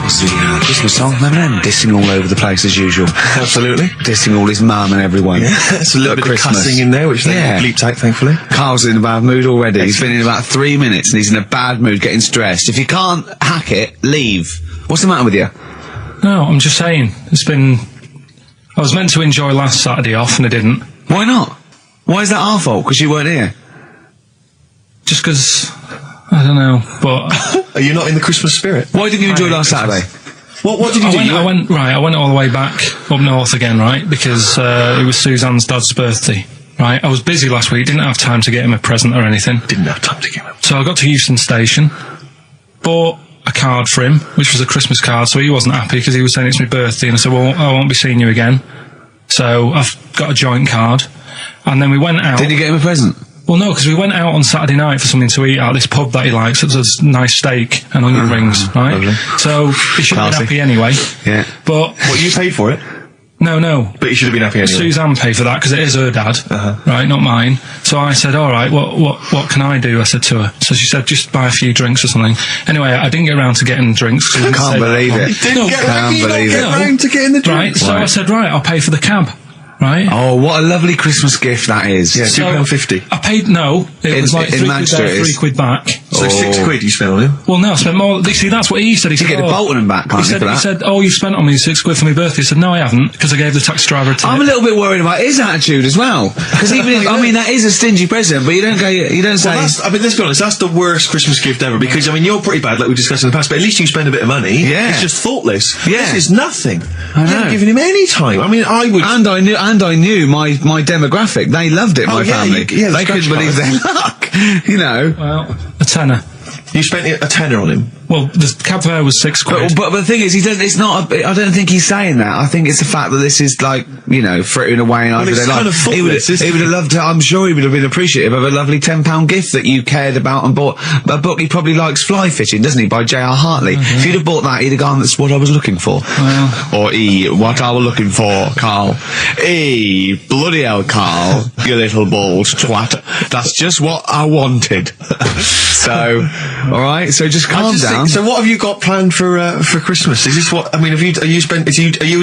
was the Christmas song. Remember them? Dissing all over the place as usual. Absolutely. Dissing all his mum and everyone. Yeah, it's a little bit Christmas. of cussing in there, which they bleeped out, thankfully. Carl's in a bad mood already. He's been in about 3 minutes and he's in a bad mood, getting stressed. If you can't hack it, leave. What's the matter with you? No, I'm just saying. I was meant to enjoy last Saturday off and I didn't. Why not? Why is that our fault? Because you weren't here? Just because, I don't know, but... Are you not in the Christmas spirit? Why didn't you enjoy last Saturday? What did you do? I went all the way back up north again, right, because it was Suzanne's dad's birthday, right? I was busy last week, didn't have time to get him a present or anything. Didn't have time to get him. So I got to Euston Station, bought a card for him, which was a Christmas card, so he wasn't happy because he was saying it's my birthday, and I said, well, I won't be seeing you again. So I've got a joint card, and then we went out. Did you get him a present? Well, no, because we went out on Saturday night for something to eat at this pub that he likes. It was a nice steak and onion rings, right? Lovely. So he should have been happy anyway. Yeah. But... What, you paid for it? No. But you should have been happy anyway. Suzanne paid for that because it is her dad, right, not mine. So I said, all right, what can I do? I said to her. So she said, just buy a few drinks or something. Anyway, I didn't get around to getting drinks. I can't believe it. You didn't get around to getting the drinks. Right, so I said, right, I'll pay for the cab. Right. Oh, what a lovely Christmas gift that is. Yeah, £2.50. I paid, no, it was like in £3 there, £3 back. So £6 you spent on him? Well, no, I spent more. See, that's what he said. He said, get the Bolton and back, can't you, for that? He said, oh, you spent on me £6 for my birthday. He said, no, I haven't, because I gave the taxi driver a tip. I'm a little bit worried about his attitude as well. Because even if, I mean, that is a stingy present, but you don't say... I mean, let's be honest, that's the worst Christmas gift ever, because, I mean, you're pretty bad, like we discussed in the past, but at least you spend a bit of money. Yeah. It's just thoughtless. Yeah. This is nothing. I know. You haven't given him any time. I mean, I would... And I knew my demographic. They loved it, my family. They couldn't believe their luck. You know. Well, a tenner. You spent a tenner on him? Well, the cab fare was £6. But the thing is, it's not. I don't think he's saying that. I think it's the fact that this is like, you know, frittering away and it's kind of he would have loved to. I'm sure he would have been appreciative of a lovely £10 gift that you cared about and bought. A book he probably likes, Fly Fishing, doesn't he, by J.R. Hartley? If you'd have bought that, he'd have gone, that's what I was looking for. Or what I was looking for, Carl. Bloody hell, Carl, you little balls twat. That's just what I wanted. So, all right. So just calm down. So what have you got planned for Christmas? Is this what I mean? Are you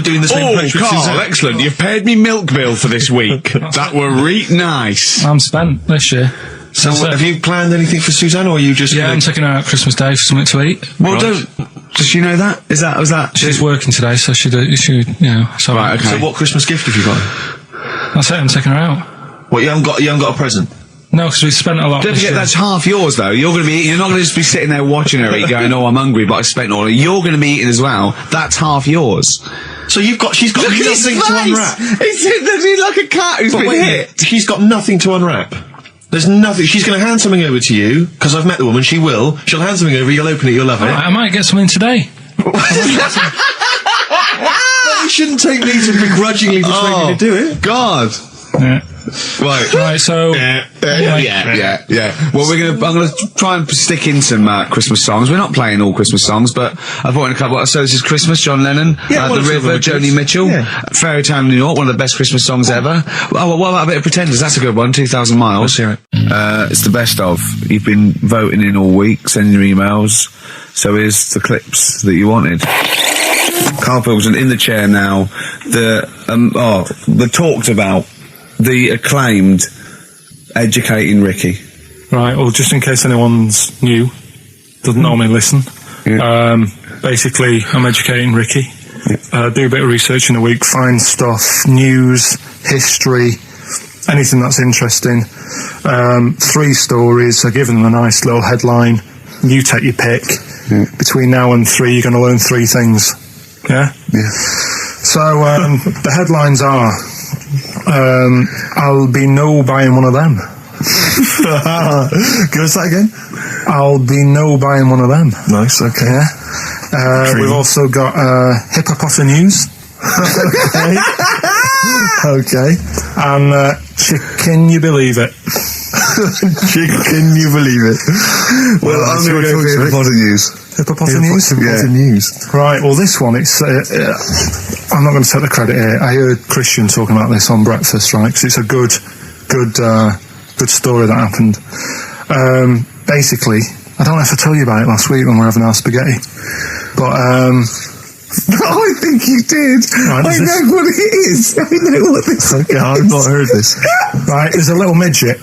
doing the same? Oh, Carl, excellent! You've paid me milk bill for this week. That were nice. I'm spent this year. So have you planned anything for Suzanne, or are you just? Yeah, I'm taking her out Christmas Day for something to eat. Well, does she know that? Was that? She's working today, so she you know. So right. Okay. So what Christmas gift have you got? That's it. I'm taking her out. What, you haven't got a present? No, because we spent a lot. Don't forget, that's half yours, though. You're going to be eating. You're not going to just be sitting there watching her eat, going, "Oh, I'm hungry, but I spent all." You're going to be eating as well. That's half yours. So she's got nothing to unwrap. He's like a cat who's been hit. She's got nothing to unwrap. There's nothing. She's going to hand something over to you, because I've met the woman. She will. She'll hand something over. You'll open it. You'll love it. I might get something today. You shouldn't take me to begrudgingly persuade you to do it. God. Yeah. Right, so... Well, I'm gonna try and stick in some Christmas songs. We're not playing all Christmas songs, but I've brought in a couple. So this is Christmas, John Lennon, The River, Joni Mitchell, Fairy Tale New York, one of the best Christmas songs ever. Oh, what about a bit of Pretenders? That's a good one, 2,000 Miles. Let's hear it. It's the best of. You've been voting in all week, sending your emails, so here's the clips that you wanted. Karl Pilkington in the chair now, the talked about, the acclaimed Educating Ricky. Right, well, just in case anyone's new, doesn't normally listen, basically, I'm educating Ricky. Do a bit of research in a week, find stuff, news, history, anything that's interesting. 3 stories, I give them a nice little headline, you take your pick. Between now and 3, you're going to learn 3 things. Yeah? Yeah. So, the headlines are... I'll be no buying one of them. Give us that again. I'll be no buying one of them. Nice, okay. Yeah. We've also got hippopotamus. Okay. And can you believe it? Can you believe it? Well, I'm going to go for hippopotamus. Hippopotamus? Yeah. Right, well, this one, it's... I'm not going to take the credit here. I heard Christian talking about this on Breakfast, right? Because it's a good story that happened. Basically, I don't know if I told you about it last week when we were having our spaghetti. But, I think you did. Right, I know what it is. I know what this is. Okay, I've not heard this. right, there's a little midget.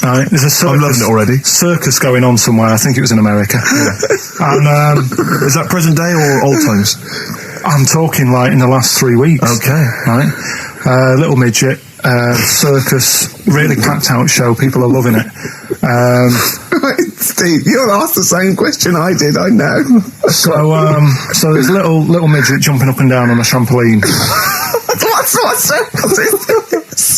Right, there's a circus. I'm loving it already. Circus going on somewhere. I think it was in America. And Is that present day or old times? I'm talking like in the last 3 weeks. Okay. Right, little midget. Circus, really packed out show. People are loving it. Right, Steve, you'll ask the same question I did, I know. So there's a little midget jumping up and down on a trampoline. What's circus?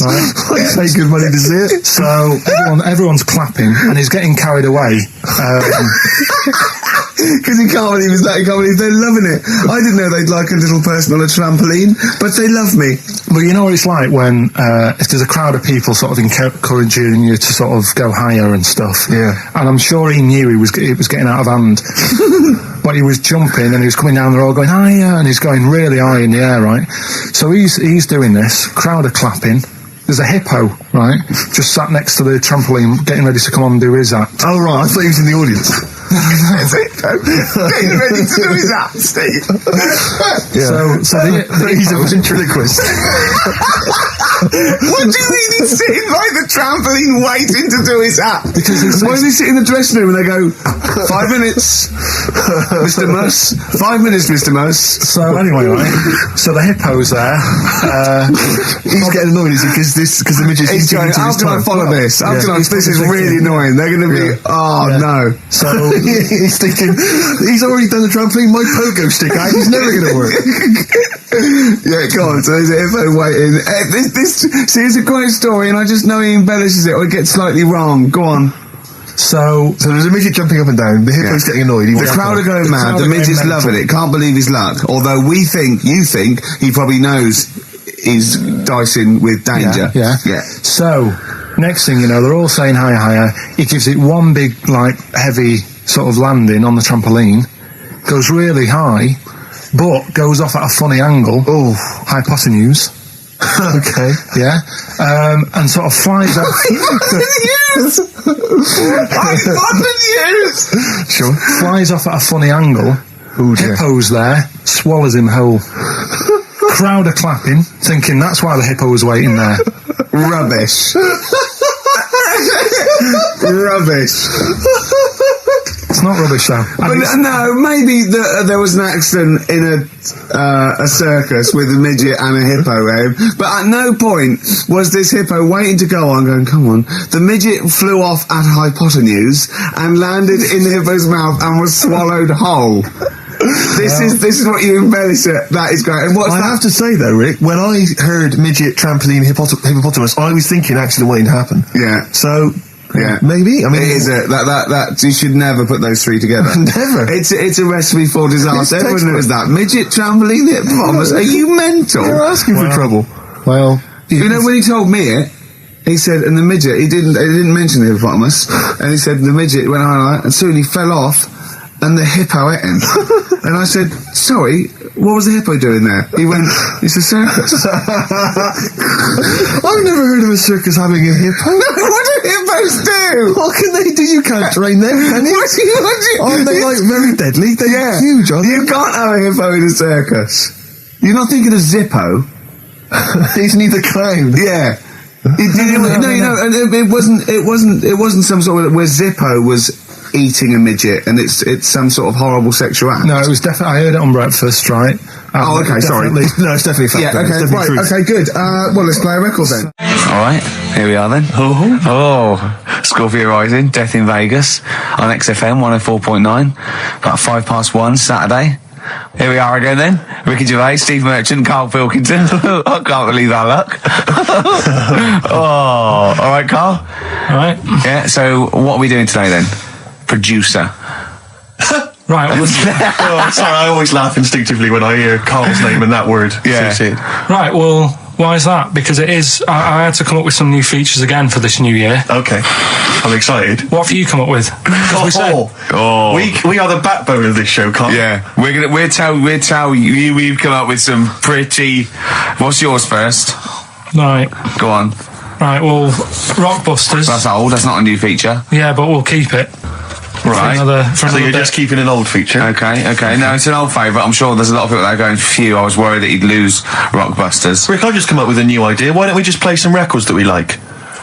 Right. Pay good money to see it. So everyone's clapping, and he's getting carried away. Because he can't believe it's that, he can't believe they're loving it. I didn't know they'd like a little person on a trampoline, but they love me. But you know what it's like when if there's a crowd of people sort of encouraging you to sort of go higher and stuff. Yeah. And I'm sure he knew it was getting out of hand. But he was jumping and he was coming down, they're all going higher, and he's going really high in the air, right? So he's doing this, crowd are clapping. There's a hippo, right, just sat next to the trampoline, getting ready to come on and do his act. Oh, right, I thought he was in the audience. There's a hippo getting ready to do his act, Steve. Yeah. So he's a ventriloquist. What do you mean he's sitting by the trampoline waiting to do his act? Because why does he sit in the dressing room and they go, 5 minutes, Mr. Muss, 5 minutes, Mr. Muss. So anyway, right, so the hippo's there. He's getting annoyed, is he? Because the midget's He's going, how can I follow this? How can I, this is really annoying. They're going to be, no. So he's thinking, he's already done the trampoline, my pogo stick out, he's never going to work. Yeah, go on. So there's a hippo waiting. See, it's a great story, and I just know he embellishes it or it gets slightly wrong. Go on. So there's a midget jumping up and down, the hippo's getting annoyed. The crowd are going mad, the midget's loving it, can't believe his luck. Although you think, he probably knows he's dicing with danger. Yeah. So, next thing you know, they're all saying higher. He gives it one big, like, heavy sort of landing on the trampoline, goes really high, but goes off at a funny angle. Oh, hypotenuse. Okay. Yeah. And sort of flies out. Hypotenuse! Sure. Flies off at a funny angle. Oh, dear. Hippo's there, swallows him whole. Crowd are clapping, thinking that's why the hippo was waiting there. Rubbish. Rubbish. It's not rubbish though. But no, maybe there was an accident in a circus with a midget and a hippo, but at no point was this hippo waiting to go on, going, come on. The midget flew off at hypotenuse and landed in the hippo's mouth and was swallowed whole. This is what you embellish it. That is great. And I have to say though, Rick, when I heard midget, trampoline, hippopotamus, I was thinking accident waiting to happen. Yeah. So. Yeah, maybe. I mean, it is that you should never put those three together. Never. It's a recipe for disaster. Everyone knows that. Midget, trampoline, hippopotamus. Are you mental? You're asking for trouble. Well, you know when he told me it, he said, and the midget, he didn't mention the hippopotamus, and he said the midget went on, and soon he fell off, and the hippo ate him. And I said, sorry, what was the hippo doing there? He went, it's a circus. I've never heard of a circus having a hippo. No, what do hippos do? What can they do? You can't train them, can you? Aren't they like very deadly? They're huge, aren't they? You can't have a hippo in a circus. You're not thinking of Zippo. He's neither clown. Yeah. It wasn't some sort of where Zippo was eating a midget and it's some sort of horrible sexual act. No, it was definitely. I heard it on breakfast, right? Okay, sorry. No, it's definitely fact. Yeah, okay, right, okay, good. Well, let's play a record then. Alright, here we are then. Oh, Scorpio Rising, Death in Vegas, on XFM 104.9, about 1:05 Saturday. Here we are again then. Ricky Gervais, Steve Merchant, Karl Pilkington. I can't believe our luck. Oh, alright, Karl? Alright. Yeah, so what are we doing today then? Producer. Right. Oh, sorry, I always laugh instinctively when I hear Carl's name and that word associated. Right, well, why is that? Because it is. I had to come up with some new features again for this new year. Okay, I'm excited. What have you come up with? We are the backbone of this show, Carl. Yeah, we'll tell you we've come up with some pretty. What's yours first? Right. Go on. Right. Well, Rockbusters. That's old. That's not a new feature. Yeah, but we'll keep it. Right. For So another you're bit. just keeping an old feature. Okay. No, it's an old favourite. I'm sure there's a lot of people that are going, phew, I was worried that he'd lose Rockbusters. Rick, I've just come up with a new idea. Why don't we just play some records that we like?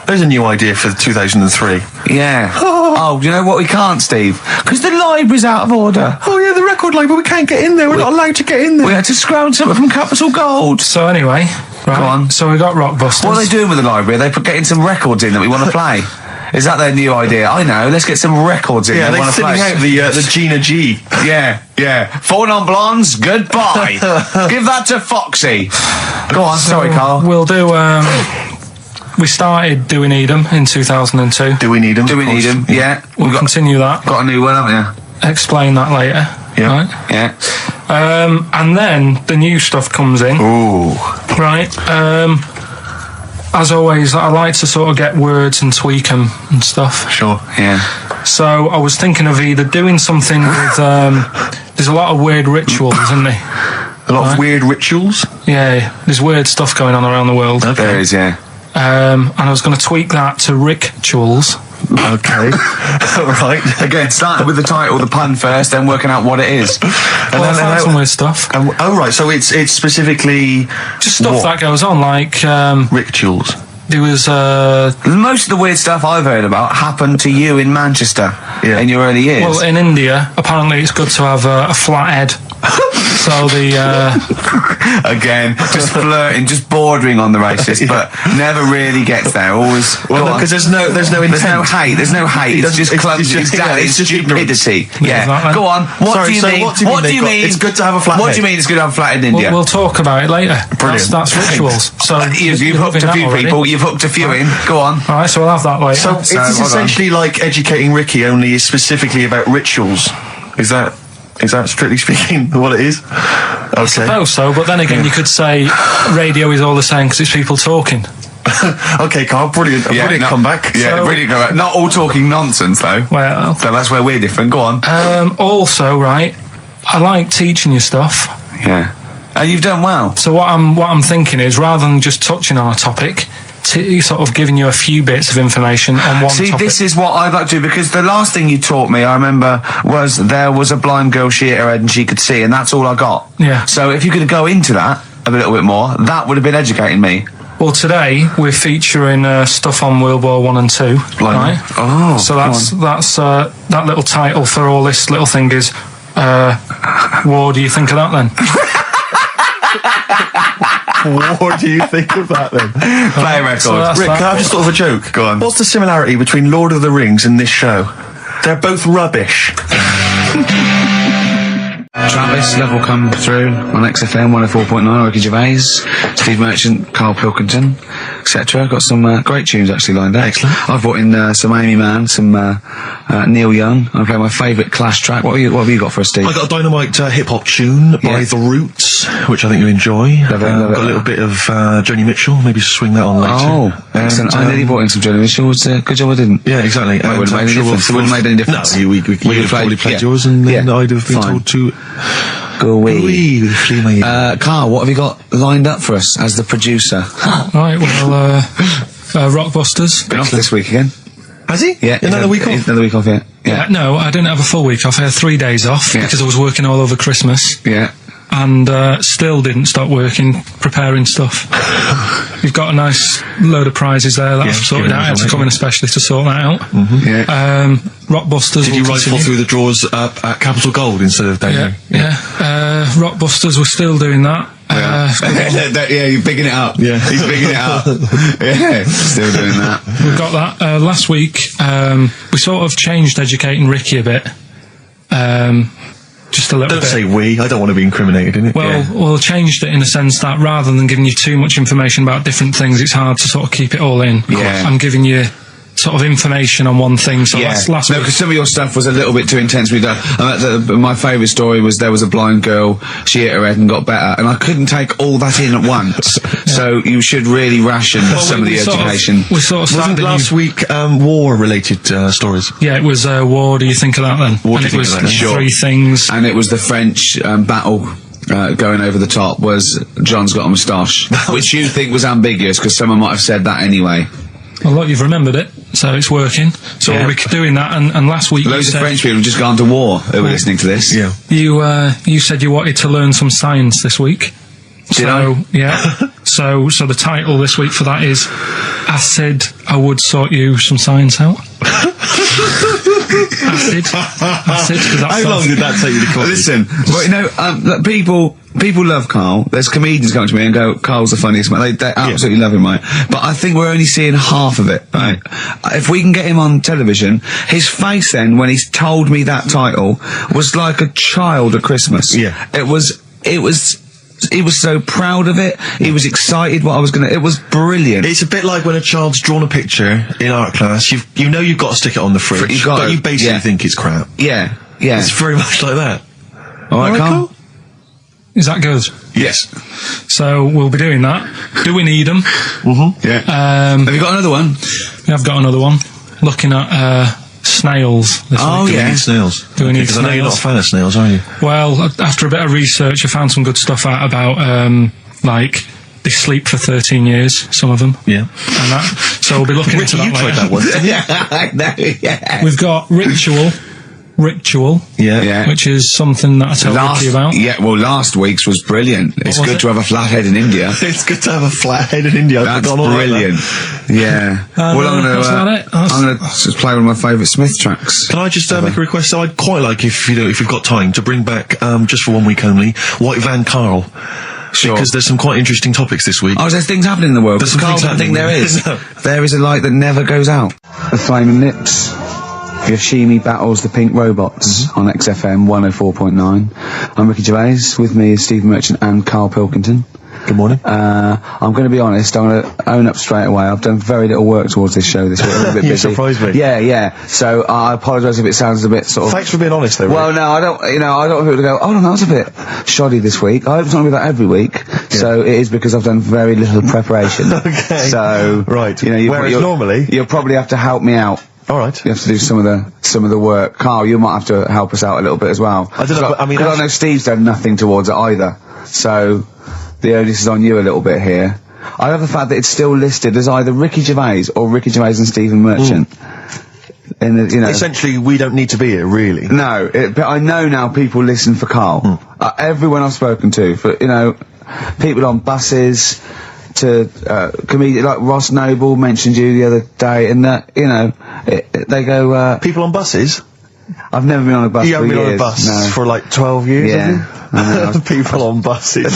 There's a new idea for 2003. Yeah. Oh, you know what we can't, Steve? Because the library's out of order. Oh yeah, the record label, we can't get in there. We're not allowed to get in there. We had to scrounge something from Capital Gold. So anyway, right. Go on. So we got Rockbusters. What are they doing with the library? Are they getting some records in that we want to play? Is that their new idea? I know. Let's get some records in. Yeah, that we they're want to thinning play. out the Gina G. Yeah. 4 non-blondes. Goodbye. Give that to Foxy. Go on. Sorry, Carl. We'll do. We started doing Edom in 2002. Do we need them? Do we need them? Yeah. We'll continue that. Got a new one, haven't you? Explain that later. Yeah. Right? Yeah. And then the new stuff comes in. Ooh. Right. As always, I like to sort of get words and tweak them and stuff. Sure. Yeah. So I was thinking of either doing something with. There's a lot of weird rituals, isn't there? A lot of weird rituals. Yeah, there's weird stuff going on around the world. There is, yeah. And I was going to tweak that to rituals. Okay. Right. Again, starting with the title, the pun first, then working out what it is. Well, I found some weird stuff. Oh right, so it's specifically Just stuff what? that goes on, like Rituals. there was Most of the weird stuff I've heard about happened to you in Manchester in your early years. well, in India, apparently it's good to have a flat head. So the Again, just flirting, just bordering on the racist, but never really gets there. Always. Well, go on. because there's no There's no intent. hate. There's no hate. It's just clumsy. Exactly. It's just stupidity. Yeah. Exactly. Go on. What Sorry, do you so mean? what do you mean they've got- it's good to have a flat What head? do you mean it's good to have a flat head in India? we'll talk about it later. Brilliant. That's rituals. So You've hooked a few people. You've hooked a few in. Go on. All right, so we'll have that later. So it's hold on. essentially like Educating Ricky, only is specifically about rituals. Is that strictly speaking what it is? Okay. I suppose so, but then again, you could say radio is all the same because it's people talking. Okay, Carl, brilliant. Brilliant comeback. Yeah, So- brilliant comeback. Not all talking nonsense though. Well, So that's where we're different. Go on. also, right, I like teaching you stuff. Yeah. And you've done well. So what I'm thinking is, rather than just touching on a topic, sort of giving you a few bits of information on one See, topic. this is what I'd like to do, because the last thing you taught me, I remember, was there was a blind girl, she hit her head and she could see, and that's all I got. Yeah. So if you could go into that a little bit more, that would have been educating me. Well, today we're featuring stuff on World War 1 and 2. Blimey. Right? Oh, So go that's that little title for all this little thing is, what do you think of that then? What do you think of that then? Play a record. So that's Rick, that. can I have just thought of a joke? Go on. What's the similarity between Lord of the Rings and this show? They're both rubbish. Travis, level come through on XFM 104.9, Ricky Gervais, Steve Merchant, Karl Pilkington, etc. Got some great tunes actually lined up. Excellent. I've brought in some Amy Mann, some Neil Young. I'm playing my favourite Clash track. What have you got for us, Steve? I got a dynamite hip-hop tune by Yeah. The Roots, which I think you'll enjoy. Love it, love it. Got a little bit of Joni Mitchell, maybe swing that on later. Oh, excellent. I nearly brought in some Joni Mitchell. Good job I didn't. Yeah, exactly. Well, it wouldn't have made any difference. It wouldn't have made any difference. No, we could have probably played yours, and then I'd have been told to go away. wee with flea my ear. Carl, what have you got lined up for us as the producer? Right, well, Rockbusters. Been off this week again. Has he? Yeah. Another week off? Another week off, yeah. Yeah. No, I didn't have a full week off. I had 3 days off Yeah. because I was working all over Christmas. Yeah. And still didn't stop working, preparing stuff. You've got a nice load of prizes there that I've sorted out. I had to come in especially to sort that out. Yeah. Rockbusters. Did you will rifle continue. through the drawers up at Capital Gold instead of down Yeah, here? yeah. Rockbusters, we're still doing that. Yeah, you're bigging it up. Yeah. He's bigging it up. Yeah, still doing that. We've got that. Last week, we sort of changed Educating Ricky a bit. Just a little Don't bit. say we. I don't want to be incriminated in it. Well, changed it in the sense that rather than giving you too much information about different things, it's hard to sort of keep it all in. Yeah. I'm giving you sort of information on one thing. So last no, week, because some of your stuff was a little bit too intense. My favourite story was there was a blind girl, she hit her head and got better, and I couldn't take all that in at once. So you should really ration some of the education. we sort of Wasn't started last week war-related stories? Yeah, it was What do you think of that then? What and do it you was think of that? Sure. 3 things. And it was the French battle. Going over the top was John's got a moustache, which you think was ambiguous because someone might have said that anyway. Well, look, you've remembered it, so it's working. So we'll be doing that, and last week Loads of French people have just gone to war who were listening to this. Yeah. you said you wanted to learn some science this week. Did I? Yeah. So the title this week for that is I Said I Would Sort You Some Science Out. Acid. How long did that take you to call? Listen, well, you know, look, people love Karl. There's comedians come to me and go, Karl's the funniest man. They absolutely love him, right? But I think we're only seeing half of it, right? If we can get him on television, his face then, when he's told me that title, was like a child at Christmas. Yeah. He was so proud of it. He was excited what I was it was brilliant. It's a bit like when a child's drawn a picture in art class. You know you've got to stick it on the fridge, but you basically think it's crap. Yeah. It's very much like that. All right, Karl? Is that good? Yes. So we'll be doing that. Do we need them? Mm-hmm. Yeah. Have you got another one? We have got another one. Looking at snails this Oh, week. yeah. Do we need snails? Do we need Because I know you're not a snails? fan of snails, are you? Well, after a bit of research, I found some good stuff out about, like, they sleep for 13 years, some of them. Yeah. And that. So we'll be looking into that You tried later. that one, didn't you? I know, yeah. We've got Ritual, Yeah. which is something that I told Ricky about. Yeah, well, last week's was brilliant. It's was good it? to have a flathead in India. It's good to have a flat head in India. That's brilliant. Yeah. Well, I'm that's about gonna, it. That's- I'm gonna just play one of my favourite Smith tracks. Can I just make a request? So I'd quite like, if you've got time, to bring back, just for 1 week only, White Van Karl. Sure. Because there's some quite interesting topics this week. Oh, there's things happening in the world. There's Because some Karl things doesn't think happening. there is. There is a light that never goes out. The Flaming Lips. Yoshimi battles the Pink Robots on XFM 104.9. I'm Ricky Gervais. With me is Steve Merchant and Karl Pilkington. Good morning. I'm going to be honest. I'm going to own up straight away. I've done very little work towards this show this week. I'm a bit You busy. surprised me. Yeah. So I apologise if it sounds a bit sort of. Thanks for being honest, though. Well, no, I don't. I don't want people to go, oh no, that was a bit shoddy this week. I hope it's not going to be that every week. So it is because I've done very little preparation. Okay. So Right. Whereas normally you'll probably have to help me out. All right. You have to do some of the work. Karl, you might have to help us out a little bit as well. I don't know, but I mean, because I know Steve's done nothing towards it either. So the onus is on you a little bit here. I love the fact that it's still listed as either Ricky Gervais or Ricky Gervais and Stephen Merchant. In the, Essentially, we don't need to be here, really. no, but I know now people listen for Karl. Everyone I've spoken to, for people on buses, to comedians like Ross Noble mentioned you the other day, and that they go. People on buses? I've never been on a bus. You haven't for been on a years, bus no. for like 12 years, Yeah. have you? People on buses.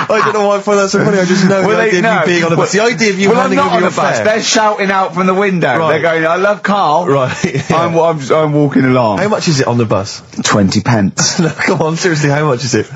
I don't know why I find that so funny. I just know the idea of you being on a bus. The idea of you I'm handing not over on your a bus. fare. They're shouting out from the window. Right. They're going, "I love Karl." Right. Yeah. I'm walking along. How much is it on the bus? 20 pence. No, come on, seriously, how much is it?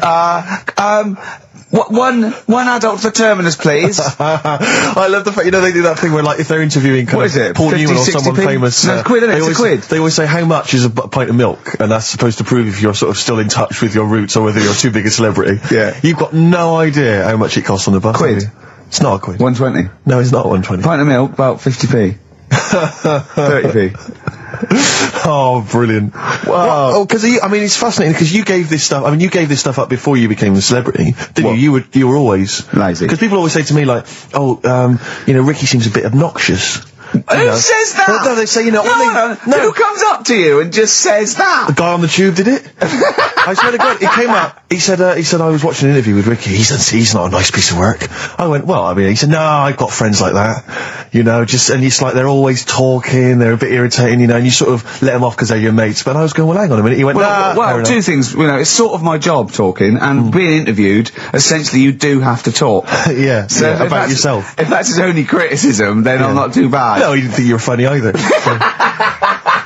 One adult for Terminus, please. I love the fact, they do that thing where, like, if they're interviewing What is it, Paul 50, Newman or 60 someone p? famous... No, it's quid, isn't it? they It's a always- quid. They always say, how much is a pint of milk? And that's supposed to prove if you're sort of still in touch with your roots or whether you're too big a celebrity. Yeah. You've got no idea how much it costs on the bus. Quid? have you? It's not a quid. 120. No, it's not 120. Pint of milk, about 50p. 30p. Oh, brilliant. Wow. Oh, because it's fascinating because you gave this stuff up before you became a celebrity, didn't What? you? You were always Lazy. Because people always say to me, like, Ricky seems a bit obnoxious. Who says that? Well, no, they say, No. Who comes up to you and just says that? The guy on the tube did it. I swear to God, it came up. He said I was watching an interview with Ricky. He said, he's not a nice piece of work. I went, well, he said, no, I've got friends like that. And it's like they're always talking, they're a bit irritating, and you sort of let them off because they're your mates. But I was going, well, hang on a minute. He went, Well, fair two enough. things. It's sort of my job talking, and being interviewed, essentially you do have to talk. Yeah, So yeah, if about that's- yourself. If that's his only criticism, then I'm not too bad. No, he didn't think you were funny either.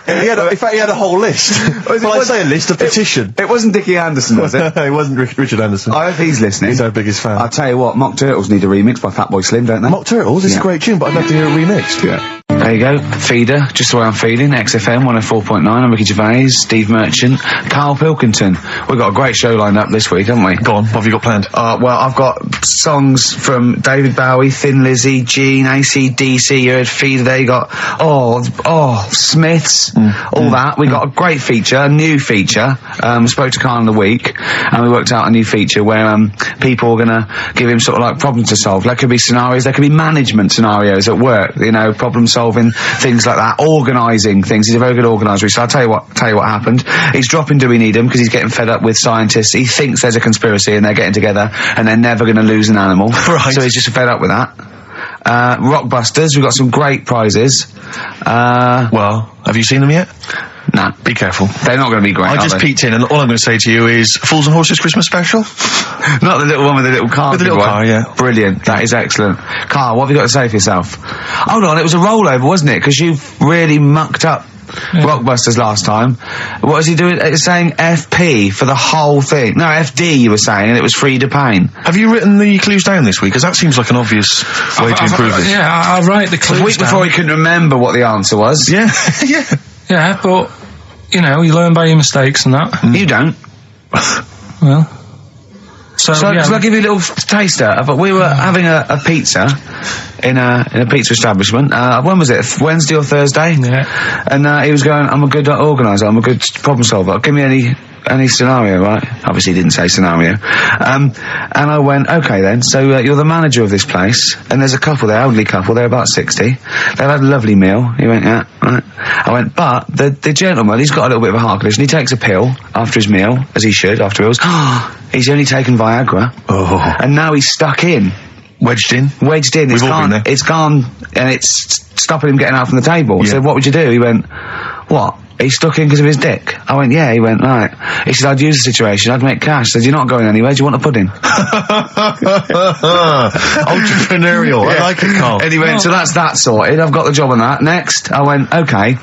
In fact, he had a whole list. Well, I say a list, a petition. It wasn't Dickie Anderson, was it? It wasn't Richard Anderson. I hope he's listening. He's our biggest fan. I'll tell you what, Mock Turtles need a remix by Fatboy Slim, don't they? Mock Turtles is Yeah. a great tune, but I'd love to hear it remixed. Yeah. There you go. Feeder, just the way I'm feeling. XFM 104.9. I'm Ricky Gervais, Steve Merchant, Karl Pilkington. We've got a great show lined up this week, haven't we? Go on, what have you got planned? Well, I've got songs from David Bowie, Thin Lizzy, Gene, AC/DC. You heard Feeder there. You got Smiths, all that. We got a great feature, a new feature. We spoke to Karl in the week, and we worked out a new feature where people are gonna give him sort of like problems to solve. There could be scenarios, there could be management scenarios at work. You know, problem solving, things like that. Organising things. He's a very good organiser. So I'll tell you what happened. He's dropping Do We Need Him because he's getting fed up with scientists. He thinks there's a conspiracy and they're getting together and they're never going to lose an animal. Right. So he's just fed up with that. Rockbusters, we've got some great prizes. Well, have you seen them yet? No. Be careful. They're not going to be great, I just peeked in, and all I'm going to say to you is Fools and Horses Christmas special? Not the little one with the little car. With the little car, yeah. Brilliant. That is excellent. Karl, what have you got to say for yourself? Hold on, it was a rollover, wasn't it? Because you really mucked up Rockbusters last time. What was he doing? It's saying FP for the whole thing. No, FD you were saying, and it was Frida Payne. Have you written the clues down this week? Because that seems like an obvious way to improve this. Yeah, I'll write the clues A week before he couldn't remember what the answer was. Yeah, yeah. Yeah, but, you know, you learn by your mistakes and that. You don't. Well... So shall I give you a little taster? We were having a pizza in a pizza establishment. When was it? Wednesday or Thursday? Yeah. And he was going, I'm a good organiser, I'm a good problem solver. Give me any scenario, right? Obviously he didn't say scenario. And I went, okay then, so you're the manager of this place, and there's a couple there, elderly couple, they're about 60. They've had a lovely meal. He went, yeah, right. I went, but the gentleman, he's got a little bit of a heart condition. He takes a pill after his meal, as he should, after meals. He's only taken Viagra. Oh. And now he's stuck in. Wedged in. It's gone, and it's stopping him getting out from the table. Yeah. So what would you do? He went, what? He's stuck in because of his dick. I went, yeah. He went, right. He said, I'd use the situation, I'd make cash. I said, you're not going anywhere, do you want a pudding? Entrepreneurial. Yeah. I like it, Karl. And he went, so that's that sorted, I've got the job on that. Next, I went, okay.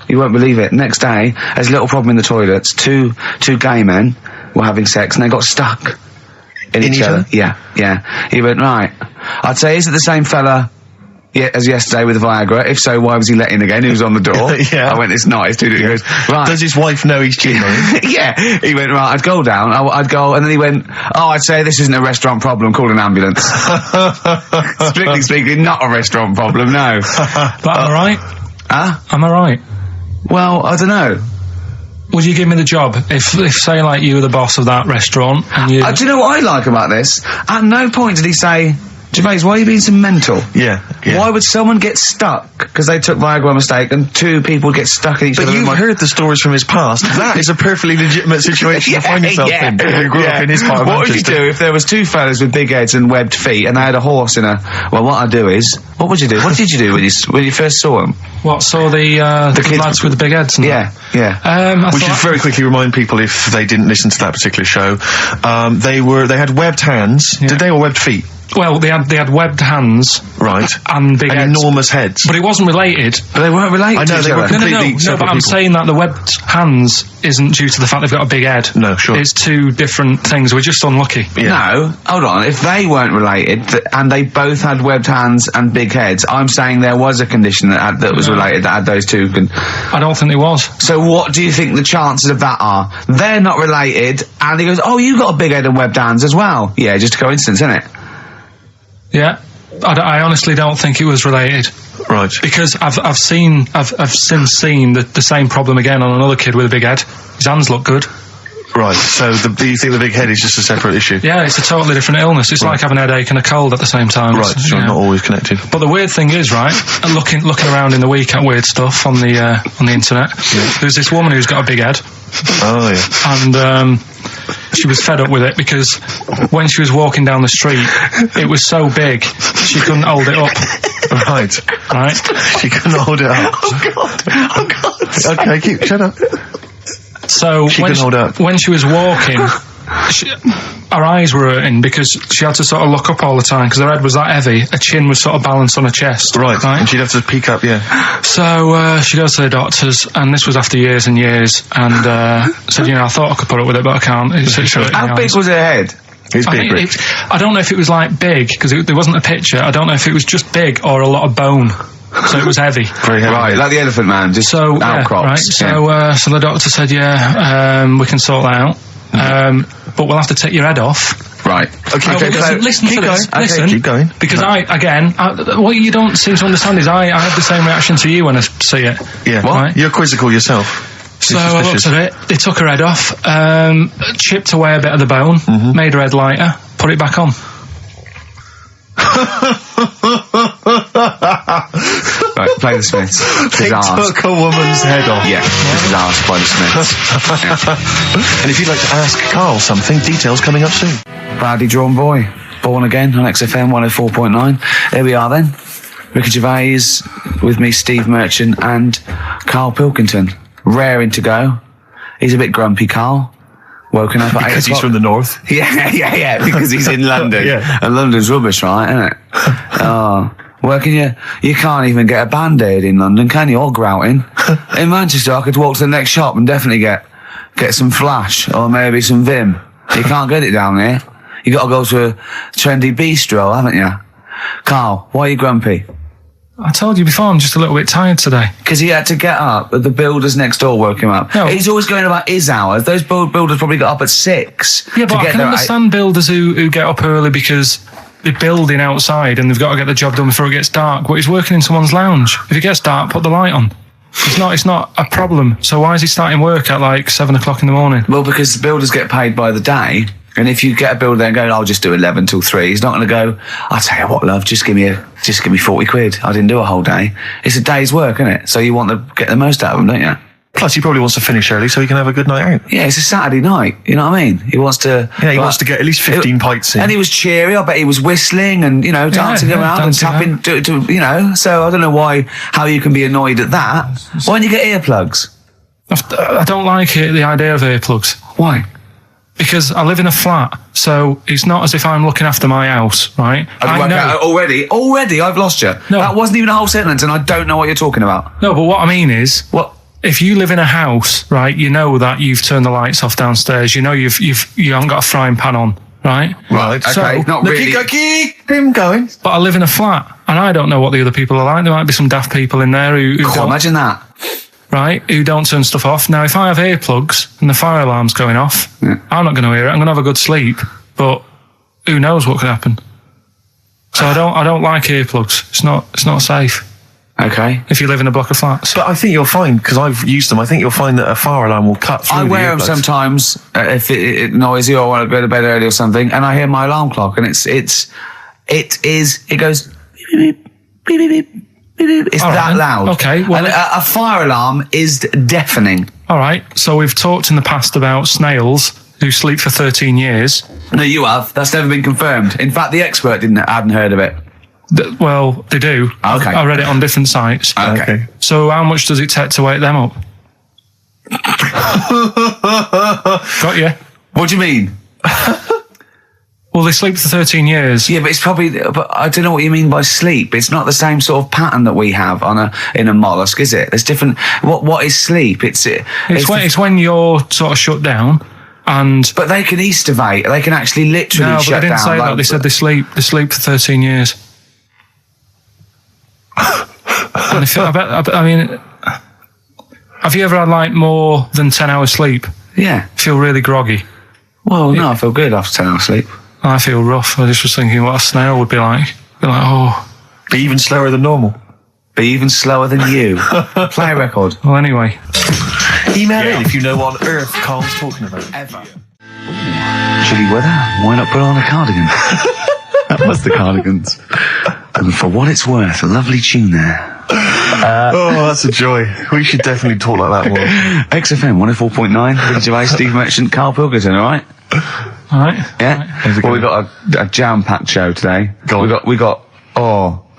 You won't believe it. Next day, there's a little problem in the toilets. Two gay men were having sex and they got stuck in each other. Yeah. He went, right. I'd say, is it the same fella as yesterday with the Viagra? If so, why was he let in again? He was on the door. Yeah. I went, it's not. It's too different. He goes, right. Does his wife know he's cheating on him? Yeah. He went, right, I'd go down. I'd go, and then he went, I'd say this isn't a restaurant problem, call an ambulance. Strictly speaking, not a restaurant problem, no. But am I right? Huh? Am I right? Well, I don't know. Would you give me the job if say, like, you were the boss of that restaurant and you... Do you know what I like about this? At no point did he say, Gervais, why are you being so mental? Yeah. Why would someone get stuck because they took Viagra by mistake and two people get stuck in each other? But you've heard the stories from his past. That is a perfectly legitimate situation to find yourself in. You grew up in his part of What would you Manchester. do if there was two fellas with big heads and webbed feet and they had a horse in a... Well, what I'd do is... What would you do? What did you do when you first saw them? What, saw the kids lads with the big heads and Yeah. We should very quickly remind people, if they didn't listen to that particular show, they had webbed hands. Yeah. Did they, or webbed feet? Well, they had webbed hands. Right. And big heads. Enormous heads. But it wasn't related. But they weren't related I know, to each they were other. completely No, separate but I'm people. saying that the webbed hands isn't due to the fact they've got a big head. No, sure. It's two different things. We're just unlucky. Yeah. No, hold on. If they weren't related and they both had webbed hands and big heads, I'm saying there was a condition that was related that had those two. I don't think there was. So what do you think the chances of that are? They're not related, and he goes, "Oh, you got a big head and webbed hands as well." Yeah, just a coincidence, isn't it? Yeah. I honestly don't think it was related. Right. Because I've since seen the same problem again on another kid with a big head. His hands look good. Right, so do you think the big head is just a separate issue? Yeah, it's a totally different illness. It's like having a headache and a cold at the same time. Right, so yeah. not always connected. But the weird thing is, right, looking around in the week at weird stuff on the internet, there's this woman who's got a big head. Oh, yeah. And she was fed up with it because when she was walking down the street, it was so big she couldn't hold it up. Right. She couldn't hold it up. Oh God. Okay, shut up. So when she was walking, her eyes were hurting because she had to sort of look up all the time because her head was that heavy. Her chin was sort of balanced on her chest. Right. And she'd have to peek up, yeah. So she goes to the doctors, and this was after years and years, and said, I thought I could put up with it, but I can't. How big was her head? It's big, I don't know if it was like big because there wasn't a picture. I don't know if it was just big or a lot of bone. So it was heavy. Very heavy. Right, like the Elephant Man, just outcrops. Right. So the doctor said, we can sort that out. But we'll have to take your head off. Right. Okay, Listen keep to going. this. Okay, Listen, keep going. Because what you don't seem to understand is I have the same reaction to you when I see it. Yeah. What? Right? You're quizzical yourself. So I looked at it. They took her head off, chipped away a bit of the bone, made her head lighter, put it back on. Right, play the Smiths. They took a woman's head off. Yeah, this is ours by the Smiths. And if you'd like to ask Carl something, details coming up soon. Proudly drawn boy, born again on XFM 104.9. There we are then. Ricky Gervais with me, Steve Merchant, and Karl Pilkington. Raring to go. He's a bit grumpy, Carl. Woken up at 8 Because he's o'clock. from the north. Yeah, because he's in London. Yeah. And London's rubbish, right, isn't it? Oh. Working you can't even get a Band-Aid in London, can you? Or grouting. In Manchester, I could walk to the next shop and definitely get some Flash or maybe some Vim. You can't get it down here. You got to go to a trendy bistro, haven't you? Carl, why are you grumpy? I told you before, I'm just a little bit tired today. Because he had to get up, but the builders next door woke him up. No. He's always going about his hours. Those builders probably got up at 6. Yeah, but to I get can there at understand builders who get up early because they're building outside and they've got to get the job done before it gets dark. But he's working in someone's lounge. If it gets dark, put the light on. It's not a problem. So why is he starting work at like 7 o'clock in the morning? Well, because the builders get paid by the day, and if you get a builder there and go, I'll just do 11 till 3, he's not going to go, I'll tell you what, love, just give me 40 quid. I didn't do a whole day. It's a day's work, isn't it? So you want to get the most out of them, don't you? Plus, he probably wants to finish early so he can have a good night out. Yeah, it's a Saturday night. You know what I mean? He wants to. Yeah, he wants to get at least 15 pints in. And he was cheery. I bet he was whistling and dancing around and tapping. So I don't know how you can be annoyed at that. Why don't you get earplugs? I don't like it, the idea of earplugs. Why? Because I live in a flat, so it's not as if I'm looking after my house, right? I know. Already, I've lost you. No. That wasn't even a whole sentence, and I don't know what you're talking about. No, but what I mean is, What? if you live in a house, right, you know that you've turned the lights off downstairs. You know you haven't got a frying pan on, right? Right, So, Okay, not really. Keep him going. but I live in a flat, and I don't know what the other people are like. There might be some daft people in there who God, don't, imagine that. right, who don't turn stuff off. Now, if I have earplugs and the fire alarm's going off, I'm not going to hear it. I'm going to have a good sleep, but who knows what could happen? So I don't like earplugs. It's not safe Okay. if you live in a block of flats. But I think you'll find, because I've used them, I think you'll find that a fire alarm will cut through I the wear them earplugs. sometimes if it's noisy or I want to go to bed early or something, and I hear my alarm clock, and it goes beep, beep, beep, beep, beep, beep. It's All right that then. loud. Okay, well- and a fire alarm is deafening. All right, so we've talked in the past about snails who sleep for 13 years. No, you have. That's never been confirmed. In fact, the expert hadn't heard of it. Well, they do. Okay. I read it on different sites. Okay. So how much does it take to wake them up? Got you. What do you mean? Well, they sleep for 13 years. Yeah, but it's probably. But I don't know what you mean by sleep. It's not the same sort of pattern that we have in a mollusk, is it? There's different. What is sleep? It's when you're sort of shut down, and But they can estivate. They can actually literally no, but shut they didn't down. say that. They said they sleep for 13 years. And I mean, have you ever had like more than 10 hours sleep? Yeah. Feel really groggy. Well, no, I feel good after 10 hours sleep. I feel rough. I just was thinking what a snail would be like. Be like, oh. Be even slower than normal. Be even slower than you. Play a record. Well, anyway. Email in if you know what on earth Carl's talking about. Ever. Chilly weather. Why not put on a cardigan? That was the Cardigans. And for what it's worth, a lovely tune there. Oh, that's a joy. We should definitely talk like that more. XFM 104.9. Ricky Gervais, Steve Merchant, Karl Pilkington, all right? All right. Yeah. Well, we got a jam-packed show today.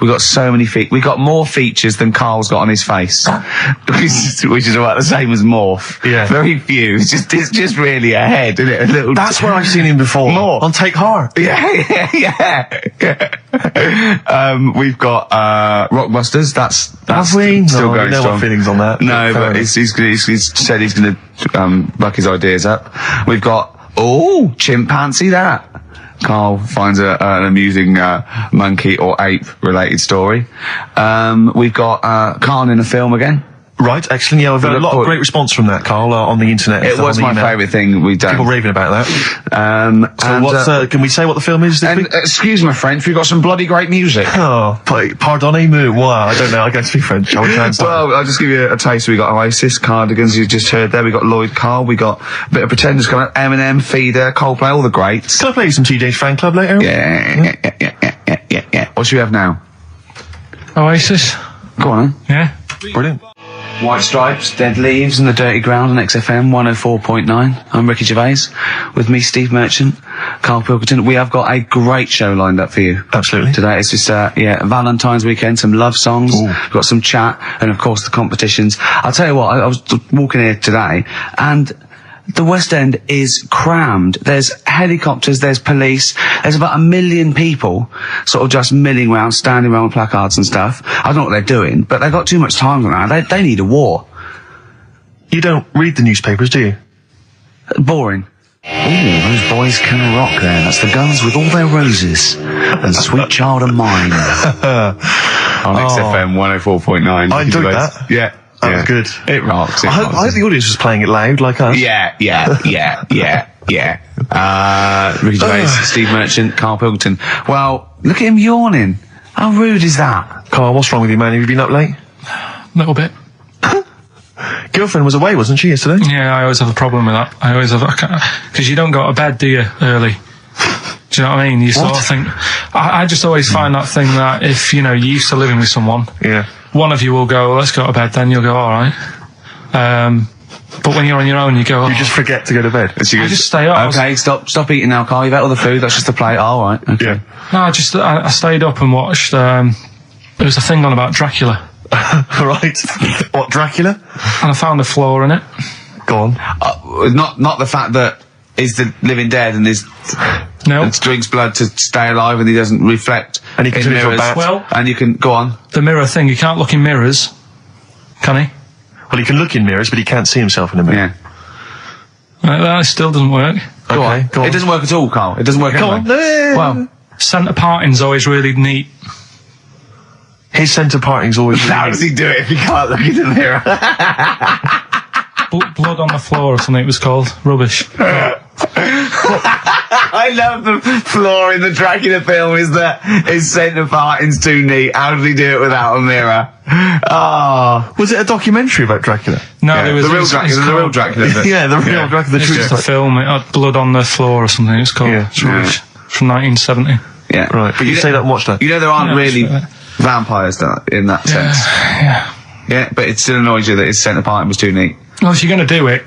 We got so many features. We got more features than Carl's got on his face, which is about the same as Morph. Yeah. Very few. It's just really a head, isn't it? A little. That's where I've seen him before. More. On Take Heart. Yeah. We've got Rockbusters. That's Have we? still No, going no strong. feelings on that. No, Fair but enough. he's said he's going to buck his ideas up. We've got chimpanzee that. Carl finds an amusing monkey or ape-related story. We've got Carl in a film again. Right, excellent. Yeah, we've had a lot of great response from that, Carl, on the internet. It was my favourite thing we've done. People raving about that. So can we say what the film is this week? Excuse my French, we've got some bloody great music. Oh, pardonnez-moi. Wow, I don't know. I don't speak French. I would translate. Well, I'll just give you a taste. We got Oasis, Cardigans, you just heard there. We got Lloyd Carl. We got a bit of Pretenders coming up. Eminem, Feeder, Coldplay, all the greats. Can I play you some TJ's Fan Club later? Yeah. What should we have now? Oasis. Go on, Yeah. Brilliant. White Stripes, Dead Leaves and the Dirty Ground on XFM 104.9. I'm Ricky Gervais. With me, Steve Merchant, Karl Pilkington. We have got a great show lined up for you. Absolutely. Today it's just, Valentine's weekend, some love songs, we've got some chat, and of course the competitions. I'll tell you what, I was walking here today, and the West End is crammed. There's helicopters, there's police, there's about 1 million people sort of just milling around, standing around with placards and stuff. I don't know what they're doing, but they've got too much time around. They need a war. You don't read the newspapers, do you? Boring. Ooh, those boys can rock there. That's the Guns with all their roses. And Sweet Child of Mine. On XFM 104.9. I enjoyed that. Yeah. That was good. It rocks. I hope the audience was playing it loud, like us. Yeah. Ricky Gervais, Steve Merchant, Karl Pilkington. Well, look at him yawning. How rude is that? Carl, what's wrong with you, man? Have you been up late? A little bit. Girlfriend was away, wasn't she, yesterday? Yeah, I always have a problem with that. I always have, because you don't go to bed, do you, early? Do you know what I mean? You sort of think, I just always find that thing that if, you're used to living with someone, Yeah. one of you will go, let's go to bed, then you'll go, alright. But when you're on your own, you go, You just forget to go to bed. I just stay up. Okay, stop eating now, Carl. You've ate all the food. That's just the plate. All right. Okay. Yeah. No, I stayed up and watched, there was a thing on about Dracula. Right. What, Dracula? And I found a flaw in it. Go on. Not the fact that he's the living dead and No. and drinks blood to stay alive and he doesn't reflect. And he can in turn into a mirrors. bat. Well- and you can go on. The mirror thing, you can't look in mirrors, can he? Well, he can look in mirrors, but he can't see himself in a mirror. Yeah. That still doesn't work. Go on. Go on. It doesn't work at all, Carl. It doesn't work. Go anyway. on. Well, Centre parting's always really neat. His centre parting's always... how does he do it if he can't look in the mirror? Blood on the floor or something it was called. Rubbish. I love the flaw in the Dracula film is that his centre parting's too neat. How did he do it without a mirror? Oh. Was it a documentary about Dracula? No, Yeah, there was the real Dracula. Bit. Yeah, the real Dracula, the It's true just a story. film. It had blood on the floor or something. It's called. Yeah. It's rubbish. From 1970. Yeah. Right, but you say that and watch that. You know there aren't Yeah, really sure. vampires in that sense. Yeah. Yeah, but it still annoys you that his centre parting was too neat. Well, if you're going to do it,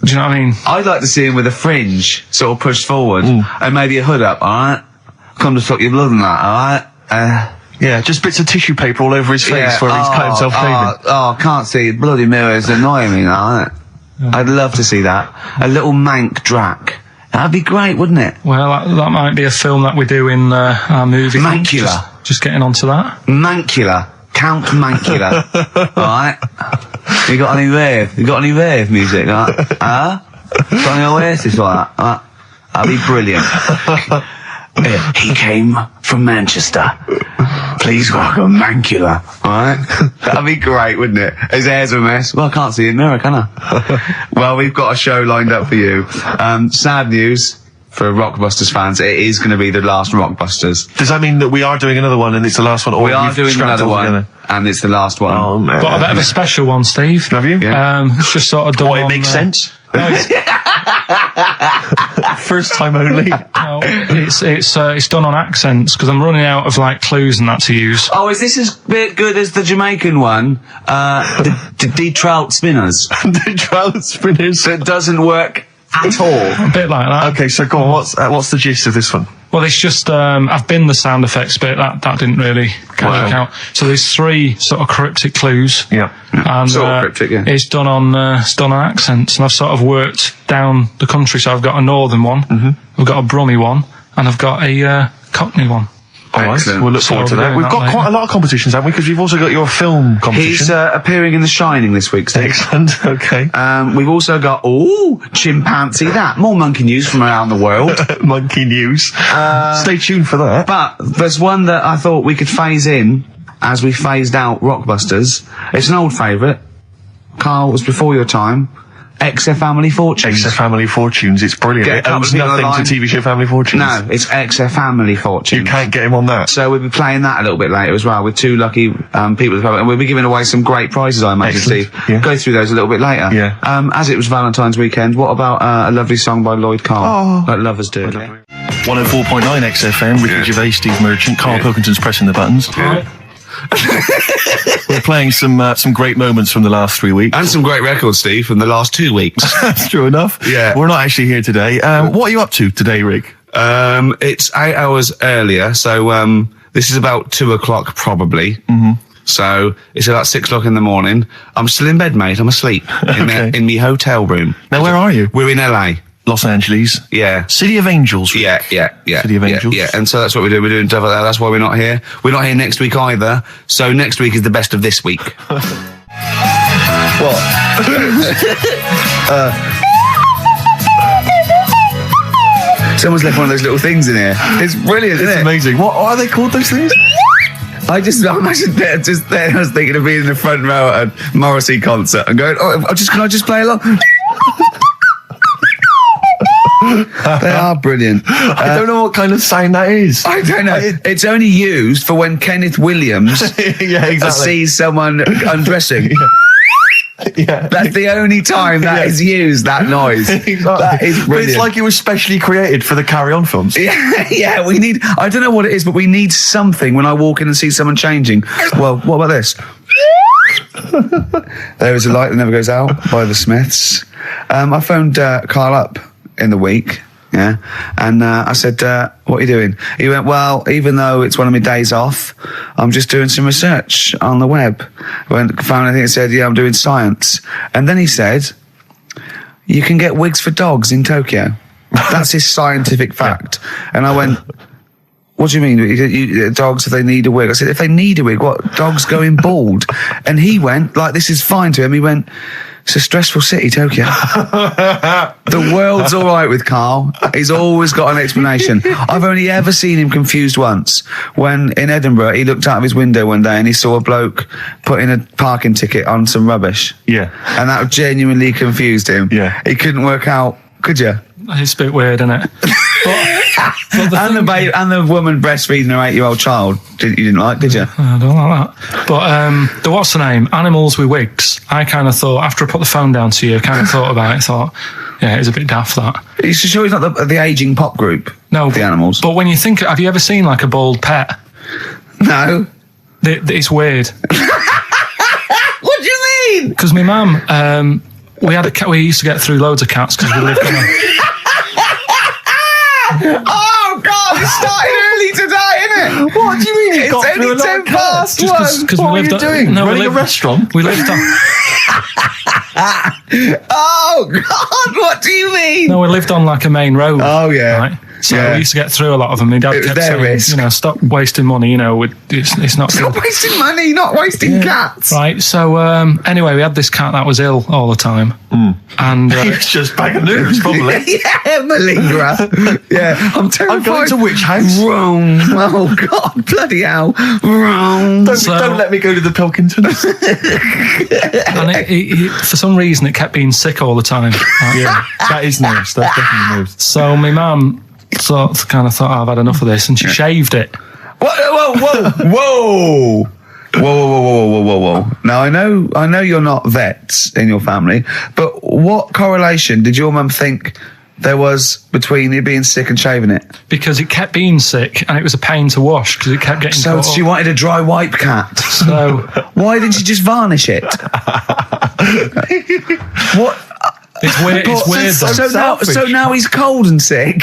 do you know what I mean? I'd like to see him with a fringe sort of pushed forward and maybe a hood up, alright? Come to suck your blood and that, alright? Yeah, just bits of tissue paper all over his face where he's cut himself shaving. I can't see it. Bloody mirrors annoying me now, aren't it? I'd love to see that. A little mank Drac. That'd be great, wouldn't it? Well, that might be a film that we do in our movie. Mancula. Just getting onto that. Mancula. Count Mancula. Alright? You got any rave? You got any rave music? Got any Oasis like that? That'd be brilliant. He came from Manchester. Please welcome Mancula. Alright? That'd be great, wouldn't it? His hair's a mess. Well, I can't see it in the mirror, can I? Well, we've got a show lined up for you. Sad news for Rockbusters fans. It is going to be the last Rockbusters. Does that mean that we are doing another one and it's the last one? Or We are you've doing scrapped another it all one, together? and it's the last one. Oh, man. Got a bit of a special one, Steve. Have you? Yeah. It's just sort of done. What, it on, makes sense? No, it's, First time only. no, it's done on accents because I'm running out of clues and that to use. Oh, is this as good as the Jamaican one? The D-Trout Spinners. The trout spinners. That doesn't work at all. A bit like that. Okay, so go on, what's the gist of this one? Well, it's just I've been the sound effects bit. That didn't really work out. So there's 3 sort of cryptic clues. Yeah. And Sort of cryptic, yeah. it's done on accents, and I've sort of worked down the country. So I've got a northern one, I've got a Brummie one, and I've got a Cockney one. All right, Excellent. we'll look forward to we're that. doing We've that got later. quite a lot of competitions, haven't we? Because we've also got your film competition. He's appearing in The Shining this week, Steve. Excellent. Okay. We've also got, chimpanzee that. More monkey news from around the world. Monkey news. Stay tuned for that. But there's one that I thought we could phase in as we phased out Rockbusters. It's an old favourite. Carl, it was before your time. XF Family Fortunes. XF Family Fortunes. It's brilliant. Get a It couple owes of people nothing online. to TV show Family Fortunes. No, it's XF Family Fortunes. You can't get him on that. So we'll be playing that a little bit later as well with two lucky people, and we'll be giving away some great prizes, I imagine, Excellent. Steve. Yeah. Go through those a little bit later. Yeah. As it was Valentine's weekend, what about a lovely song by Lloyd Carl, like Lovers Do? 104.9 XFM, Ricky Gervais, Steve Merchant, Karl Pilkington's pressing the buttons. We're playing some great moments from the last 3 weeks. And some great records, Steve, from the last 2 weeks. That's true enough. Yeah. We're not actually here today. What are you up to today, Rick? It's 8 hours earlier, so this is about 2 o'clock probably. Mm-hmm. So it's about 6 o'clock in the morning. I'm still in bed, mate. I'm asleep in my hotel room. Now, where are you? We're in LA. Los Angeles. Yeah. City of Angels. Rick. Yeah. City of Angels. Yeah, and so that's what we're doing. We're doing stuff like that. That's why we're not here. We're not here next week either. So next week is the best of this week. What? Someone's left one of those little things in here. It's brilliant, isn't It's it? amazing. What are they called, those things? I'm actually just there. I was thinking of being in the front row at a Morrissey concert and going, can I just play along? They are brilliant. I don't know what kind of sound that is. I don't know. It's only used for when Kenneth Williams Yeah, exactly. sees someone undressing. Yeah. That's the only time that is used, that noise. Exactly. That is But brilliant. it's like it was specially created for the Carry On films. Yeah, we need, I don't know what it is, but we need something when I walk in and see someone changing. Well, what about this? There is a light that never goes out by the Smiths. I phoned Carl up in the week, yeah, and I said, what are you doing? He went, well, even though it's one of my days off, I'm just doing some research on the web. Found anything that said, yeah, I'm doing science. And then he said, you can get wigs for dogs in Tokyo. That's his scientific fact. And I went, what do you mean? Dogs, if they need a wig? I said, if they need a wig, what? Dogs going bald? And he went, like, this is fine to him. He went, it's a stressful city, Tokyo. The world's all right with Carl. He's always got an explanation. I've only ever seen him confused once. When in Edinburgh, he looked out of his window one day and he saw a bloke putting a parking ticket on some rubbish. Yeah. And that genuinely confused him. Yeah. He couldn't work out, could you? It's a bit weird, isn't it? And the woman breastfeeding her 8-year-old child, you didn't like, did you? I don't like that. But the what's the name? Animals with wigs. I kind of thought, after I put the phone down to you, I kind of thought about it. Thought, yeah, it's a bit daft, that. Are you sure he's not the ageing pop group? No, the animals. But when you think, have you ever seen like a bald pet? No. It's weird. What do you mean? Because my mum, we had a cat. We used to get through loads of cats because we lived on a. Oh God! It started early today, isn't it? What do you mean? It's only 10 past Just one. because What we are lived you doing? No, Running a restaurant? We lived on. Oh God! What do you mean? No, we lived on like a main road. Oh, yeah. Right? So Yeah. we used to get through a lot of them. My dad It was kept their saying, risk. stop wasting money. It's not Not good. wasting money, not wasting cats. Right. So anyway, we had this cat that was ill all the time, and It's just bag of nerves, probably. Yeah, malingerer. Yeah, I'm terrified. I'm going to which house? Rome. Oh God, bloody hell. Rome. Don't let me go to the Pilkingtons. and it, for some reason, it kept being sick all the time. Right? Yeah, that is nerves. That's definitely nerves. So my mum thought, I've had enough of this, and she shaved it. Whoa. Whoa. Now, I know you're not vets in your family, but what correlation did your mum think there was between you being sick and shaving it? Because it kept being sick, and it was a pain to wash because it kept getting So caught she up. wanted a dry wipe cat. So Why didn't you just varnish it? What? it's weird. It's weird. Though. So now he's cold and sick.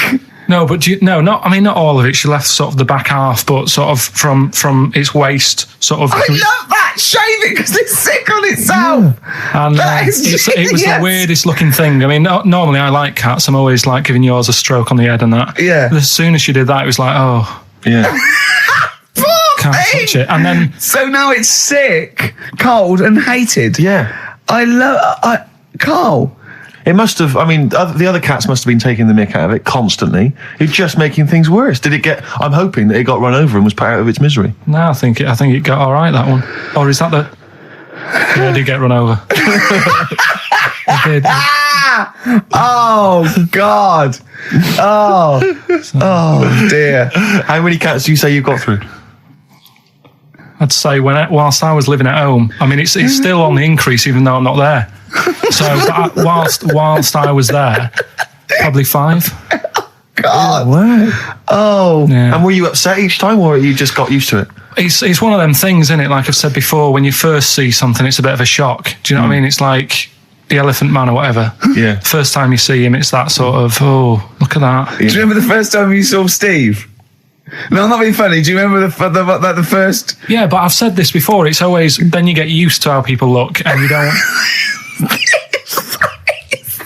No, but not all of it. She left sort of the back half, but sort of from its waist, sort of. I love that. Shave it because it's sick on itself. And That is it was the genius. weirdest looking thing. I mean, normally I like cats. I'm always like giving yours a stroke on the head and that. Yeah. But as soon as she did that, it was like, oh. Yeah. Can't touch it. And then... So now it's sick, cold and hated. Yeah. Carl. It must have, I mean, the other cats must have been taking the mick out of it constantly. It's just making things worse. I'm hoping that it got run over and was put out of its misery. No, I think it got all right, that one. Or is that yeah, it did get run over. It did. Oh, God. Oh, dear. How many cats do you say you've got through? I'd say whilst I was living at home, I mean, it's still on the increase even though I'm not there. So whilst I was there, probably 5. God. Wow. Oh. Yeah. And were you upset each time, or you just got used to it? It's one of them things, isn't it? Like I've said before, when you first see something, it's a bit of a shock. Do you know what I mean? It's like the Elephant Man or whatever. Yeah. First time you see him, it's that sort of, oh, look at that. Do you remember the first time you saw Steve? No, I'm not being funny. Do you remember the first? Yeah, but I've said this before. It's always, then you get used to how people look and you don't...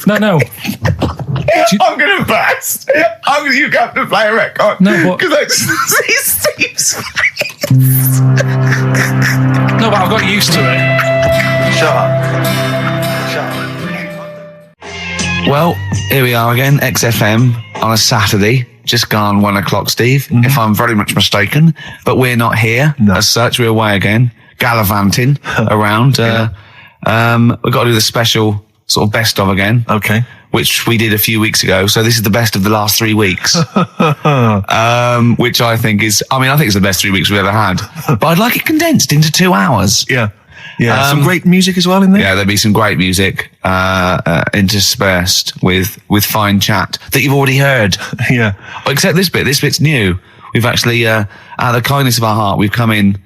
No. I'm going to burst. You have to play a record. No, but... Because I just see Steve's face. No, but I've got used to it. Shut up. Well, here we are again, XFM on a Saturday. Just gone 1 o'clock, Steve, if I'm very much mistaken. But we're not here as such. We're away again, gallivanting around. We've got to do the special sort of best of again. Okay. Which we did a few weeks ago. So this is the best of the last 3 weeks. Which I think it's the best 3 weeks we've ever had. But I'd like it condensed into 2 hours. Yeah. Yeah. Some great music as well in there. Yeah, there'll be some great music, interspersed with fine chat that you've already heard. Yeah. Except this bit. This bit's new. We've actually, out of the kindness of our heart, we've come in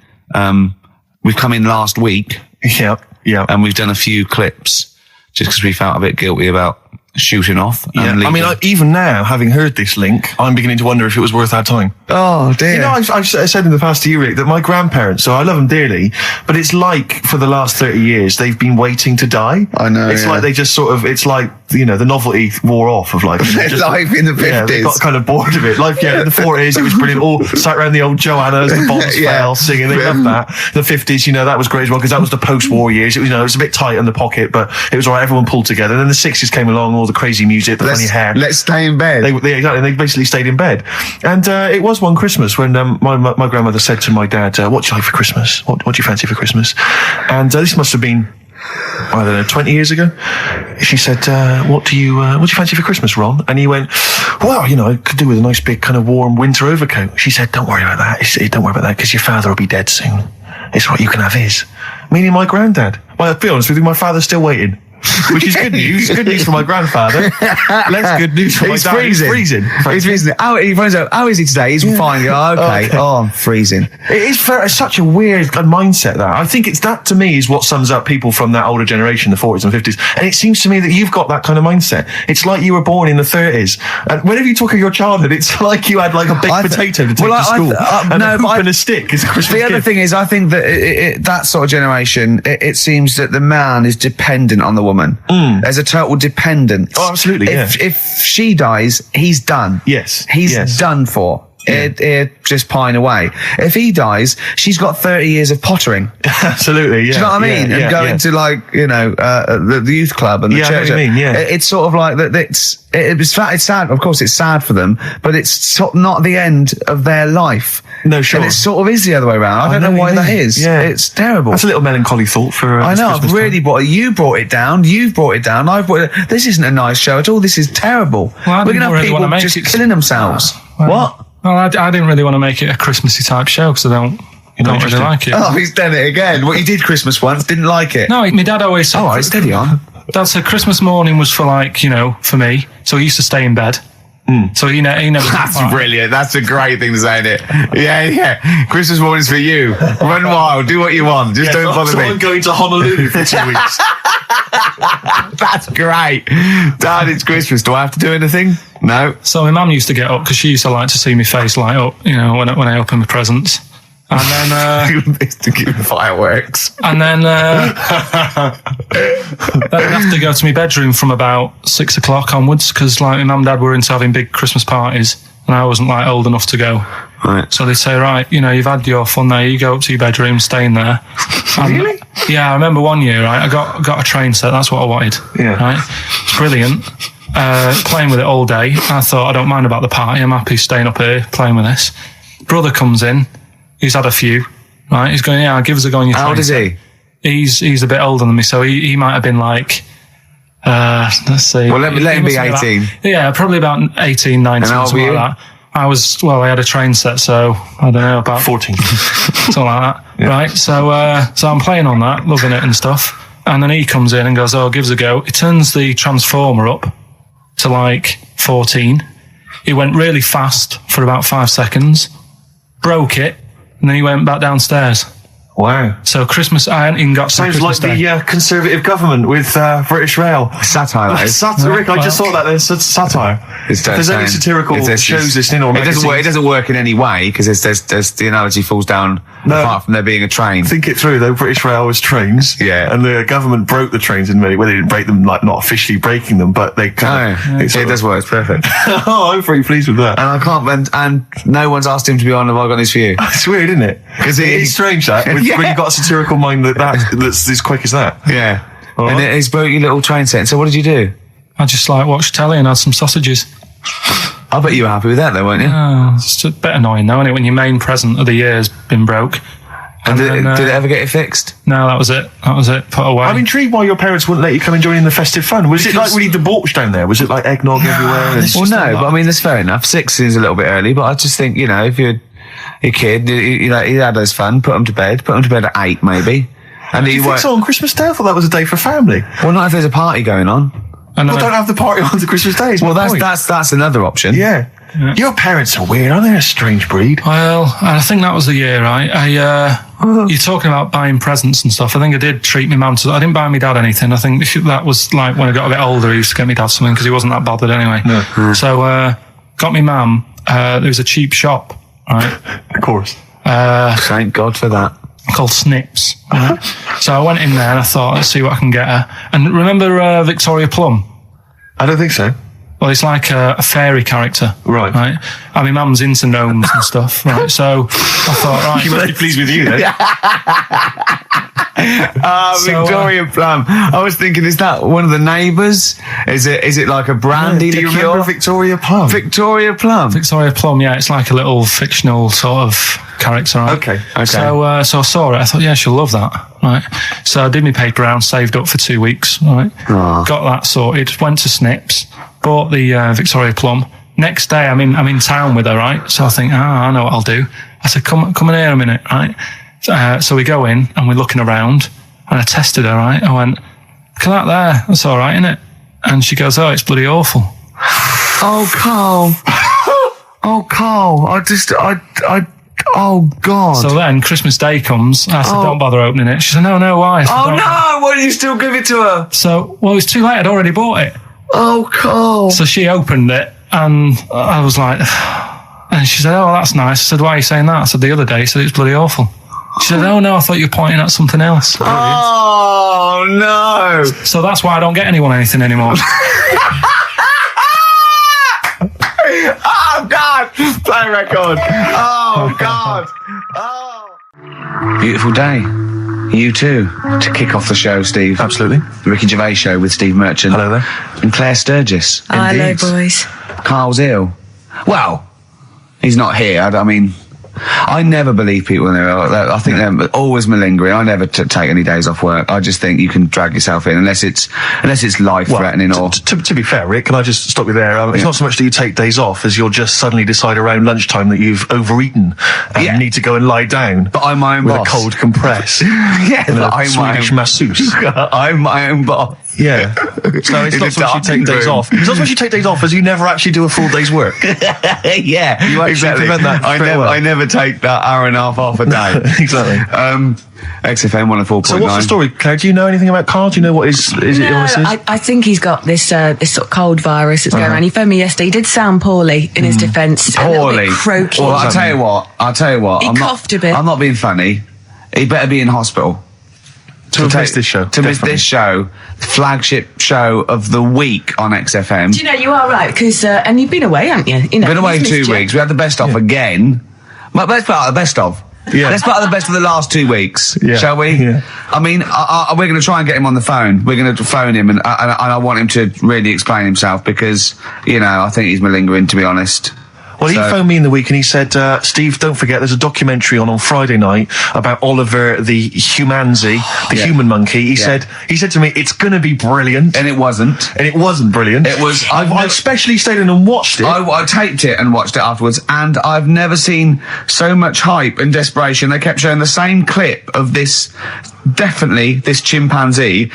last week. Yeah. Yeah. And we've done a few clips just because we felt a bit guilty about shooting off. Yeah. I mean, even now, having heard this link, I'm beginning to wonder if it was worth our time. Oh, dear. You know, I've said in the past to you, Rick, that my grandparents, so I love them dearly, but it's like for the last 30 years, they've been waiting to die. I know. It's like they just sort of, it's like, you know, the novelty wore off of life. Life in the 50s. Yeah, they got kind of bored of it. Life, in the 40s, it was brilliant. All sat around the old Joanna's, the bombs fell, singing. They loved that. The 50s, you know, that was great as well, because that was the post-war years. It was, you know, it was a bit tight in the pocket, but it was all right. Everyone pulled together. And then the 60s came along, all the crazy music, the funny hair. Let's stay in bed. Exactly. They basically stayed in bed. And it was one Christmas when my grandmother said to my dad, what do you like for Christmas? What do you fancy for Christmas? And this must have been, I don't know, 20 years ago. She said, what do you fancy for Christmas, Ron? And he went, well, you know, I could do with a nice big kind of warm winter overcoat. She said, don't worry about that. Don't worry about that, because your father will be dead soon. It's what you can have his. Meaning my granddad. Well, I'll be honest with you, my father's still waiting. Which is good news. Good news for my grandfather. Less good news for my dad. He's freezing. He's freezing. He finds out, how is he today? He's fine. Oh, okay. Oh, I'm freezing. It is such a weird mindset, that. I think that, to me, is what sums up people from that older generation, the 40s and 50s. And it seems to me that you've got that kind of mindset. It's like you were born in the 30s. And whenever you talk of your childhood, it's like you had like a baked potato to take to school. And a hoop and a stick as a Christmas gift. The other thing is, I think that that sort of generation, it seems that the man is dependent on the woman. There's a total dependence. Oh, absolutely, If she dies, he's done. Yes. He's done for. Yeah. It just pine away. If he dies, she's got 30 years of pottering. Absolutely, yeah. Do you know what I mean? And going to, like, you know, the youth club and the church. I know what you mean, yeah. It's sort of like that. It's sad. Of course, it's sad for them, but it's not the end of their life. No, sure. And it sort of is the other way around. I don't know why that is. Yeah. It's terrible. That's a little melancholy thought for. I know. I've really brought it. You brought it down. You've brought it down. I've brought it. This isn't a nice show at all. This is terrible. Well, we're gonna have people just killing themselves. What? Well, I didn't really want to make it a Christmassy type show because I don't really like it. Oh, he's done it again. What, you did Christmas once, didn't like it? No, my dad always said... Oh, right, steady on. Dad said Christmas morning was for, like, you know, for me. So he used to stay in bed. So he never... That's brilliant. That's a great thing to say, isn't it? Yeah. Christmas morning's for you. Run wild. Do what you want. Just don't bother me. I'm going to Honolulu for 2 weeks. That's great. Dad, it's Christmas. Do I have to do anything? No. So my mum used to get up because she used to like to see my face light up, you know, when I open my presents. And then... to give fireworks. And then I'd have to go to my bedroom from about 6 o'clock onwards because, like, my mum and dad were into having big Christmas parties and I wasn't, like, old enough to go. Right. So they say, right, you've had your fun there, you go up to your bedroom, stay in there. Really? Yeah, I remember one year, right, I got a train set, that's what I wanted. Yeah. Right? It's brilliant. Playing with it all day. I thought, I don't mind about the party, I'm happy staying up here, playing with this. Brother comes in, he's had a few, right, he's going, yeah, give us a go on your train. How old is he? He's a bit older than me, so he might have been like, let's see. Well, let him be 18. Probably about 18, 19, And how old something were like that. I had a train set, so I don't know, about 14. something like that. Yeah. Right, so I'm playing on that, loving it and stuff. And then he comes in and goes, oh, give us a go. He turns the transformer up to like 14. He went really fast for about 5 seconds, broke it, and then he went back downstairs. Wow. So Christmas, I hadn't even got to Sounds Christmas like Day. the Conservative government with British Rail. Satire, though. Satire, Rick, I just thought that there's satire. If there's any satirical shows listening or it doesn't work in any way, because there's the analogy falls down apart from there being a train. Think it through, though. British Rail was trains. Yeah. And the government broke the trains in many ways. They didn't break them, like, not officially breaking them, but they kind of... It does work. It's perfect. Oh, I'm pretty pleased with that. And I can't... And no one's asked him to be on Have I Got This For You? It's weird, isn't it? Because it's strange, that, when you've got a satirical mind that's as quick as that. Yeah. All and right. he's broke your little train set. So what did you do? I just watched telly and had some sausages. I bet you were happy with that, though, weren't you? Oh, it's a bit annoying, though, isn't it, when your main present of the year has been broke. And did it ever get it fixed? No, that was it. Put away. I'm intrigued why your parents wouldn't let you come and join in the festive fun. Was it like really debauched down there? Was it like eggnog everywhere? Well, no, but I mean, that's fair enough. 6 is a little bit early, but I just think, if you're a kid, he had his fun, put him to bed at 8, maybe. And Do you think so on Christmas Day? I thought that was a day for family. Well, not if there's a party going on. And Well, don't have the party on the Christmas Day. Well, that's another option. Yeah. Your parents are weird, aren't they? A strange breed. Well, I think that was the year, right? You're talking about buying presents and stuff. I think I did treat my mum to... I didn't buy my dad anything. I think that was like when I got a bit older, he used to get me dad something because he wasn't that bothered anyway. No. So, got me mum. There was a cheap shop, right? Of course. Thank God for that. Called Snips. Right? So I went in there and I thought, let's see what I can get her. And remember Victoria Plum? I don't think so. Well, it's like a fairy character. Right. Right. I mean, mum's into gnomes and stuff. Right. So I thought, right. She must be pleased with you, then. Victoria Plum. I was thinking, is that one of the neighbours? Is it like a brandy Do you liqueur? remember Victoria Plum? Victoria Plum. Victoria Plum, yeah, it's like a little fictional sort of character, right? Okay. So I saw it, I thought, yeah, she'll love that, right? So I did my paper round, saved up for 2 weeks, right? Oh. Got that sorted, went to Snips, bought the Victoria Plum. Next day, I'm in town with her, right? So I think, I know what I'll do. I said, come in here a minute, right? So we go in and we're looking around and I tested her, right? I went, look at that there, that's all right, innit? And she goes, oh, it's bloody awful. Oh, Carl. Oh, Carl. Oh, God. So then Christmas Day comes. I said, don't bother opening it. She said, no, why? I said, Oh, "Don't." no. Why did you still give it to her? So, well, it's too late. I'd already bought it. Oh, Carl. So she opened it and I was like, and she said, oh, that's nice. I said, why are you saying that? I said, the other day, she said, it's bloody awful. She said, oh, no, I thought you were pointing at something else. Oh, no. So that's why I don't get anyone anything anymore. Oh, God. Play record. Oh, God. Oh. Beautiful day. You too. To kick off the show, Steve. Absolutely. The Ricky Gervais Show with Steve Merchant. Hello there. And Claire Sturgis. Hello, Indeed. boys. Carl's ill. Well, he's not here. I mean, I never believe people when they're ill. I think they're always malingering. I never take any days off work. I just think you can drag yourself in unless it's life-threatening or... To be fair, Rick, can I just stop you there? It's not so much that you take days off as you'll just suddenly decide around lunchtime that you've overeaten and you need to go and lie down. But I'm my own with boss. a cold compress. Yeah, and but a I'm my Swedish own... masseuse. I'm my own boss. Yeah. So it's In not a so much you take darkened days room. off. It's not so much you take days off as you never actually do a full day's work. Yeah, You actually exactly. prevent that straight away. I never take that hour and a half off a day. Exactly. XFM 104.9. So what's the story, Claire? Do you know anything about Carl? Do you know what his illness is? I think he's got this sort of cold virus that's going around. He phoned me yesterday. He did sound poorly in his defence. A little Poorly. bit croaky. Well, I'll tell you what. He coughed a bit. I'm not being funny. He better be in hospital. To miss this show. To miss Definitely. this show, the flagship show of the week on XFM. Do you know, you are right, because, and you've been away, haven't you? You know, Been away he's 2 missed you. weeks. We had the best off again. But let's put out the best of. Yeah. Let's put out the best of the last 2 weeks, Yeah. shall we? Yeah. I mean, we're going to try and get him on the phone. We're going to phone him, and I want him to really explain himself because, you know, I think he's malingering, to be honest. Well, he phoned me in the week and he said, Steve, don't forget, there's a documentary on Friday night about Oliver the humanzi, the human monkey. He said to me, it's going to be brilliant. And it wasn't. And it wasn't brilliant. It was. I especially stayed in and watched it. I taped it and watched it afterwards, and I've never seen so much hype and desperation. They kept showing the same clip of this chimpanzee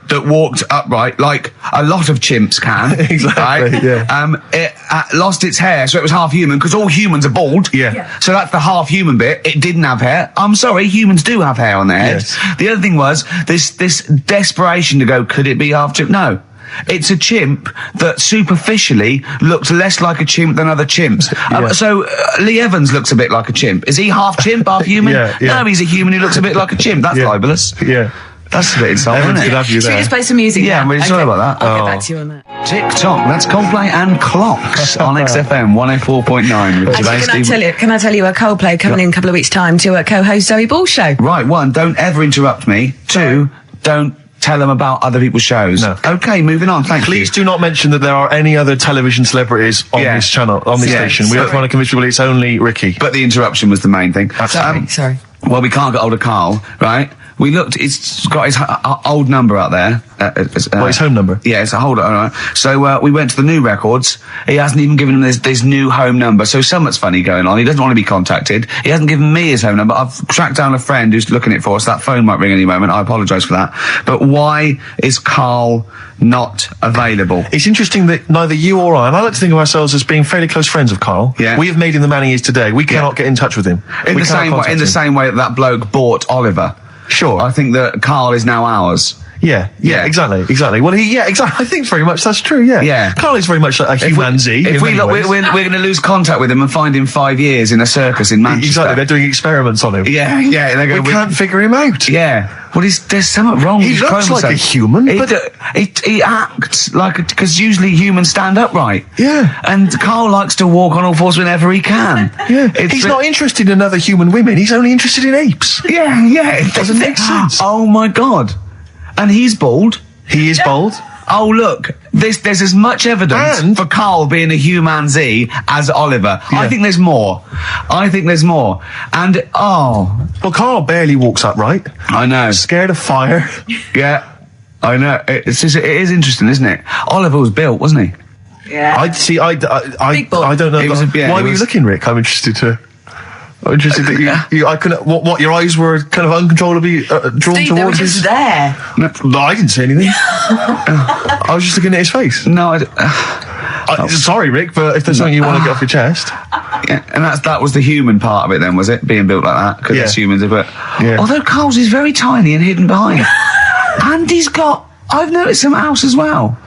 that walked upright like a lot of chimps can. Exactly, right? yeah. It lost its hair, so it was half human, because all humans are bald. Yeah. So that's the half human bit. It didn't have hair. I'm sorry, humans do have hair on their heads. Yes. The other thing was this desperation to go, could it be half chimp? No. It's a chimp that superficially looks less like a chimp than other chimps. So Lee Evans looks a bit like a chimp. Is he half chimp, half human? Yeah. No, he's a human who looks a bit like a chimp. That's libelous. Yeah. That's a bit insulting, Evans isn't could it? have you Should we there. just play some music? Yeah, now? I'm really sorry about that. I'll get back to you on that. TikTok, that's Coldplay and Clocks on XFM 104.9. With Actually, can I tell you a Coldplay coming in a couple of weeks' time to co-host Zoe Ball's show? Right, 1, don't ever interrupt me. 2, don't tell them about other people's shows. No. Okay, moving on. Thank Please you. do not mention that there are any other television celebrities on this channel, on this station. We don't want to convince people it's only Ricky. But the interruption was the main thing. Sorry. Well, we can't get hold of Carl, right? We looked, it's got his old number out there. His home number? Yeah, it's a hold on. So, we went to the new records. He hasn't even given him this new home number. So something's funny going on. He doesn't want to be contacted. He hasn't given me his home number. I've tracked down a friend who's looking it for us. That phone might ring any moment. I apologise for that. But why is Carl not available? It's interesting that neither you or I, and I like to think of ourselves as being fairly close friends of Carl. Yeah. We have made him the man he is today. We cannot get in touch with him. In the same way that bloke bought Oliver. Sure. I think that Carl is now ours. Yeah, exactly. Well, exactly. I think very much that's true, yeah. Yeah. Carl is very much like a humanzi. If we look, we're going to lose contact with him and find him 5 years in a circus in Manchester. Exactly, they're doing experiments on him. Yeah. They go, We can't figure him out. Yeah. Well, there's something wrong with He his looks like chromosome. a human, He acts like because usually humans stand upright. Yeah. And Carl likes to walk on all fours whenever he can. Yeah. He's not interested in other human women. He's only interested in apes. Yeah. It doesn't make sense. Oh my God. And he's bald. He is bald. Oh, look, there's as much evidence And- for Carl being a humanzee as Oliver. Yeah. I think there's more. And, Well, Carl barely walks upright. I know. Scared of fire. Yeah, I know. It is interesting, isn't it? Oliver was built, wasn't he? Yeah. I ball. don't know. It was Why were you looking, Rick? I'm interested that I couldn't. What? Your eyes were kind of uncontrollably drawn Steve, they were towards just his. there. No, I didn't say anything. I was just looking at his face. No, Sorry, Rick, but if there's something you want to get off your chest, yeah, and that was the human part of it then, was it? Being built like that? Because it's humans, but... Yeah. Although Carl's is very tiny and hidden behind. And I've noticed something else as well.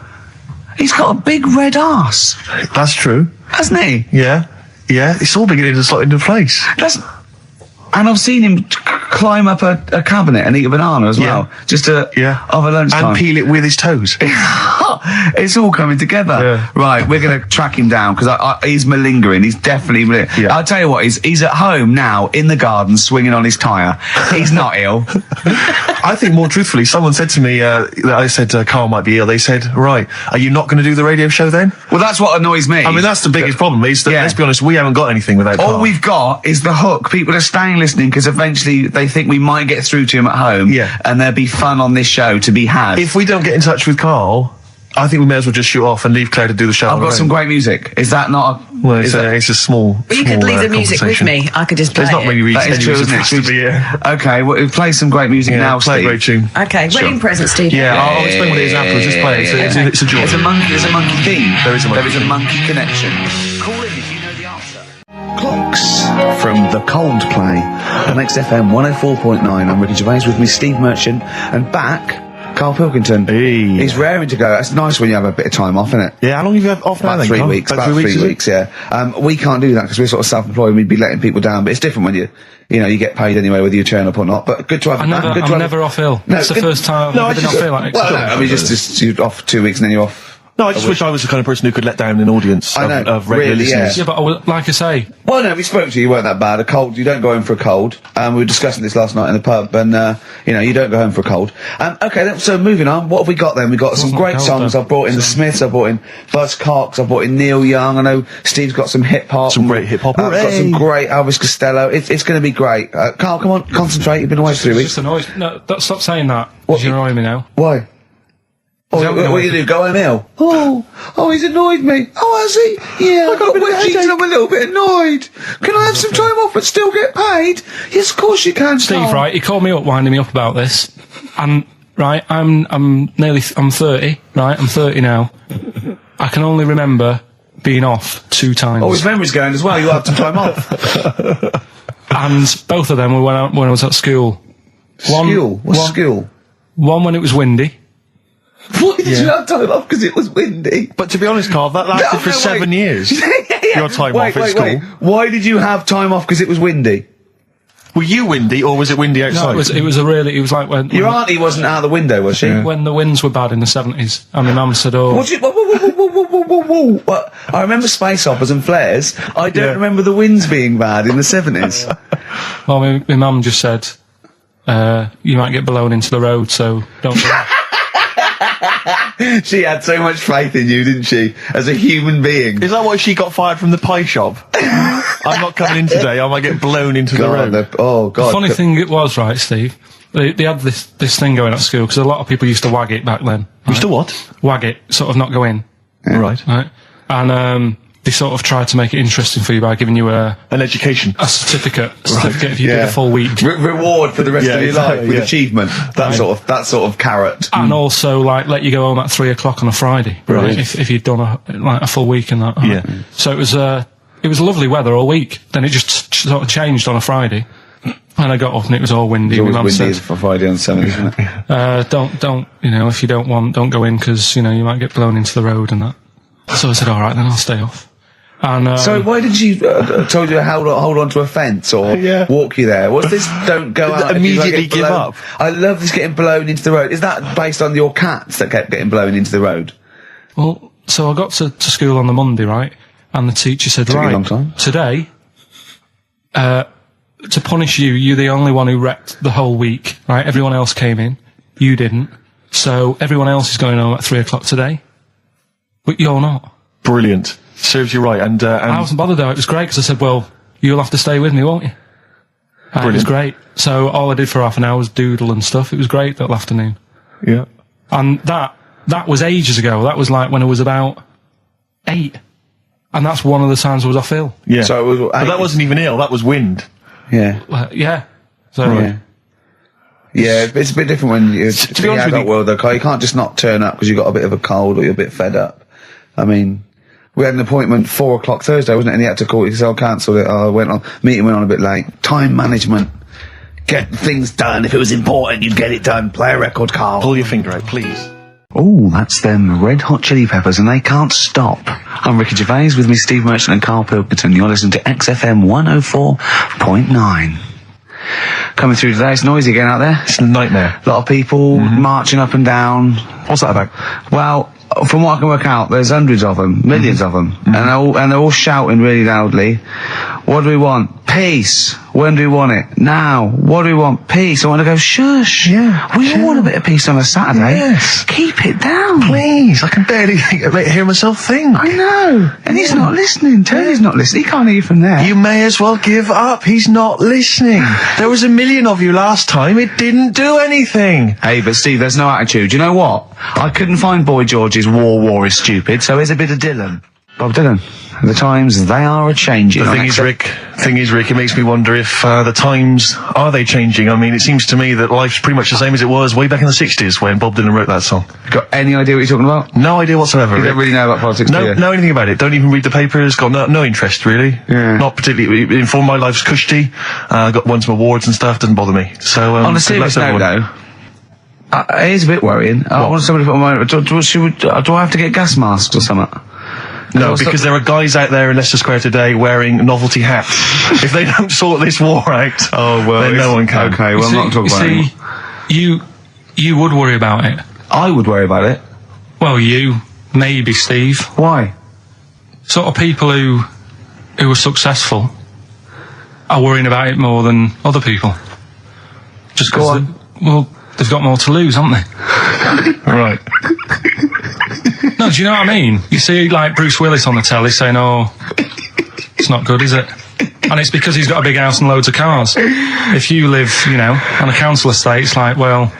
He's got a big red arse, that's true. hasn't he? Yeah, it's all beginning to slot into place. And I've seen him climb up a cabinet and eat a banana as well. Just over lunchtime. And peel it with his toes. It's all coming together. Yeah. Right, we're going to track him down because he's malingering. He's definitely malingering. Yeah. I'll tell you what, he's at home now in the garden swinging on his tyre. He's not ill. I think more truthfully, someone said to me that I said Carl might be ill. They said, right, are you not going to do the radio show then? Well, that's what annoys me. I mean, that's the biggest problem. Is that, Yeah. let's be honest, we haven't got anything without Carl. All we've got is the hook. People are staying listening because eventually they think we might get through to him at home. Yeah. And there'll be fun on this show to be had. If we don't get in touch with Carl, I think we may as well just shoot off and leave Claire to do the show. I've got some great music. Is that not a... Well, it's a small. Well, you could leave the music with me. I could just play There's not many That is reasons true, you're isn't it? supposed to be here. Okay, well, play some great music now, play a Steve. great tune. Okay, wedding present, Steve. Yeah, I'll explain what it is afterwards. Just play it. It's a joy. There's a monkey theme. There is a monkey There is a theme. monkey connection. Call in if you know the answer. Clocks from the Coldplay on XFM 104.9. I'm Ricky Gervais with me, Steve Merchant, and back, Karl Pilkington. Hey. He's raring to go. It's nice when you have a bit of time off, isn't it? Yeah, how long have you had off now? About then, 3 Carl? weeks. About About 3 3 weeks, weeks, yeah. We can't do that because we're sort of self-employed and we'd be letting people down. But it's different when you get paid anyway whether you turn up or not. But good to have I'm you back. Good to I'm have never off ill. No, That's the good- first time I've No, ever been off ill. Like, Well, no, I mean, just you're off 2 weeks and then you're off No, I just wish I was the kind of person who could let down an audience I know, of regular really, listeners. Yeah, but like I say, Well, no, we spoke to you. You weren't that bad. A cold, you don't go home for a cold. We were discussing this last night in the pub, and you don't go home for a cold. Okay, then, so moving on. What have we got then? We got some Wasn't great cold, songs. though. I've brought in the Smiths. I've brought in Buzz Cox. I've brought in Neil Young. I know Steve's got some hip hop. Some great hip-hop. I've got some Hooray! great Elvis Costello. It's going to be great. Carl, come on, concentrate. You've been away for 3 it's weeks. just annoys. No, stop saying that. What? Because you're annoying me now. Why? Oh, that what do you do? Go home ill? Oh, he's annoyed me. Oh, has he? Yeah, I got a bit of headache. I'm a little bit annoyed. Can I have some time off but still get paid? Yes, of course you can, Steve, Carl. right? He called me up, winding me up about this, and right, I'm 30, right? I'm 30 now. I can only remember being off 2 times. Oh, his memory's going as well. You had some time off. And both of them were when I was at school. School? What's school? One when it was windy. Why did you have time off? Because it was windy. But to be honest, Carl, that lasted for 7 years. Your time off at school. Why did you have time off? Because it was windy. Were you windy, or was it windy outside? No, it was like when Your auntie wasn't out the window, was she? when the winds were bad in the 70s, and my mum said, "Oh, What? Whoa. What? I remember space operas and flares. I don't Yeah. remember the winds being bad in the 70s. well, my mum just said you might get blown into the road, so don't." Do that." She had so much faith in you, didn't she? As a human being. Is that why she got fired from the pie shop? I'm not coming in today, I might get blown into the road. Oh, God. Funny thing it was, right, Steve? They had this thing going at school because a lot of people used to wag it back then. You still what? Wag it, sort of not go in, Right. right? And they sort of tried to make it interesting for you by giving you a An education. certificate if you did a full week. Reward for the rest Yeah, of your exactly, life with yeah. achievement. That sort of carrot. And also, like, let you go home at 3 o'clock on a Friday, Right. If you'd done a full week and that. Yeah. So it was lovely weather all week. Then it just sort of changed on a Friday, and I got up and it was all windy. It's always My mum windy said, for Friday on the 7th, isn't it? don't, if you don't go in because, you might get blown into the road and that. So I said, all right, then I'll stay off. And, So why did you told you to hold on to a fence or Yeah. walk you there? What's this? Don't go out. if you Immediately get give blown? up. I love this getting blown into the road. Is that based on your cats that kept getting blown into the road? well, so I got to school on the Monday, right? And the teacher said, Took you a right, long time. today, to punish you, you're the only one who wrecked the whole week, right? Everyone else came in. You didn't. So everyone else is going home at 3 o'clock today. But you're not. Brilliant. Serves you right. And I wasn't bothered though. It was great because I said, well, you'll have to stay with me, won't you? And it was Brilliant. great. So all I did for half an hour was doodle and stuff. It was great that afternoon. yeah. And that was ages ago. That was like when I was about 8. And that's one of the times I was off ill. Yeah. So it was, but that wasn't even ill, that was wind. Yeah. Yeah. So Yeah. Yeah, it's a bit different when you're To be honest with adult you- world though, Carl. You can't just not turn up because you've got a bit of a cold or you're a bit fed up. I mean, we had an appointment 4 o'clock Thursday, wasn't it? And he had to call it because I cancelled it. Meeting went on a bit late. Time management. Get things done. If it was important, you'd get it done. Play a record, Carl. Pull your finger out, please. Oh, that's them Red Hot Chili Peppers, and they can't stop. I'm Ricky Gervais, with me Steve Merchant and Karl Pilkington. You're listening to XFM 104.9. Coming through today, it's noisy again out there. It's a nightmare. A lot of people marching up and down. What's that about? Well, from what I can work out, there's hundreds of them, millions of them, and they're all shouting really loudly. What do we want? Peace. When do we want it? Now. What do we want? Peace. I want to go, shush. Yeah, We all want a bit of peace on a Saturday. Yes. Keep it down. Please, I can barely hear myself think. I know. And he's not listening. Tony's not listening. He can't hear you from there. You may as well give up. He's not listening. There was 1 million of you last time. It didn't do anything. Hey, but Steve, there's no attitude. You know what? I couldn't find Boy George's War is Stupid, so here's a bit of Dylan. Bob Dylan. The times, they are a-changing. The thing is, Rick, it makes me wonder if the times, are they changing? I mean, it seems to me that life's pretty much the same as it was way back in the 60s when Bob Dylan wrote that song. Got any idea what you're talking about? No idea whatsoever, You Rick. don't really know about politics, do you? No, know anything about it. Don't even read the papers. Got no interest, really. Yeah. Not particularly informed. My life's cushy. Won some awards and stuff. Doesn't bother me. So, On a serious note, though, it is a bit worrying. I want somebody to put my... Do I have to get gas masks or something? No, because there are guys out there in Leicester Square today wearing novelty hats. If they don't sort this war out, then no one can. Okay, well, I'm not talking about it. you would worry about it. I would worry about it. Well, you, maybe Steve. Why? Sort of people who are successful are worrying about it more than other people. Just Go on. well, they've got more to lose, haven't they? Right. No, do you know what I mean? You see, like, Bruce Willis on the telly saying, oh, it's not good, is it? And it's because he's got a big house and loads of cars. If you live, you know, on a council estate, it's like, well,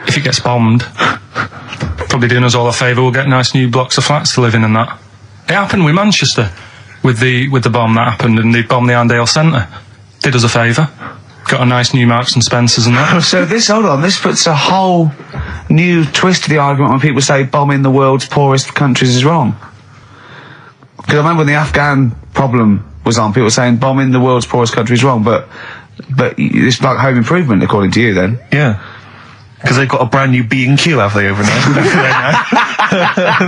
if it gets bombed, probably doing us all a favour, we'll get nice new blocks of flats to live in and that. It happened with Manchester, with the bomb that happened, and they bombed the Arndale Centre. Did us a favour. Got a nice new Marks and Spencers and that. So this puts a whole new twist to the argument when people say bombing the world's poorest countries is wrong. Because I remember when the Afghan problem was on, people were saying bombing the world's poorest country is wrong, but it's like home improvement, according to you, then. Yeah. Because they've got a brand new B&Q, have they, over there?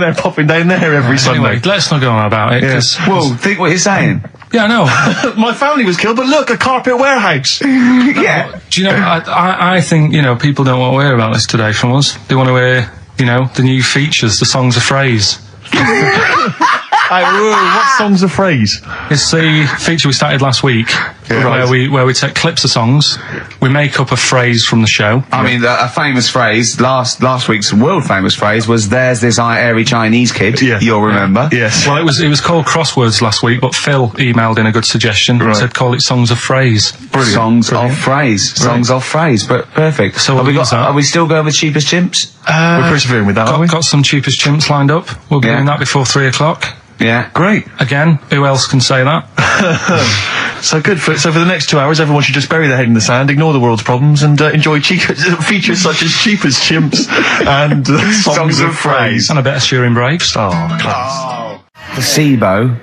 They're popping down there every Sunday. Anyway, let's not go on about it. Yeah. Well, think what you're saying. Yeah, I know. My family was killed, but look, a carpet warehouse. Yeah. Do you know, I think, you know, people don't want to hear about this today from us. They want to hear, you know, the new features, the songs of phrase. What song's a phrase? It's the feature we started last week, where we take clips of songs, we make up a phrase from the show. I mean, a famous phrase, last week's world famous phrase was, there's this airy Chinese kid, you'll remember. Yes. Well, it was called Crosswords last week, but Phil emailed in a good suggestion. He said call it Songs of Phrase. Songs of phrase. Songs of phrase, but perfect. So are we still going with Cheapest Chimps? We're persevering with that, aren't we? Got some Cheapest Chimps lined up. We'll be doing that before 3 o'clock. Yeah. Great. Again, who else can say that? So good. So for the next 2 hours, everyone should just bury their head in the sand, ignore the world's problems, and enjoy features such as Cheapest Chimps and Songs of Phrase. And a bit of Shearing Braves. Oh, class. Placebo,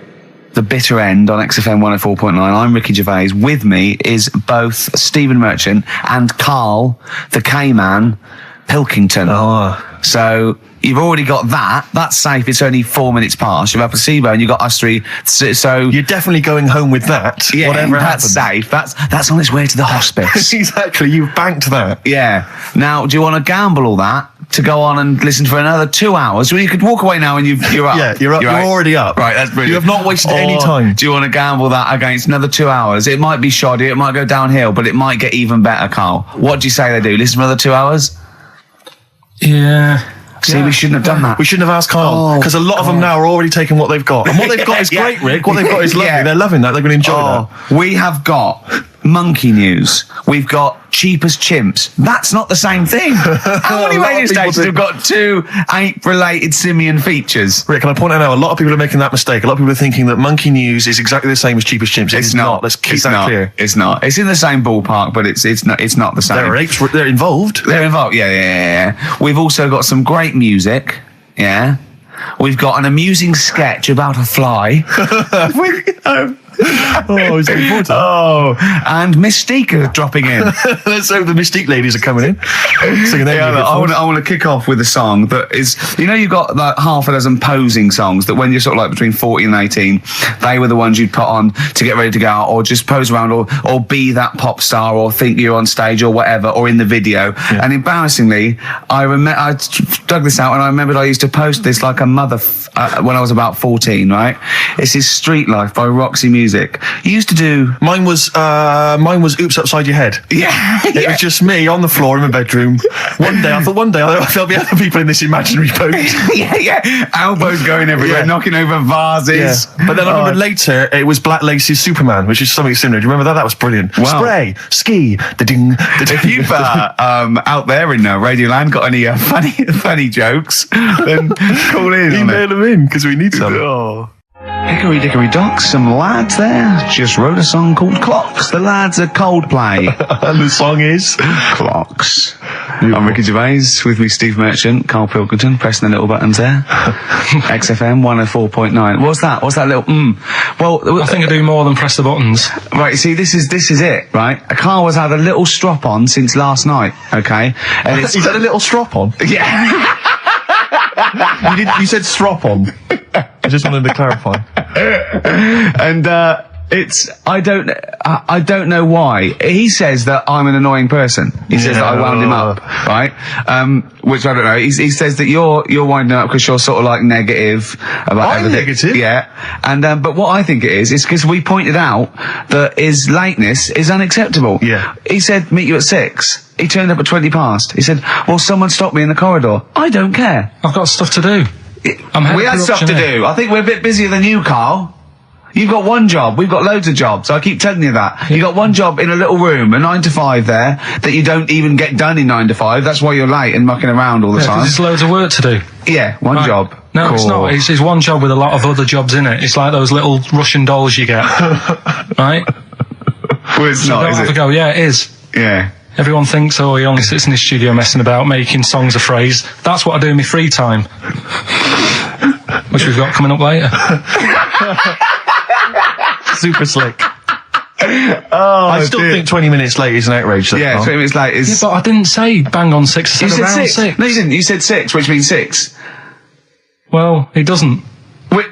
the bitter end on XFM 104.9. I'm Ricky Gervais. With me is both Stephen Merchant and Karl, the K-Man, Pilkington. Oh. So you've already got that. That's safe. It's only 4 minutes past. You've had Placebo and you've got us three. So You're definitely going home with that. yeah, whatever that's happens. safe. That's on its way to the hospice. Exactly. You've banked that. Yeah. Now, do you want to gamble all that to go on and listen for another 2 hours? Well, you could walk away now and you're up. Yeah, you're up. You're already up. Right, that's brilliant. You have not wasted any time. Do you want to gamble that against another 2 hours? It might be shoddy, it might go downhill, but it might get even better, Karl. What do you say they do? Listen for another 2 hours? Yeah. See, we shouldn't have done that. We shouldn't have asked Karl, because a lot of them now are already taking what they've got. And what they've got is great, Rick. What they've got is lovely. Yeah. They're loving that. They're going to enjoy that. We have got monkey news. We've got Cheapest Chimps. That's not the same thing. How many A lot of radio people stations think- have got two ape-related simian features? Rick, can I point out now, a lot of people are making that mistake. A lot of people are thinking that Monkey News is exactly the same as Cheapest Chimps. It's not. Let's keep that clear. It's not. It's in the same ballpark, but it's not the same. There are apes. They're involved. They're involved. Yeah. We've also got some great music. Yeah. We've got an amusing sketch about a fly. Oh, he's looking forward to that. Oh, and Mystique are dropping in. Let's hope the Mystique ladies are coming in. Singing their music I for us. want to kick off with a song that is, you know, you've got like half a dozen posing songs that when you're sort of like between 40 and 18, they were the ones you'd put on to get ready to go out or just pose around or be that pop star or think you're on stage or whatever or in the video. Yeah. And embarrassingly, I dug this out and I remembered I used to post this like a mother when I was about 14, right? It's his Street Life by Roxy Music. You used to do... Mine was Oops Upside Your Head. Yeah. It was just me on the floor in my bedroom. One day there'll be other people in this imaginary boat. yeah. Elbows going everywhere, knocking over vases. Yeah. But then I remember later, it was Black Lace's Superman, which is something similar. Do you remember that? That was brilliant. Wow. Spray, ski, da-ding, da-ding. If you've out there in Radioland got any funny jokes, then call in. Email them in, because we need some. Oh. Hickory Dickory Dock, some lads there just wrote a song called Clocks. The lads are Coldplay. And the song is Clocks. I'm Ricky Gervais, with me Steve Merchant, Karl Pilkington, pressing the little buttons there. XFM 104.9. What's that little Well, I think I do more than press the buttons. Right, see, this is it, right? Karl has had a little strop on since last night, okay? And it's He's had a little strop on. yeah. You said strop on. I just wanted to clarify. And I don't know why. He says that I'm an annoying person. He says that I wound him up, right? Which I don't know. He says that you're winding up because you're sort of like negative about everything. Negative? Yeah. And, but what I think it is because we pointed out that his lateness is unacceptable. Yeah. He said, meet you at 6. He turned up at 20 past. He said, well, someone stopped me in the corridor. I don't care. I've got stuff to do. We had stuff to do. I think we're a bit busier than you, Carl. You've got one job. We've got loads of jobs. I keep telling you that. You've got one job in a little room, a 9 to 5 there, that you don't even get done in 9 to 5. That's why you're late and mucking around all the time. There's loads of work to do. Yeah, one job. No, cool. It's not. It's one job with a lot of other jobs in it. It's like those little Russian dolls you get. Right? Well, it's not, is it? Go. Yeah, it is. Yeah. Everyone thinks, oh, he only sits in his studio messing about, making songs a phrase. That's what I do in my free time. Which we've got coming up later. Super slick. I still think 20 minutes late is an outrage. Though, Yeah, 20 minutes late is... Yeah, but I didn't say bang on 6. I said You said around 6. No, you didn't. You said 6, which means 6. Well, it doesn't. Wait,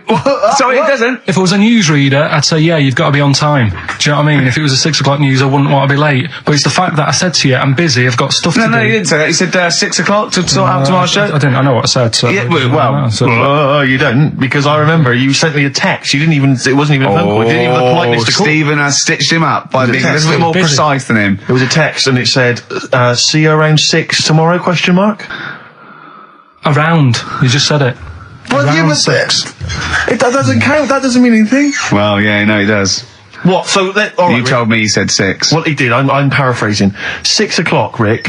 sorry, it doesn't. If it was a newsreader, I'd say, yeah, you've got to be on time. Do you know what I mean? If it was a 6 o'clock news, I wouldn't want to be late. But it's the fact that I said to you, I'm busy, I've got stuff to do. No, you didn't say that. You said 6 o'clock to sort out tomorrow's show. I didn't. I know what I said. So Yeah, well, you don't, because I remember you sent me a text. You didn't even, it wasn't even a phone call. You didn't even have the politeness to call. Stephen has stitched him up by being a text. little bit more Busy. precise than him. It was a text and it said, see you around 6 tomorrow, question mark? Around. You just said it. Well, Around yeah, but 6. that doesn't count. That doesn't mean anything. Well, yeah, no, he does. What? So that, all right, You told me you said 6. Well, he did. I'm paraphrasing. 6 o'clock, Rick.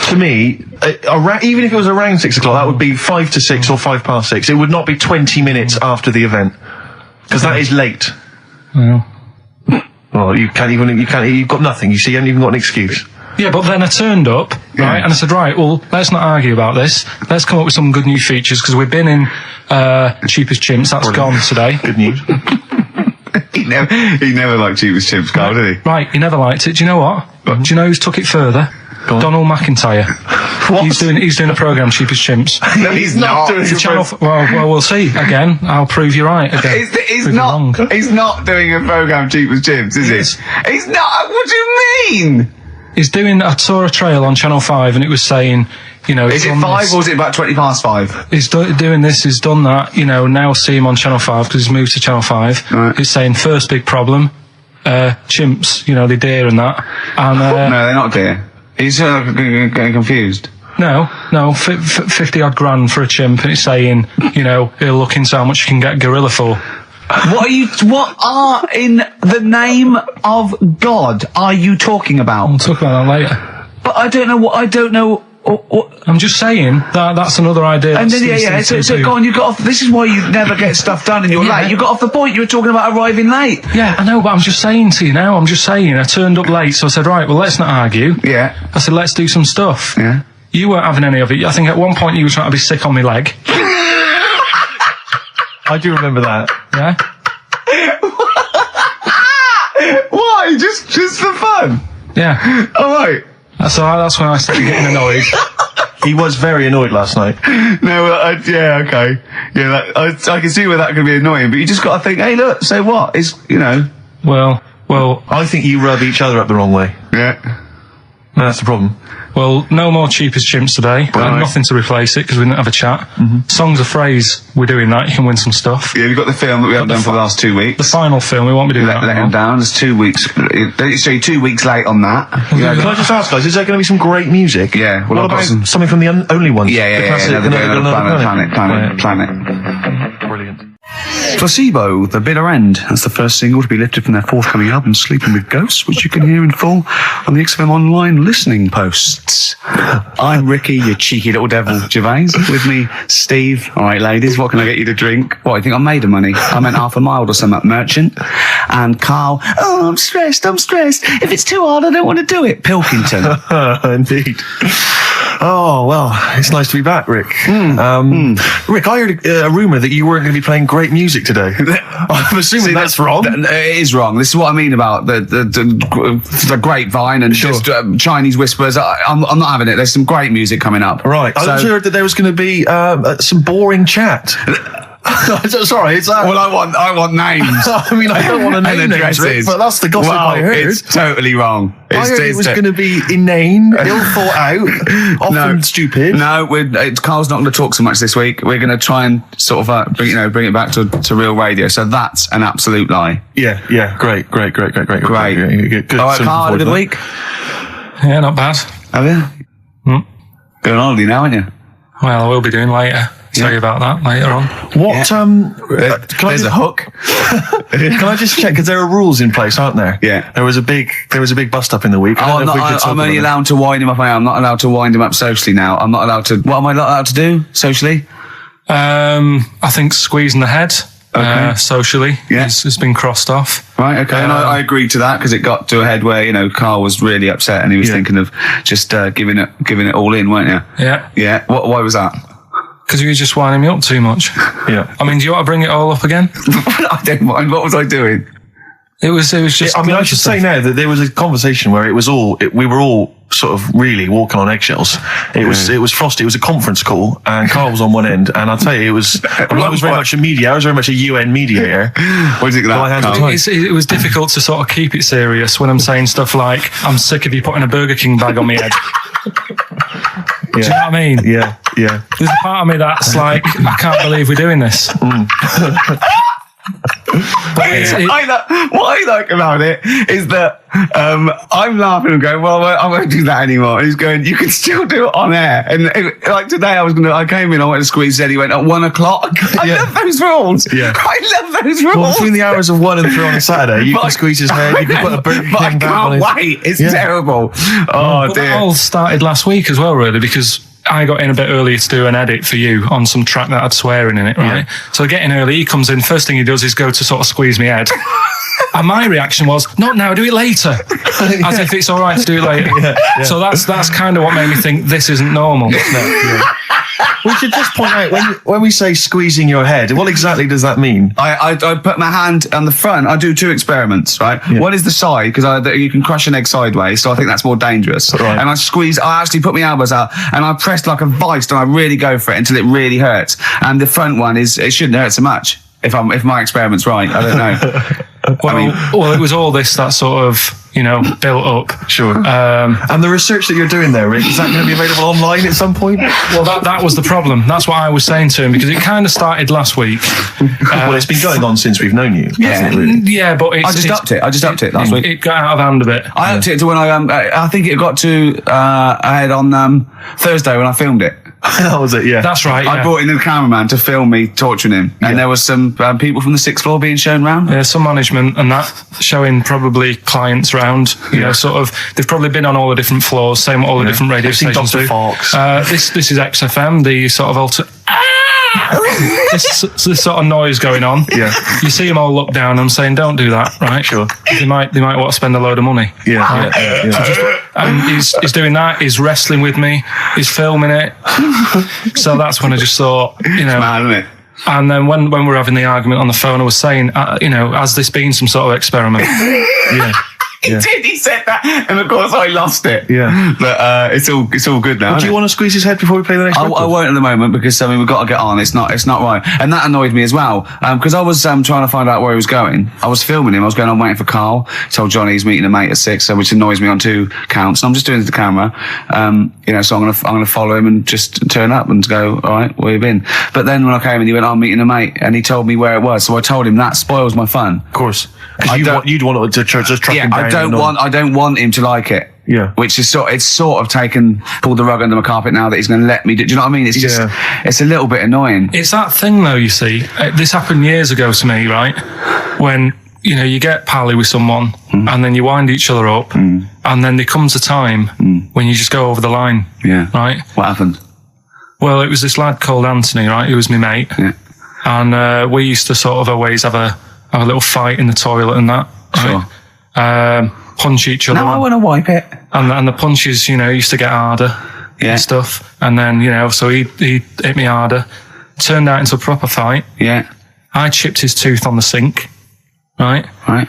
To me, even if it was around 6 o'clock, that would be 5 to 6 or 5 past 6. It would not be 20 minutes after the event, because that is late. Well. Well, you've got nothing. You see, you haven't even got an excuse. Yeah, but then I turned up, right, and I said, right, well, let's not argue about this. Let's come up with some good new features, because we've been in Cheap as Chimps. That's gone today. Good news. He never liked Cheap as Chimps, Carl, did he? Right, he never liked it. Do you know what? Do you know who's took it further? Donald McIntyre. What? He's doing a programme, Cheap as Chimps. No, he's not. doing It's a it. channel well, we'll see. Again, I'll prove you right again. He's Prove you not. wrong. He's not doing a program Cheap as Chimps, is he? Yes. He's not. What do you mean? He's doing. I saw a trail on Channel 5, and it was saying, you know, Is it 5 or is it about 20 past 5? He's doing this, he's done that, you know, now see him on Channel 5 because he's moved to Channel 5. Right. He's saying first big problem, chimps, you know, they deer and that. And, No, they're not dear. He's getting confused. no, 50 odd grand for a chimp, and it's saying, you know, he'll look into how much you can get gorilla for. What are in the name of God are you talking about? We'll talk about that later. But I don't know. I'm just saying that's another idea. And then, so go on, you got off, this is why you never get stuff done and you're late. You got off the point, you were talking about arriving late. Yeah, I know, but I'm just saying to you now, I turned up late, so I said, right, well, let's not argue. Yeah. I said, let's do some stuff. Yeah. You weren't having any of it. I think at one point you were trying to be sick on my leg. I do remember that. Yeah? Why? Just for fun? Yeah. Alright. So that's when I started getting annoyed. He was very annoyed last night. No, yeah, okay. Yeah, I can see where that could be annoying, but you just gotta think, hey look, so what? It's, you know. Well, I think you rub each other up the wrong way. Yeah. That's the problem. well, no more Cheap as Chimps today. Right. Nothing to replace it because we didn't have a chat. Songs of phrase, we're doing that. You can win some stuff. Yeah, we've got the film that we haven't done for the last 2 weeks. The final film, we won't be doing Let that. him down. It's 2 weeks. So you're 2 weeks late on that. Can I just ask, guys, is there going to be some great music? Yeah, well, What I've got about some- something from the Only Ones? Yeah. The classic No, they're doing Another Planet. Brilliant. Placebo, The Bitter End. That's the first single to be lifted from their forthcoming album, Sleeping with Ghosts, which you can hear in full on the XFM online listening posts. I'm Ricky, you cheeky little devil, Gervais. With me, Steve. All right, ladies, what can I get you to drink? What, you think I'm made of money? I meant half a mile or something, merchant. And Carl, oh, I'm stressed. If it's too hard, I don't want to do it. Pilkington. Indeed. Oh, well, it's nice to be back, Rick. Rick, I heard a rumour that you weren't going to be playing great music today. I'm assuming that's wrong. It is wrong. This is what I mean about the grapevine and just Chinese whispers. I'm not having it. There's some great music coming up. Right. I also heard that there was going to be some boring chat. Sorry, it's that. Well, I want names. I mean, I don't want to name and names, Rick, addresses. but that's the gossip I heard. It's totally wrong. I heard it was going to be inane, ill thought out, often stupid. No, Carl's not going to talk so much this week. We're going to try and sort of bring it back to real radio. So that's an absolute lie. Yeah, great. Great. Good. All right, Carl, had a good week. Yeah, not bad. Have you? Going on holiday now, aren't you? Well, I will be doing later. Tell you about that later on. What? There's a hook. Can I just check? Because there are rules in place, aren't there? Yeah. There was a big bust up in the week. I'm only allowed to wind him up. I'm not allowed to wind him up socially now. I'm not allowed to. What am I not allowed to do socially? I think squeezing the head. Socially, has been crossed off. Right, okay, and I agreed to that because it got to a head where Carl was really upset and he was thinking of just giving it all in, weren't you? Yeah. Why was that? Because you were just winding me up too much. Yeah. I mean, do you want to bring it all up again? I don't mind. What was I doing? It was just. I mean, I should say now that there was a conversation where we were all sort of really walking on eggshells. It was frosty. It was a conference call, and Carl was on one end. And I'll tell you, I was very much a mediator. I was very much a UN mediator. What is it it was difficult to sort of keep it serious when I'm saying stuff like, "I'm sick of you putting a Burger King bag on my head." Do you know what I mean? Yeah. There's a part of me that's like, I can't believe we're doing this. What I like about it is that I'm laughing and going, well, I won't do that anymore. And he's going, you can still do it on air. And like today, I came in, I went to squeeze Zed, he went at 1 o'clock. I love those rules. Yeah. I love those rules. Well, between the hours of 1 and 3 on a Saturday, you can squeeze his head, you can put a Burger King I can't wait. It's terrible. Oh, dear. That all started last week as well, really, because I got in a bit earlier to do an edit for you on some track that had swearing in it, right? Yeah. So getting early, he comes in, first thing he does is go to sort of squeeze me head. And my reaction was, not now, do it later. As if it's all right to do it later. Yeah. So that's kind of what made me think this isn't normal. We should just point out, when we say squeezing your head, what exactly does that mean? I put my hand on the front. I do 2 experiments, right? Yeah. One is the side, because you can crush an egg sideways, so I think that's more dangerous. Right. And I actually put my elbows out, and I press like a vice, and I really go for it until it really hurts. And the front one it shouldn't hurt so much, if my experiment's right. I don't know. Well, it was all this that sort of, built up. Sure. And the research that you're doing there, Rick, is that going to be available online at some point? Well, that was the problem. That's what I was saying to him, because it kind of started last week. Well, it's been going on since we've known you. Yeah, really? Yeah, but I just upped it last week. It got out of hand a bit. I upped it to when I think it got to ahead on Thursday when I filmed it. That was it, yeah. That's right, yeah. I brought in a cameraman to film me torturing him. And there was some people from the 6th floor being shown round. Yeah, some management and that, showing probably clients round. Sort of, they've probably been on all the different floors, same what all the different radio stations do. This is XFM, the sort of this sort of noise going on. Yeah. You see them all look down and saying, don't do that, right? Sure. They might want to spend a load of money. Yeah. Right? Yeah. And he's doing that, he's wrestling with me, he's filming it. So that's when I just thought, It's mad, isn't it? And then when we were having the argument on the phone, I was saying, has this been some sort of experiment? Yeah. He did. He said that, and of course I lost it. Yeah, but it's all good now. Do you want to squeeze his head before we play the next? I won't at the moment because we've got to get on. It's not right, and that annoyed me as well because I was trying to find out where he was going. I was filming him. I was going on waiting for Carl. Told Johnny he's meeting a mate at 6, which annoys me on 2 counts. And I'm just doing it to the camera, So I'm gonna follow him and just turn up and go. All right, where you been? But then when I came and he went, I'm meeting a mate, and he told me where it was. So I told him that spoils my fun. Of course. You'd want to just track him down. I don't want him to like it. Yeah. Which is pulled the rug under my carpet now that he's going to let me do. Do you know what I mean? It's just, it's a little bit annoying. It's that thing though, you see. This happened years ago to me, right? When, you get pally with someone and then you wind each other up and then there comes a time when you just go over the line. Yeah. Right? What happened? Well, it was this lad called Anthony, right? Who was my mate. Yeah. And we used to sort of always have a little fight in the toilet and that. Sure. Right? Punch each other. No, I want to wipe it. And the punches, used to get harder and stuff. And then, so he hit me harder. Turned out into a proper fight. Yeah. I chipped his tooth on the sink. Right? Right.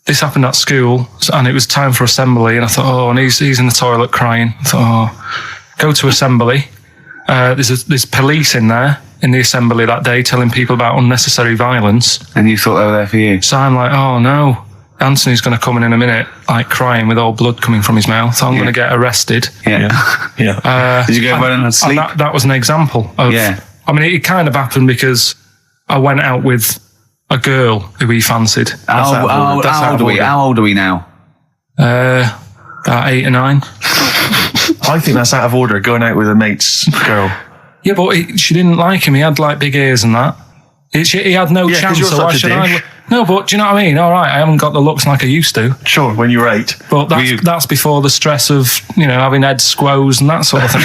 This happened at school, and it was time for assembly. And I thought, and he's in the toilet crying. I thought, go to assembly. There's police in there. in the assembly that day telling people about unnecessary violence. And you thought they were there for you? So I'm like, oh no, Anthony's going to come in a minute, like crying with all blood coming from his mouth. I'm going to get arrested. Yeah. Did you go running and sleep? And that was an example of... Yeah. I mean, it kind of happened because I went out with a girl who he fancied. How old are we now? About 8 or 9. I think that's out of order, going out with a mate's girl. Yeah, but she didn't like him. He had like big ears and that. He had no chance. You're So why such a should I? dick. No, but do you know what I mean? All right, I haven't got the looks like I used to. Sure, when you were 8. But that's before the stress of, having head squoes and that sort of thing.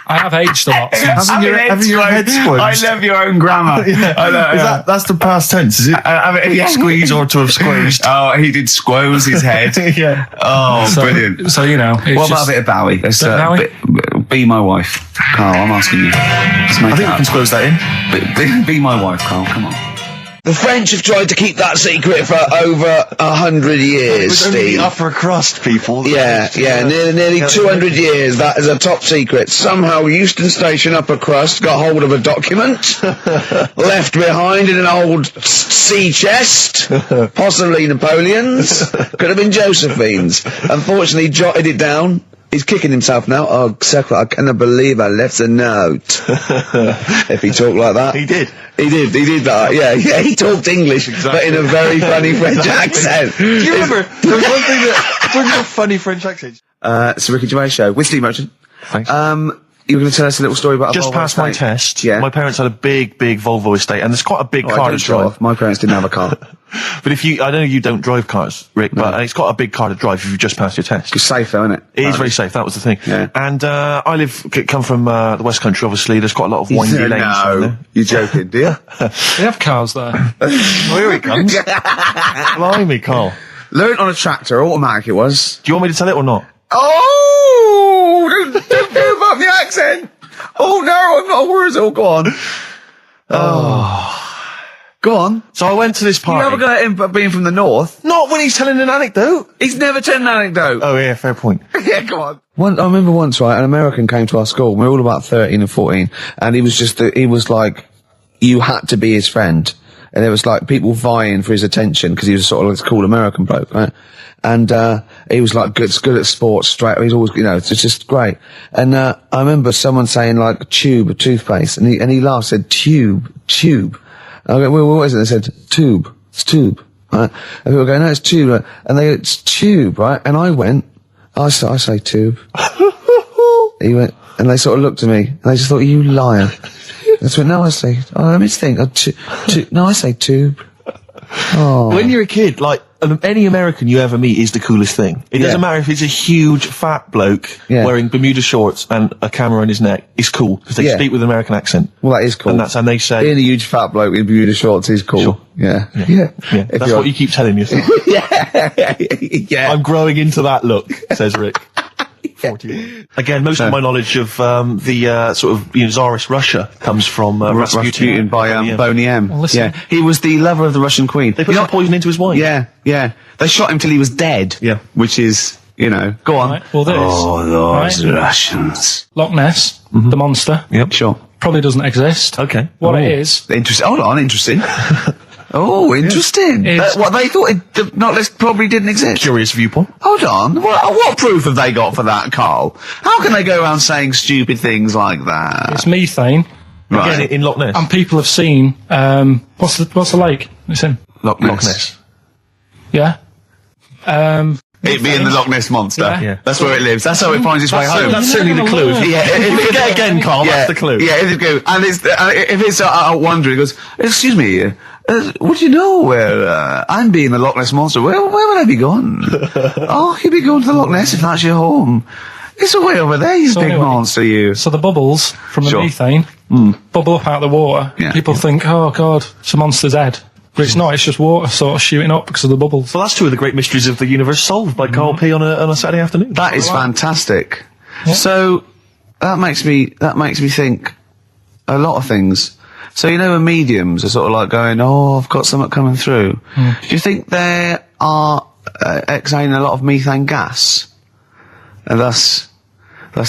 I have aged a lot since. Having your head squoze. I love your own grammar. I know, That's the past tense, is it? Squeeze or to have squozed. Oh, he did squoze his head. Yeah. Oh, brilliant. So, What about a bit of Bowie? Let's, Bowie? Be my wife. Carl, I'm asking you. Let's make I think we can squoze that in. Be my wife, Carl. Come on. The French have tried to keep that secret for over 100 years, It was only Steve. the upper crust people. Nearly 200 years. That is a top secret. Somehow Euston Station upper crust got hold of a document left behind in an old sea chest, possibly Napoleon's, could have been Josephine's. Unfortunately, jotted it down. He's kicking himself now. Oh, Secretary, I cannot believe I left a note. If he talked like that. He did. He did that. Yeah, he talked English, but in a very funny French accent. Do you remember, there was one thing that, talking about funny French accents. It's the Ricky Gervais Show with Steve Merchant. Thanks. You were going to tell us a little story about a Just Volvo passed my estate. test. Yeah. My parents had a big Volvo estate, and there's quite a big I car to don't drive. drive. My parents didn't have a car. But I know you don't drive cars, Rick, but it's got a big car to drive if you've just passed your test. It's safe though, isn't it? It is very safe, that was the thing. Yeah. And I come from the West Country, obviously. There's quite a lot of windy lanes. around there. You're joking, do you? They have cars there. Oh, here he comes. Blimey, Carl. Learned on a tractor, automatic it was. Do you want me to tell it or not? Oh! Don't give up the accent! Oh no, I'm not worried. Oh, go on. Go on. So I went to this You party. never got him being from the north. Not when he's telling an anecdote. He's never told an anecdote. Oh, yeah, fair point. Yeah, come on. I remember once, right, an American came to our school. We were all about 13 and 14, and he was like, you had to be his friend. And there was like people vying for his attention because he was sort of like this cool American bloke, right? And, he was like good at sports, straight, he's always, it's just great. And, I remember someone saying like tube, toothpaste, and he laughed, said tube. And I go, well, what is it? They said tube. It's tube. Right? And people go, no, it's tube. Right? And they go, it's tube, right? And I went, I say tube. He went, and they sort of looked at me, and they just thought, you liar. That's what, no, I say, let me think, no, I say tube. Oh. When you're a kid, like, any American you ever meet is the coolest thing. It doesn't matter if it's a huge, fat bloke wearing Bermuda shorts and a camera on his neck. It's cool, because they speak with an American accent. Well, that is cool. And they say... Being a huge fat bloke in Bermuda shorts is cool. Sure. Yeah. That's what you keep telling yourself. Yeah. I'm growing into that look, says Rick. 41. Again, most of my knowledge of the sort of Tsarist Russia comes from Rasputin by Boney M. Well, listen. Yeah, he was the lover of the Russian queen. They put some poison into his wine. Yeah. They shot him till he was dead. Yeah. Which is, go on. Right, well, this. Oh, those Right. Russians. Loch Ness, the monster, Yep. Sure. probably doesn't exist. Okay. What it is, Interesting. Hold on, interesting. Oh, interesting. It's- What they thought the Loch Ness probably didn't exist. Curious viewpoint. Hold on. What proof have they got for that, Carl? How can they go around saying stupid things like that? it's methane, Right. Again, in Loch Ness. and people have seen, what's the lake it's in? Loch Loch Ness. Yeah. It being the Loch Ness monster. Yeah. That's where it lives. That's how it finds its way home. That's certainly the clue. Yeah, if it Get again, Carl, that's the clue. Yeah, if it go, and it's, if it's wondering, it goes, excuse me, what do you know where, I'm being the Loch Ness monster? Where would I be gone? Oh, you'd be going to the Loch Ness if that's your home. It's way over there, you So big anyway, monster, you. So the bubbles from the Sure. methane bubble up out of the water. Yeah. People think, oh God, it's a monster's head. But it's not, it's just water sort of shooting up because of the bubbles. Well, that's two of the great mysteries of the universe solved by Karl P on a Saturday afternoon. That is fantastic. Yeah. So, that makes me think a lot of things. So, when mediums are sort of like going, oh, I've got something coming through. Do you think they are exhaling a lot of methane gas? And thus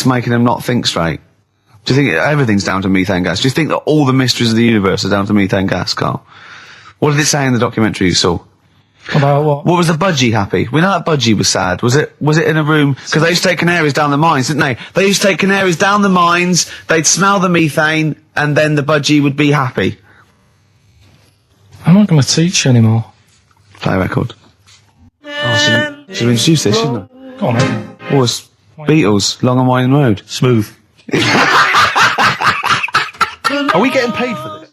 making them not think straight? Do you think everything's down to methane gas? Do you think that all the mysteries of the universe are down to methane gas, Carl? What did it say in the documentary you saw? About what? What was the budgie happy? We know that budgie was sad. Was it in a room? Because they used to take canaries down the mines, didn't they? They used to take canaries down the mines, they'd smell the methane, and then the budgie would be happy. I'm not going to teach you anymore. Play a record. Oh, should have introduced this, shouldn't I? Go on, then. Oh, it's Beatles, Long and Winding Road. Smooth. Are we getting paid for this?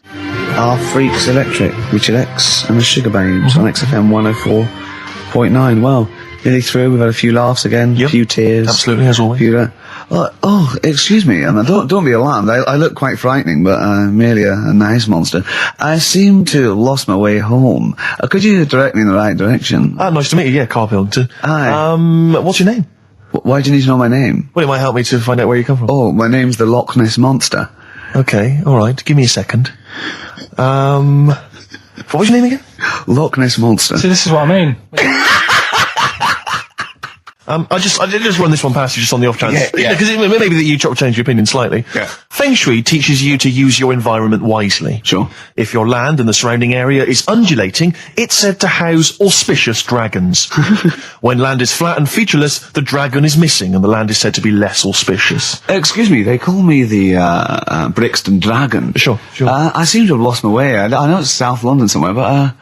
Our Freaks Electric, Richard X and the Sugar Babes on XFM 104.9. Well, nearly through. We've had a few laughs again, a few tears. Absolutely, as always. Excuse me, and don't be alarmed. I look quite frightening, but I'm merely a nice monster. I seem to have lost my way home. Could you direct me in the right direction? Nice to meet you. Yeah, Karl Pilkington. Hi. What's your name? Why do you need to know my name? Well, it might help me to find out where you come from. Oh, my name's the Loch Ness Monster. Okay, alright. Give me a second. What was your name again? Loch Ness Monster. See, this is what I mean. I did just run this one past you just on the off chance. Yeah. Because maybe that you change your opinion slightly. Yeah. Feng Shui teaches you to use your environment wisely. Sure. If your land and the surrounding area is undulating, it's said to house auspicious dragons. When land is flat and featureless, the dragon is missing and the land is said to be less auspicious. Excuse me, they call me the Brixton Dragon. Sure. I seem to have lost my way. I know it's South London somewhere, but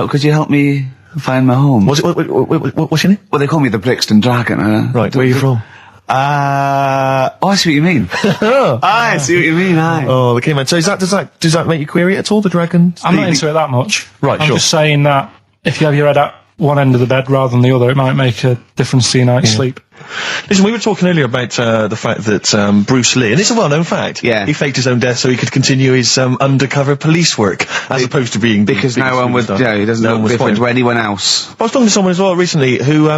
could you help me find my home? What's your name? Well, they call me the Brixton Dragon. Right, where are you from? I see what you mean. I see what you mean, aye. Oh, okay, man. So does that make you query it at all, the dragon? I'm not into it that much. Right, I'm sure. just saying that if you have your head at one end of the bed rather than the other, it might make a difference to your night's sleep. Listen, we were talking earlier about the fact that Bruce Lee, and it's a well-known fact, Yeah. he faked his own death so he could continue his undercover police work, as opposed to being the Because biggest no one would, superstar. he doesn't No one look was different spotted. to anyone else. I was talking to someone as well recently who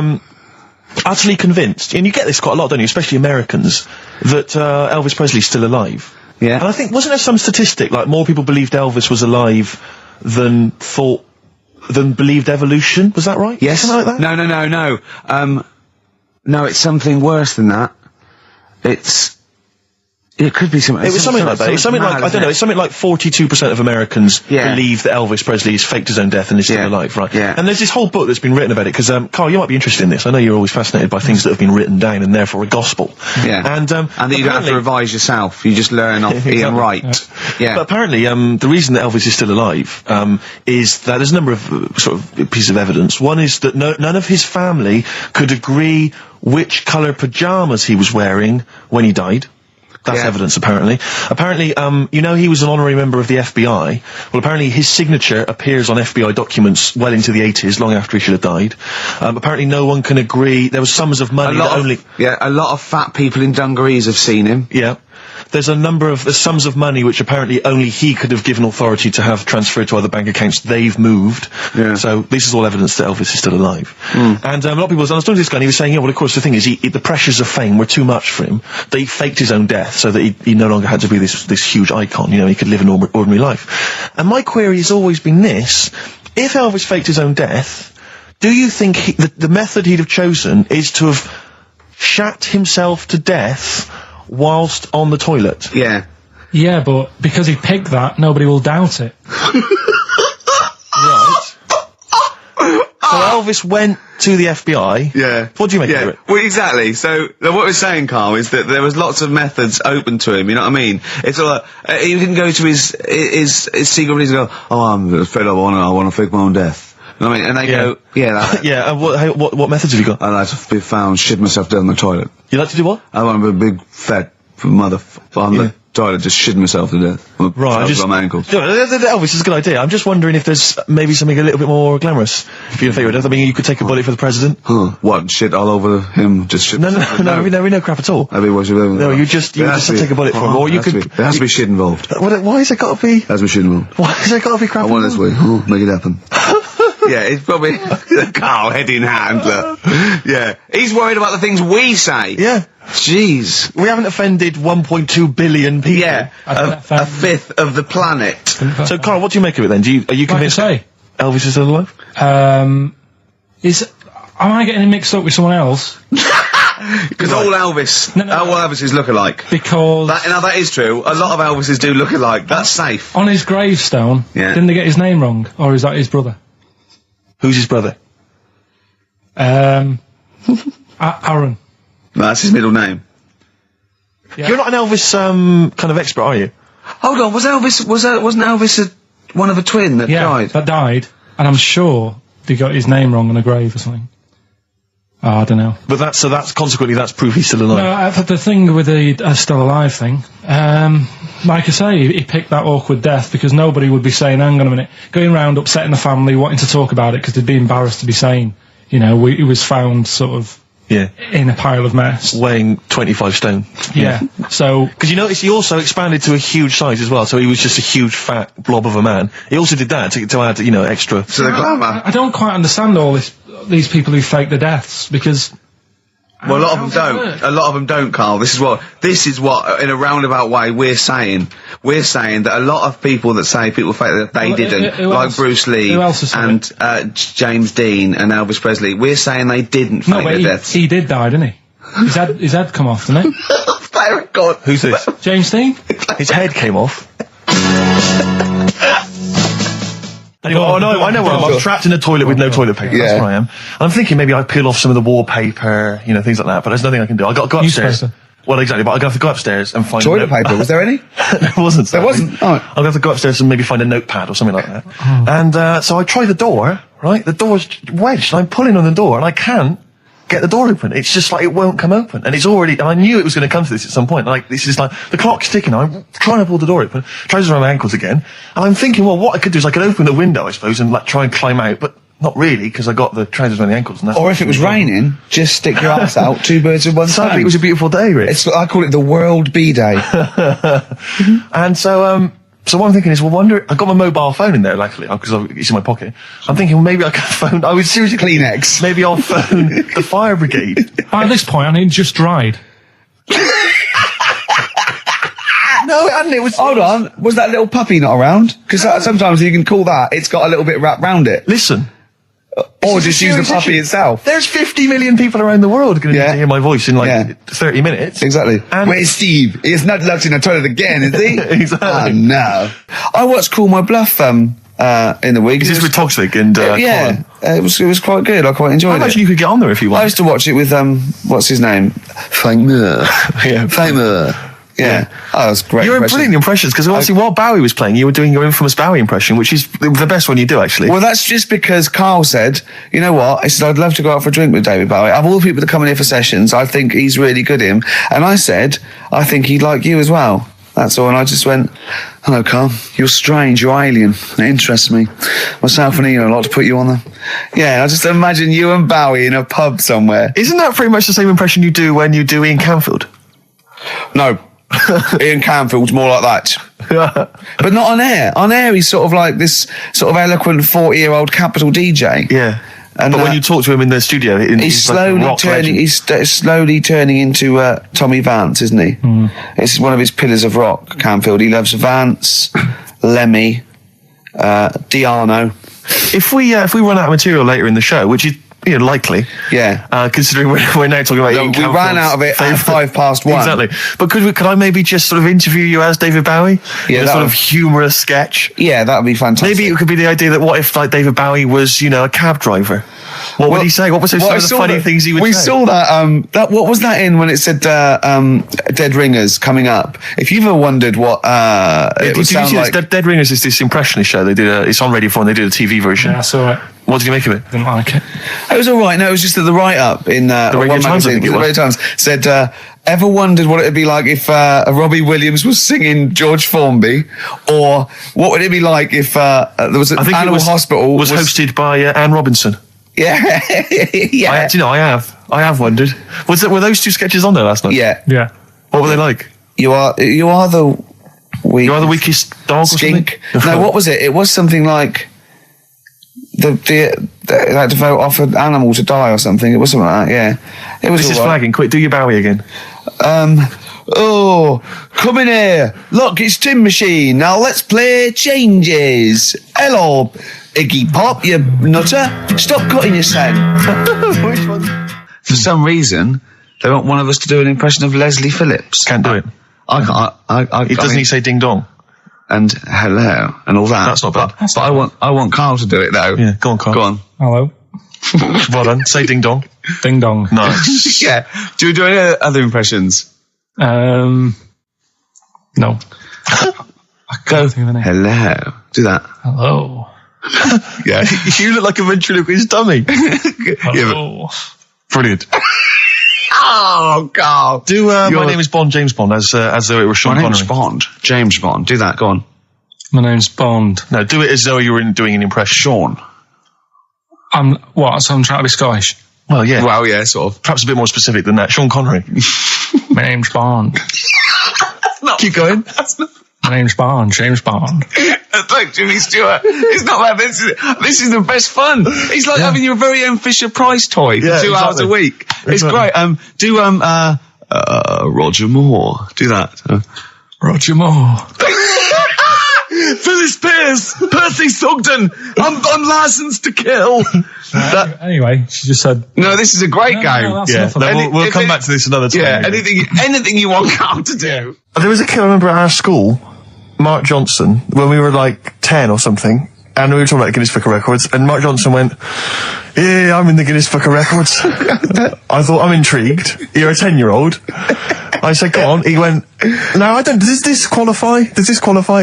utterly convinced, and you get this quite a lot, don't you, especially Americans, that Elvis Presley's still alive. Yeah. And I think, wasn't there some statistic, like more people believed Elvis was alive than believed evolution? Was that right? Yes. Something like that? No. No, it's something worse than that. It could be something. It was something like that. It's something like, I don't know, it's something like 42% of Americans believe that Elvis Presley has faked his own death and is still alive, right? Yeah. And there's this whole book that's been written about it, because, Carl, you might be interested in this. I know you're always fascinated by things that have been written down and therefore a gospel. Yeah. And that you don't have to revise yourself. You just learn off Ian Wright. Yeah. But apparently, the reason that Elvis is still alive, is that there's a number of sort of pieces of evidence. One is that none of his family could agree which colour pyjamas he was wearing when he died. That's evidence, apparently. Apparently, you know, he was an honorary member of the FBI. Well, apparently his signature appears on FBI documents well into the 80s, long after he should have died. Apparently no one can agree. There was sums of money that only... a lot of fat people in dungarees have seen him. Yeah. There's sums of money which apparently only he could have given authority to have transferred to other bank accounts. They've moved. Yeah. So this is all evidence that Elvis is still alive. And a lot of people, I was talking to this guy and he was saying, well, of course, the thing is, the pressures of fame were too much for him. That he faked his own death so that he no longer had to be this huge icon. You know, he could live an ordinary life. And my query has always been this: if Elvis faked his own death, do you think the method he'd have chosen is to have shat himself to death whilst on the toilet? Yeah. Yeah, but because he picked that, nobody will doubt it. Right. So Elvis went to the FBI. Yeah. What do you make of it? Well, exactly. So, what we're saying, Carl, is that there was lots of methods open to him, you know what I mean? It's all like, he didn't go to his secret police and go, I'm fed up, I want to fake my own death. You know what I mean? And they go, Yeah, what methods have you got? I like to be found, shit myself down the toilet. You like to do what? I want to be a big, fat on the toilet, just shitting myself to death. Right, on my ankles. Elvis is a good idea. I'm just wondering if there's maybe something a little bit more glamorous if you're favourite death. I mean, you could take a bullet for the president. Huh. What, shit all over him, just shit? No, we know crap at all. That'd be what you No, you just take a bullet for him, or you could... There has to be shit involved. Why has it got to be... There has to be shit involved. Why has it got to be crap? I want this way. Oh, make it happen. Yeah, it's probably Carl, head in hand, look. Yeah. He's worried about the things we say. Yeah. Jeez. We haven't offended 1.2 billion people. Yeah. A fifth of the planet. So, Carl, what do you make of it then? Are you convinced Elvis is still alive? Am I getting him mixed up with someone else? Because all Elvis, all Elvises look alike. Because that is true. A lot of Elvises do look alike. That's safe. on his gravestone, Yeah. didn't they get his name wrong, or is that his brother? Who's his brother? Aaron. No, that's his middle name. Yeah. You're not an Elvis kind of expert, are you? Hold on, wasn't Elvis one of a twin that died? that died, and I'm sure they got his name wrong on a grave or something. Oh, I don't know. But that's consequently that's proof he's still alive. No, I've had the thing with the still alive thing. Like I say, he picked that awkward death because nobody would be saying, hang on a minute, going round upsetting the family, wanting to talk about it because they'd be embarrassed to be saying, he was found sort of in a pile of mess. Weighing 25 stone. Yeah. So... Because you notice he also expanded to a huge size as well, so he was just a huge fat blob of a man. He also did that to add, extra... To the glamour. I don't quite understand these people who fake the deaths, because... Well, a lot of them don't. A lot of them don't, Carl. This is what, in a roundabout way, we're saying. We're saying that a lot of people that say people fake that they didn't, who like else? Bruce Lee Who else has said and James Dean and Elvis Presley. We're saying they didn't fake their deaths. he did die, didn't he? His head come off, didn't it? Thank God. Who's this? James Dean? His head came off. Oh no, I know where I'm trapped in a toilet with no toilet paper. That's where I am. I'm thinking maybe I peel off some of the wallpaper, things like that, but there's nothing I can do. I got to go upstairs. Newspaper. Well, exactly, but I have to go upstairs and find Toilet paper, was there any? There wasn't. There wasn't? Oh. I'll have to go upstairs and maybe find a notepad or something like that. And so I try the door, right? The door's wedged, and I'm pulling on the door, and I can't get the door open. It's just like it won't come open. And it's already, and I knew it was going to come to this at some point. Like, this is like, the clock's ticking. I'm trying to pull the door open, trousers around my ankles again. And I'm thinking, well, what I could do is I could open the window, I suppose, and like try and climb out, but not really, because I got the trousers around the ankles. And that's Or if it was raining, just stick your ass out, two birds with one stone. Sadly, it was a beautiful day, Rich. I call it the World B-Day. And so what I'm thinking is, well, I got my mobile phone in there, luckily, because it's in my pocket. I'm thinking, well, maybe I can phone, I would seriously... Kleenex. Maybe I'll phone the fire brigade. At this point, I mean, just dried. No, it hadn't, it was... Hold on, was that little puppy not around? Because sometimes you can call that, it's got a little bit wrapped round it. Listen. Or just use the puppy itself. There's 50 million people around the world going to need to hear my voice in 30 minutes. Exactly. And where's Steve? He's not locked in the toilet again, is he? Exactly. Oh, no. I watched Call My Bluff in the week. Is this with Toxic and yeah, Colin? it was quite good. I quite enjoyed I imagine it. you could get on there if you want. I used to watch it with what's his name? Famer. Yeah. Famer. Yeah. Oh, that's great. You're brilliant impressions, because obviously while Bowie was playing, you were doing your infamous Bowie impression, which is the best one you do, actually. Well, that's just because Carl said, you know what? He said, I'd love to go out for a drink with David Bowie. Of all the people that come in here for sessions, I think he's really good at him. And I said, I think he'd like you as well. That's all. And I just went, hello, Carl. You're strange. You're alien. It interests me. Myself and Ian, I'd like to put you on there. Yeah, I just imagine you and Bowie in a pub somewhere. Isn't that pretty much the same impression you do when you do Ian Canfield? No. Ian Canfield's more like that. But not on air. On air, he's sort of like this sort of eloquent 40-year-old capital DJ. Yeah. And but when you talk to him in the studio, he's slowly turning into Tommy Vance, isn't he? It's one of his pillars of rock, Canfield. He loves Vance, Lemmy, Diano. If we run out of material later in the show, which is likely. Yeah. Considering we're now talking about Ian we ran out of it at 1:05. Exactly. But could I maybe just sort of interview you as David Bowie? Yeah. In a sort of humorous sketch. Yeah, that would be fantastic. Maybe it could be the idea that what if like David Bowie was, a cab driver? What would he say? What was some of the funny things he would say? We saw that, what was that in when it said, Dead Ringers coming up? If you've ever wondered what, it would sound like... Dead Ringers is this impressionist show. They did it's on Radio 4 and they did a TV version. Yeah, I saw it. What did you make of it? Didn't like it. It was all right. No, it was just that the write-up in the Radio Times, I think it was. Radio Times said, ever wondered what it would be like if Robbie Williams was singing George Formby, or what would it be like if there was an animal hospital was hosted by Anne Robinson? Yeah, yeah. I have wondered. Were those two sketches on there last night? Yeah, yeah. What were they like? You are the weakest dog. Skink. Or something? No, what was it? It was something like. They had to vote off an animal to die or something. It was something like that, yeah. It was This is flagging. Quick, do your Bowie again. Oh, come in here. Look, it's Tin Machine. Now let's play Changes. Hello, Iggy Pop, you nutter. Stop cutting your sound. Which one? For some reason, They want one of us to do an impression of Leslie Phillips. Can't do it. I can't. Doesn't he say ding dong? And hello and all that. That's not bad. But I want Carl to do it though. Yeah, go on, Carl. Go on. Hello. Well done. Say ding dong. Ding dong. Nice. Yeah. Do you do any other impressions? No. I can't think of any. Hello. Do that. Hello. Yeah. You look like a ventriloquist dummy. Hello. Brilliant. Oh, Carl. Do my name is Bond, James Bond, as though it was Sean My name's Connery. Bond. James Bond. Do that. Go on. My name's Bond. No, do it as though you were doing an impression. Sean. So I'm trying to be Scottish. Well, yeah. Well, yeah, sort of. Perhaps a bit more specific than that. Sean Connery. My name's Bond. Keep going. My name's Bond, James Bond. Look, Jimmy Stewart. It's not that. This is the best fun. It's like having your very own Fisher Price toy for 2 hours a week. It's great. Do Roger Moore. Do that. Roger Moore. Phyllis Pierce, Percy Sugden. I'm licensed to kill. Anyway, she just said... No, this is a great game. that's enough of that. We'll come back to this another time. Yeah, anything you want Carl to do. There was a kid I remember at our school, Mark Johnson, when we were like 10 or something, and we were talking about the Guinness Book of Records, and Mark Johnson went, yeah, I'm in the Guinness Book of Records. I thought, I'm intrigued. You're a 10-year-old. I said, go on. He went, no, I don't. Does this qualify?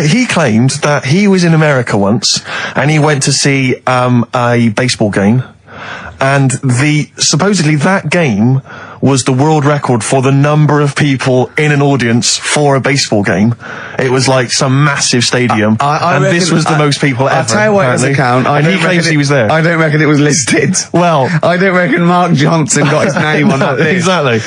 He claimed that he was in America once, and he went to see a baseball game, and supposedly that game was the world record for the number of people in an audience for a baseball game. It was like some massive stadium, and this was the most people ever. I'll tell you what his account. And he claims he was there. I don't reckon it was listed. Well, I don't reckon Mark Johnson got his name on that list. Exactly.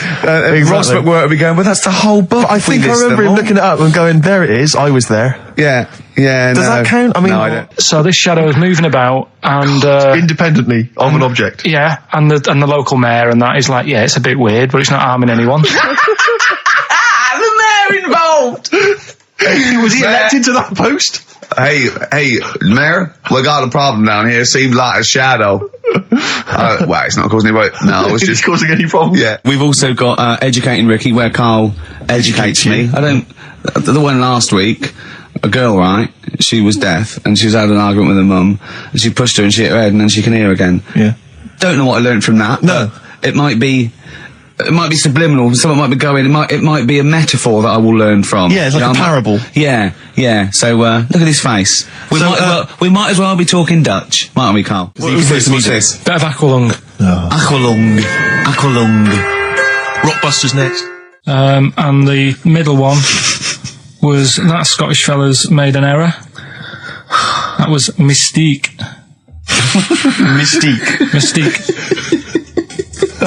Ross McWhirter would be going, but that's the whole book. But I think I remember him looking it up and going, there it is, I was there. Yeah. Does that count? I mean, no, I don't. So this shadow is moving about and... independently of an object. Yeah, and the local mayor and that is like, yeah, it's a bit weird, but it's not harming anyone. The mayor involved! Was he elected to that post? Hey, Mayor, we got a problem down here. Seems like a shadow. Well, it's not causing any... No, it's just causing any problems. Yeah. We've also got Educating Ricky, where Carl educates me. The one last week, a girl, right? She was deaf, and she was had an argument with her mum, and she pushed her and she hit her head, and then she can hear again. Yeah. Don't know what I learned from that. No. It might be subliminal. Something might be going. It might be a metaphor that I will learn from. Yeah, it's like a parable. Yeah. So look at his face. We might as well be talking Dutch, mightn't we, Carl? What's this? Bit of aqualung. Aqualung. Rockbusters next. And the middle one was that Scottish fella's made an error. That was Mystique. Mystique.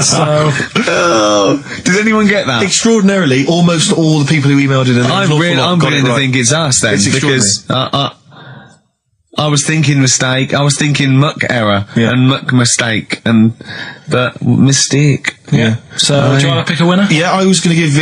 So, does anyone get that? Extraordinarily, almost all the people who emailed in. I'm beginning to think it's us then, because I was thinking mistake. I was thinking muck error and muck mistake, but mistake. Yeah. So, do you want to pick a winner? Yeah, I was going to give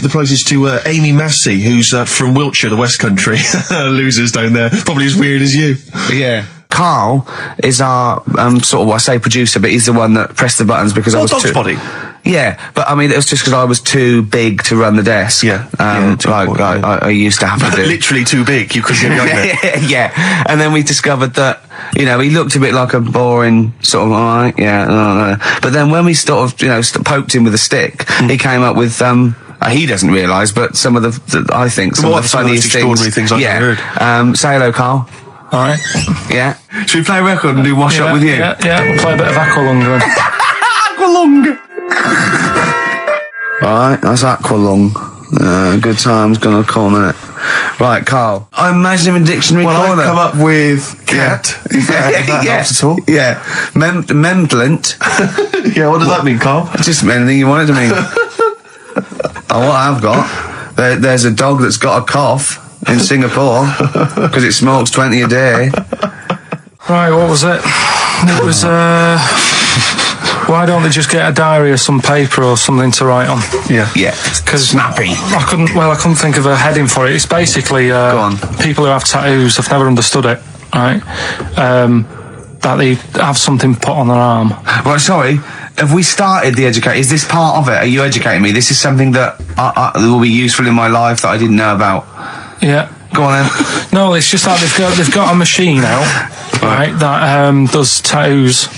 the prizes to Amy Massey, who's from Wiltshire, the West Country. Losers down there, probably as weird as you. Yeah. Carl is our sort of, I say producer, but he's the one that pressed the buttons because I was too... body. Yeah, but I mean, it was just because I was too big to run the desk. Yeah. I used to have to do. Literally too big. You couldn't get behind it. Yeah. And then we discovered that, he looked a bit like a boring sort of, alright, yeah. But then when we sort of, poked him with a stick, he came up with, he doesn't realise, but some of the I think, some of the funniest extraordinary things I've ever heard. Say hello, Carl. Alright. Yeah. Should we play a record and do Wash Up with you? Yeah, we'll play a bit of aqualung then. Aqualung! Right, that's Aqualung. Good time's gonna come, innit? Right, Carl. I imagine him in dictionary corner. I've come up with cat. If that helps at all. Yeah. Memblent. Yeah, what does that mean, Carl? Just anything you want it to mean. What I've got, there's a dog that's got a cough in Singapore because it smokes 20 a day. Right, what was it? It was, why don't they just get a diary or some paper or something to write on? Yeah. Because snappy. I couldn't think of a heading for it. It's basically, Go on. people who have tattoos have never understood it, right? that they have something put on their arm. Right, sorry. Have we started the educate? Is this part of it? Are you educating me? This is something that will be useful in my life that I didn't know about. Yeah. Go on then. No, it's just that they've got a machine out, right, that does tattoos.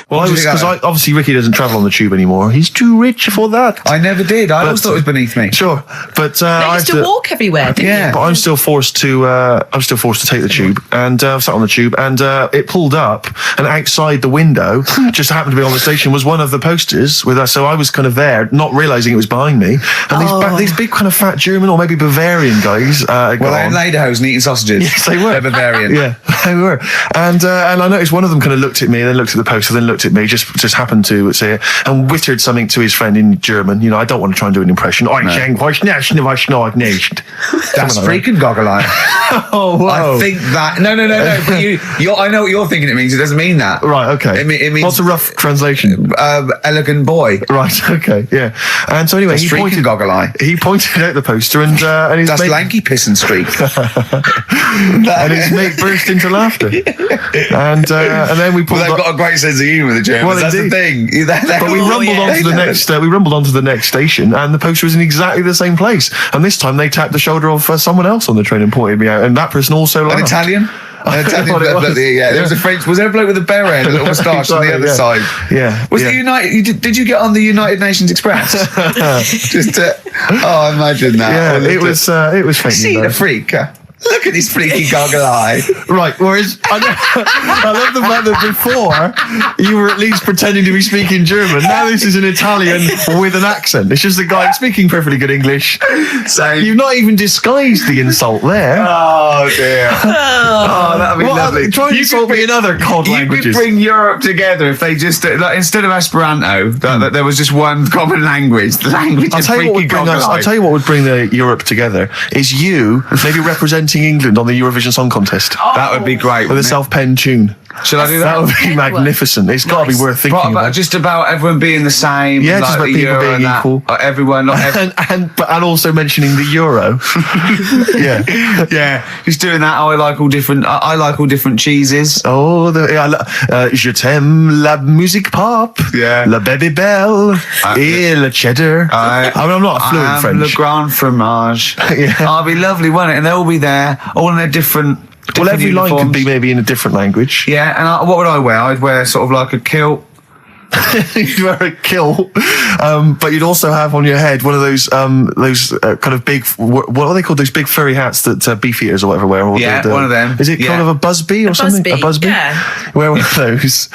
Well, because obviously Ricky doesn't travel on the tube anymore. He's too rich for that. I never did. I always thought it was beneath me. Sure, but They I used have to walk everywhere, didn't you? But I'm still forced to. Take the tube, and I sat on the tube, and it pulled up, and outside the window, just happened to be on the station, was one of the posters with us. So I was kind of there, not realizing it was behind me, and these big kind of fat German or maybe Bavarian guys. Well, they're in lederhosen eating sausages. Yes, they were. They're Bavarian. Yeah, they were. And I noticed one of them kind of looked at me, then looked at the poster, then looked at me, just happened to say it, and wittered something to his friend in German. You know, I don't want to try and do an impression. That's freaking goggle-eye. Oh, whoa. I think that... No. But I know what you're thinking it means. It doesn't mean that. Right, okay. It means... What's a rough translation? Elegant boy. Right, okay, yeah. And so anyway, That's freaking goggle-eye. He pointed out the poster and his That's mate... lanky piss and streak. and his mate burst into laughter. And then we pulled Well, they've got a great sense of humour, the Germans. Well, that's indeed. the thing. But we rumbled onto the next. We rumbled onto the next station, and the poster was in exactly the same place. And this time, they tapped the shoulder of someone else on the train and pointed me out, and that person also laughed. An Italian? An Italian What it bloke, was. yeah. There was a French. Was there a bloke with a beret and a little moustache on the other side? Yeah. Was the United? Did you get on the United Nations Express? Just to, oh, imagine that. Yeah, it was fake. See the freak. Look at this freaky goggle eye. Right, whereas I love the fact that before you were at least pretending to be speaking German. Now this is an Italian with an accent. It's just a guy speaking perfectly good English. So you've not even disguised the insult there. Oh dear. Oh, that'd be lovely. Try and insult me in other cod languages. You could bring Europe together if they just like, instead of Esperanto, that there was just one common language. The language of freaky goggle eye. I'll tell you what would bring the Europe together is you maybe representing England on the Eurovision Song Contest. That would be great. With a self-penned tune. Should I do that? That would be magnificent. It's got to be worth thinking about. Just about everyone being the same. Yeah, like just about people being equal. Everyone, not and also mentioning the euro. Yeah. Just doing that. I like all different. I like all different cheeses. Oh, je t'aime la musique pop. Yeah. La baby belle. Et le cheddar. I mean, I'm not fluent French. Le grand fromage. Yeah. Oh, it'd be lovely, wouldn't it? And they'll all be there, all in their different. Well, every line uniforms. could be maybe in a different language. Yeah, and what would I wear? I'd wear sort of like a kilt. You'd wear a kilt, but you'd also have on your head one of those kind of big, what are they called? Those big furry hats that beefeaters or whatever wear. Yeah, one of them. Is it kind of a busby or something? A busby. Yeah. Wear one of those,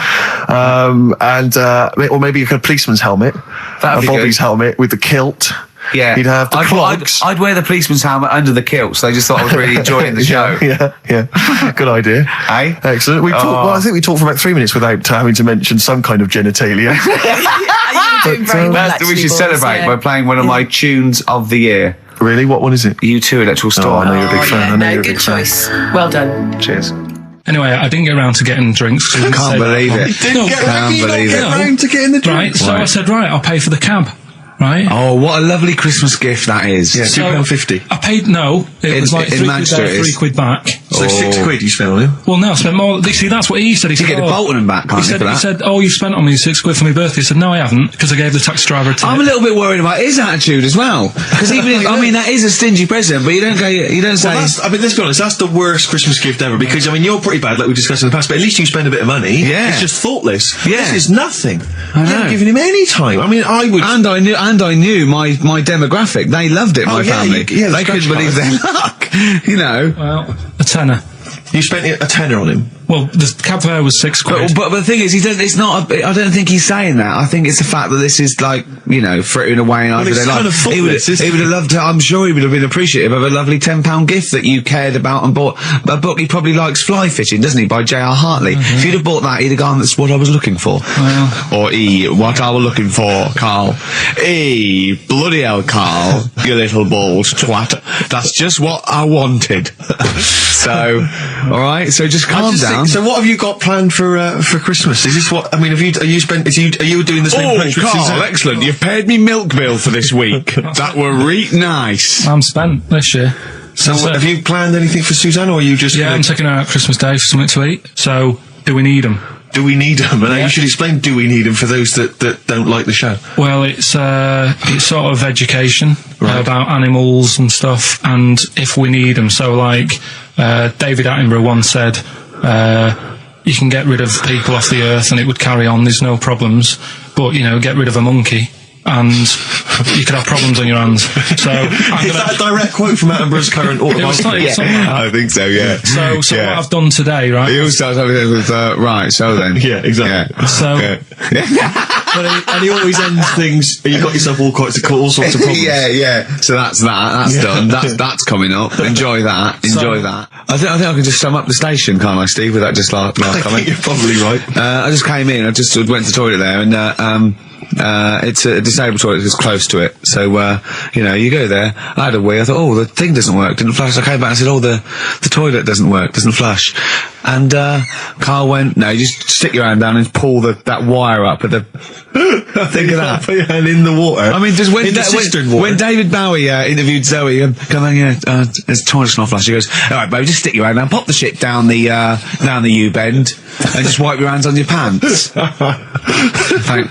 or maybe a kind of policeman's helmet. That'd be Bobby's good. helmet with the kilt. Yeah, You'd have the clogs. I'd wear the policeman's helmet under the kilt, so they just thought I was really enjoying the show. Yeah. Good idea. Hey? Excellent. We talked. Well, I think we talked for about 3 minutes without having to mention some kind of genitalia. You're doing very well, We should actually, celebrate by playing one of my tunes of the year. Really? What one is it? U2 Electoral Storm. I know you're a big fan. I know you're a good big fan. choice. Well done. Cheers. Anyway, I didn't get around to getting drinks. Can't believe it. Can't believe it. Round to getting the drink. Right, so I said, right, I'll pay for the cab. Right. Oh, what a lovely Christmas gift that is. Yeah, So, £2.50. I paid, no, it was like in £3 Manchester there, it is. £3 back. So £6 you spent on him. Well, no, I spent more. See, that's what he said. He said, get the Bolton and back, can't he you, for that? said, oh, you spent on me £6 for my birthday. I said, no, I haven't, because I gave the taxi driver a tip. I'm a little bit worried about his attitude as well. Because even if, I mean, that is a stingy present, but you don't say... Well, I mean, let's be honest, that's the worst Christmas gift ever, because, I mean, you're pretty bad, like we discussed in the past, but at least you spend a bit of money. Yeah. It's just thoughtless. Yeah. This is nothing. I You know. haven't given him any time. I mean, I would... And I knew my demographic. They loved it, my yeah, family. yeah, the they couldn't scratch believe their luck. You know. Well, a tenner. You spent a tenner on him. Well, the cab fare was £6. But the thing is, it's not. I don't think he's saying that. I think it's the fact that this is like, you know, frittering away in it's kind of he would thoughtless, isn't have loved to. I'm sure he would have been appreciative of a lovely £10 gift that you cared about and bought. A book he probably likes fly fishing, doesn't he? By J.R. Hartley. If you'd have bought that, he'd have gone, "That's what I was looking for." Or what I was looking for, Carl. Bloody hell, Carl, you little bald twat. That's just what I wanted. So, all right. So just calm down. So what have you got planned for Christmas? Is this what, I mean, are you doing the same approach with Carl, Suzanne? excellent. You've paid me milk bill for this week. That were reet nice. I'm spent this year. So have you planned anything for Suzanne, or are you just... Yeah, I'm taking her out Christmas Day for something to eat. So, do we need them? Do we need them? And you should explain do we need them for those that don't like the show. Well, it's sort of education about animals and stuff, and if we need them. So, like, David Attenborough once said, you can get rid of people off the earth and it would carry on, there's no problems, but, you know, get rid of a monkey and you could have problems on your hands. So is that a direct quote from Attenborough's current autobiography? Something like that. I think so, yeah. So what I've done today, right? He always starts everything with, right, so then. Yeah, exactly. Yeah. So... And he always ends things, you got yourself all sorts of problems. Yeah. So that's done. That's coming up. Enjoy that. I think I can just sum up the station, can't I, Steve, with that just last comment? I think you're probably right. I just came in, I just went to the toilet there, and it's a disabled toilet that's close to it. So, you know, you go there, I had a wee, I thought, oh, the thing doesn't work, didn't flush. I came back and said, oh, the toilet doesn't work, doesn't flush. And, Carl went, no, you just stick your hand down and pull that wire up at the... Think of that. Put your hand in the water. I mean, just water. when David Bowie interviewed Zoe, come on, there's toilet's not flush. He goes, all right, baby, just stick your hand down, pop the shit down the U-bend, and just wipe your hands on your pants.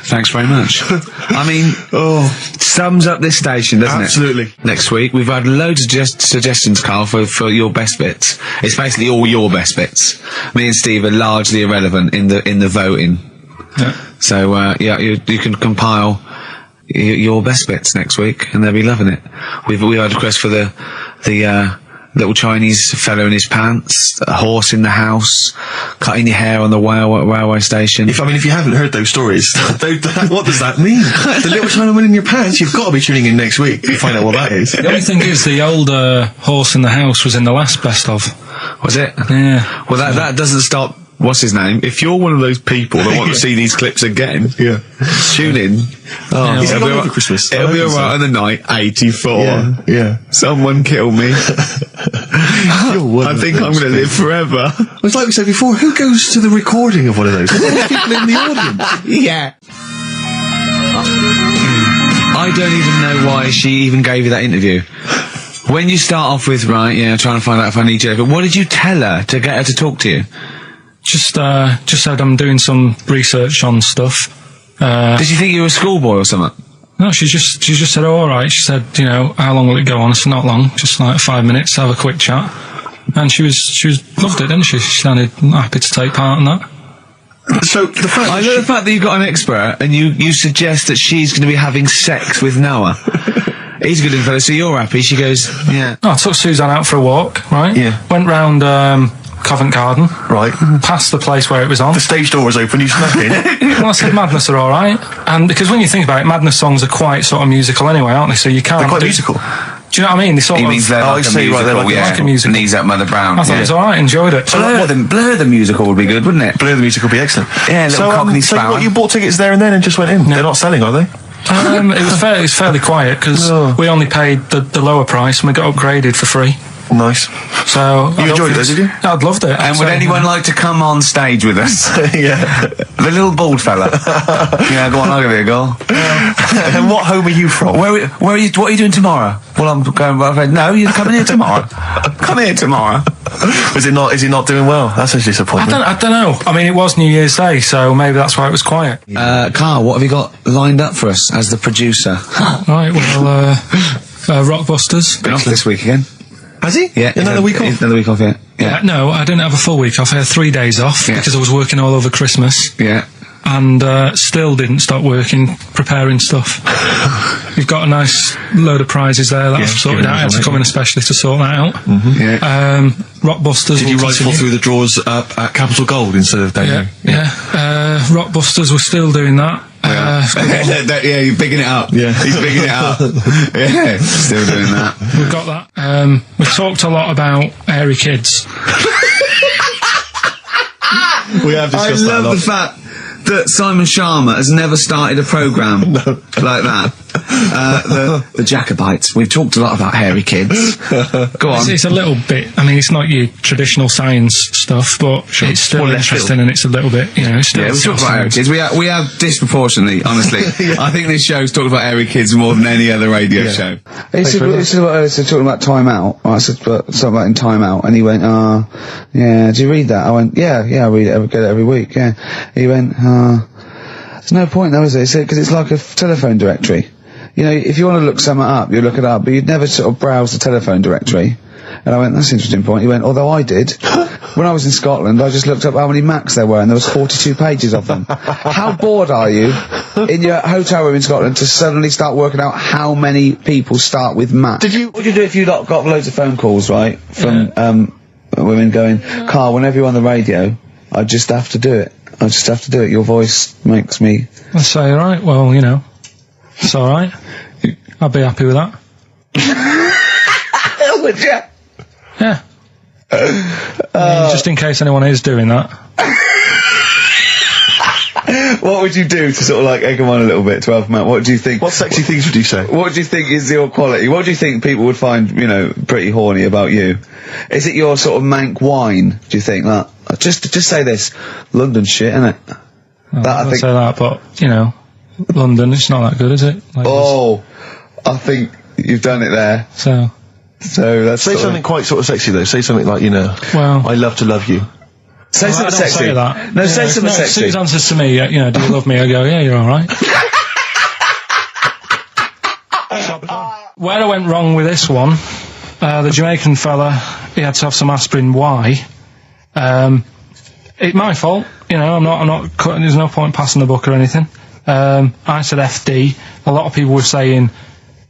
Thanks very much. I mean, sums up this station, doesn't it? Absolutely. Next week, we've had loads of suggestions, Carl, for your best bits. It's basically all your best bits. Me and Steve are largely irrelevant in the voting. Yeah. So, you can compile your best bits next week, and they'll be loving it. We had a request for the little Chinese fellow in his pants, a horse in the house, cutting your hair on the railway station. If you haven't heard those stories, what does that mean? The little Chinaman in your pants, you've got to be tuning in next week to find out what that is. The only thing is, the old horse in the house was in the last best of. Was it? Yeah. Well, that doesn't stop. What's his name? If you're one of those people that want to see these clips again, tune in. Oh, is it on over Christmas? It'll be alright on the night. 84. Yeah. Someone kill me. I think I'm going to live forever. It's like we said before. Who goes to the recording of one of those? People in the audience. Yeah. I don't even know why she even gave you that interview. When you start off with, trying to find out if I need you, but what did you tell her to get her to talk to you? Just said I'm doing some research on stuff. Did she think you were a schoolboy or something? No, she just said, oh, all right. She said, you know, how long will it go on? I said, not long, just like 5 minutes, have a quick chat. And she loved it, didn't she? She sounded happy to take part in that. So the fact I love the fact that you've got an expert and you suggest that she's going to be having sex with Noah. He's a good info, so you're happy. She goes, yeah. Oh, I took Suzanne out for a walk, right? Yeah. Went round Covent Garden. Right. Past the place where it was on. The stage door was open, you snuck in. Well, I said Madness are alright. And because when you think about it, Madness songs are quite sort of musical anyway, aren't they? So you can't... They're quite musical. Do you know what I mean? They sort He of... means they're like a musical, like a musical. Knees Up Mother Brown. I thought it was alright, enjoyed it. Blur the musical would be good, wouldn't it? Blur the musical would be excellent. Yeah, little Cockney so Sparrow. what, you bought tickets there and then and just went in? No. They're not selling, are they? It was fairly quiet because we only paid the lower price and we got upgraded for free. Nice. So you enjoyed it, though, did you? I'd loved it. And would anyone like to come on stage with us? Yeah. The little bald fella. Yeah, go on, I'll give you a go. And what home are you from? Where are you? What are you doing tomorrow? Well, I'm going. No, you're coming here tomorrow. Come here tomorrow. Is it not doing well? That's a disappointment. I don't know. I mean, it was New Year's Day, so maybe that's why it was quiet. Carl, what have you got lined up for us as the producer? Right. Well, Rockbusters. Been off this week again. Has he? Yeah. Another week off? Another week off, yeah. No, I didn't have a full week off. I had 3 days off because I was working all over Christmas. Yeah. And still didn't stop working, preparing stuff. You've got a nice load of prizes there that I've sorted out. I had to come in especially to sort that out. Mm-hmm. Yeah. Rockbusters. Did you rifle through the drawers up at Capital Gold instead of down here? Yeah. Rockbusters, we're still doing that. Yeah, you're bigging it up. Yeah. He's bigging it up. Yeah, still doing that. We've got that. We talked a lot about hairy kids. We have discussed that a lot. I love the fact that Simon Sharma has never started a programme like that. the Jacobites. We've talked a lot about hairy kids. Go on. It's a little bit. I mean, it's not your traditional science stuff, but it's still interesting, and it's a little bit. You know, it's still. Yeah, we talk about hairy kids. We have disproportionately, honestly. I think this show's talked about hairy kids more than any other radio show. He said talking about Time Out. I said something about in Time Out, and he went, yeah. Do you read that? I went, yeah. I read it. I get it every week. Yeah. He went, there's no point though, is it? He said, because it's like a telephone directory. You know, if you want to look something up, you look it up, but you'd never sort of browse the telephone directory. And I went, that's an interesting point. He went, although I did. When I was in Scotland, I just looked up how many Macs there were, and there was 42 pages of them. How bored are you in your hotel room in Scotland to suddenly start working out how many people start with Mac? What would you do if you got loads of phone calls, right, from women going, Karl, whenever you're on the radio, I just have to do it. I just have to do it. Your voice makes me... I say, alright, well, you know, it's alright. I'd be happy with that. Would you? Yeah. I mean, just in case anyone is doing that. What would you do to sort of like egg them on a little bit to help them out? What do you think? What sexy things would you say? What do you think is your quality? What do you think people would find, you know, pretty horny about you? Is it your sort of mank wine, do you think? Like, just say this. London shit, innit? I think say that, but, you know, London, it's not that good, is it? Like I think you've done it there. So that's say something quite sort of sexy though. Say something like, you know, well, I love to love you. Say something sexy. Say that. No, say something sexy. Sue's answers to me, you know, do you love me? I go, yeah, you're alright. Where I went wrong with this one, the Jamaican fella, he had to have some aspirin. Why? It's my fault. You know, I'm not cutting, there's no point passing the buck or anything. I said FD. A lot of people were saying,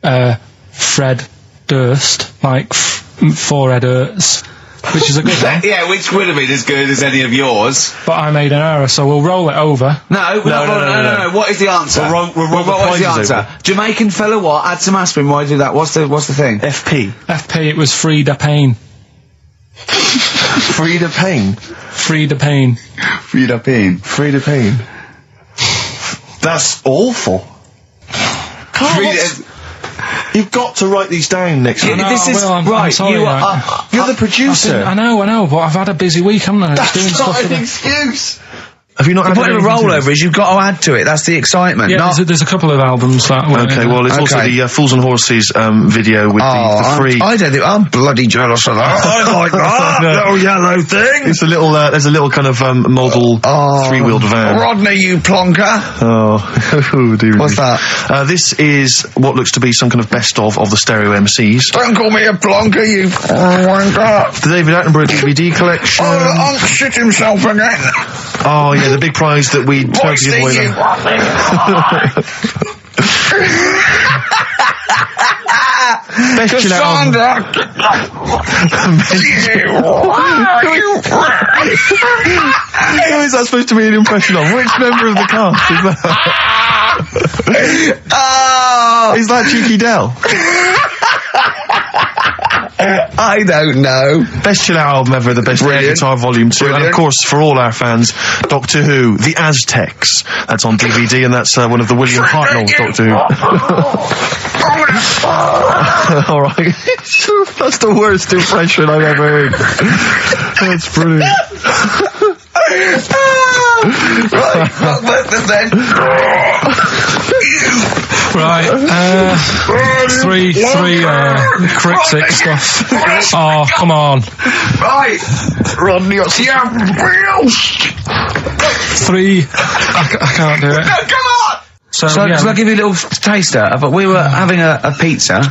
Fred Durst, like, forehead hurts. Which is a good one. Yeah, which would have been as good as any of yours. But I made an error, so we'll roll it over. No. What is the answer? What is the answer? over. Jamaican fella what? Add some aspirin, why do that? What's the thing? FP, it was free the pain. Free the pain? Free the pain. Free the pain. Free the pain. That's awful. You've got to write these down next week. I'm sorry, you're the producer. I know, but I've had a busy week, haven't I? That's not an excuse. Have you not? The point of a rollover is you've got to add to it. That's the excitement. Yeah, there's a couple of albums that. Okay, well, there's also the Fools and Horses video with the free. I don't think I'm bloody jealous of that. I like that little yellow thing. It's a little. There's a little kind of model three-wheeled van. Rodney, you plonker. Dear. What's that? This is what looks to be some kind of best of the stereo MCs. Don't call me a plonker, you wanker. The David Attenborough DVD collection. Unc shit himself again. Oh yeah, the big prize that we tried to give away. Best chill out. Who is that supposed to be an impression of? Which member of the cast is that? Is that Cheeky Dell? I don't know. Best chill out album ever, the best air guitar volume 2, and of course for all our fans, Doctor Who, The Aztecs. That's on DVD, and that's one of the William Hartnell Doctor Who. All right, that's the worst impression I've ever heard. That's brilliant. Right, three cryptic stuff. Oh, come on. Right, Rodney, Three. I can't do it. No, come on. So shall I give you a little taster? But we were having a pizza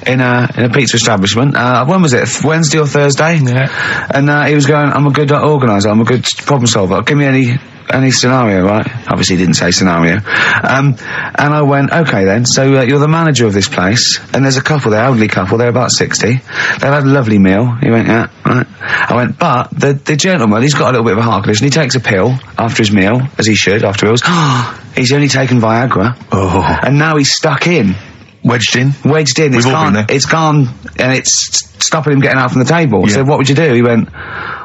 in a pizza establishment. When was it? Wednesday or Thursday? Yeah. And he was going, I'm a good organiser, I'm a good problem solver. Give me any scenario, right? Obviously he didn't say scenario. And I went, okay then, so you're the manager of this place, and there's a couple there, elderly couple, they're about 60. They've had a lovely meal. He went, yeah, right. I went, but the gentleman, he's got a little bit of a heart condition, he takes a pill after his meal, as he should, after meals. He's only taken Viagra. And now he's stuck in. Wedged in. It's gone, and it's stopping him getting out from the table. Yeah. So what would you do? He went,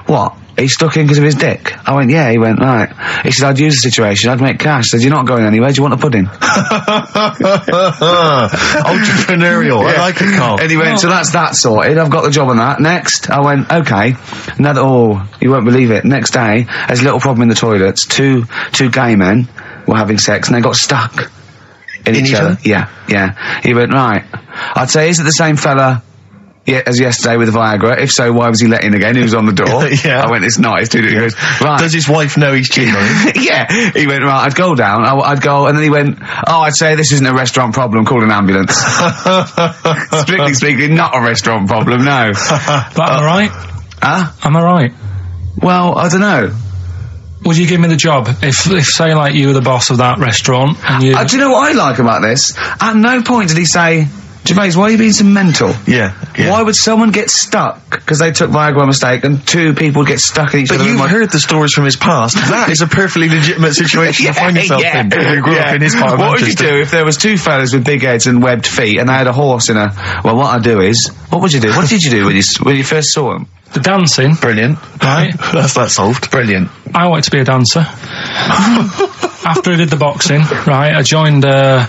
well, what? He's stuck in because of his dick? I went, yeah. He went, right. He said, I'd use the situation, I'd make cash. I said, you're not going anywhere, do you want a pudding? Entrepreneurial. I like it, Carl. And he went, so that's that sorted, I've got the job on that. Next, I went, okay. You won't believe it. Next day, there's a little problem in the toilets. Two gay men were having sex and they got stuck in each other. Yeah. He went, right. I'd say, is it the same fella as yesterday with the Viagra? If so, why was he let in again? He was on the door. Yeah. I went, it's not. It's too. He goes, right. Does his wife know he's cheating on him? Yeah. He went, right, I'd go down. I'd go, and then he went, I'd say this isn't a restaurant problem, call an ambulance. Strictly speaking, not a restaurant problem, no. But am I right? Huh? Am I right? Well, I don't know. Would you give me the job if say, like, you were the boss of that restaurant and you... Do you know what I like about this? At no point did he say, Gervais, why are you being so mental? Yeah. Why would someone get stuck because they took Viagra by mistake and two people get stuck in each other? But you've heard the stories from his past. That is a perfectly legitimate situation to find yourself in. You grew up in his part of What would you Manchester. do if there was two fellas with big heads and webbed feet and they had a horse in a... Well, what I'd do is... What would you do? What did you do when you first saw them? The dancing. Brilliant. Right? That's that solved. Brilliant. I wanted to be a dancer. After I did the boxing, right, I joined a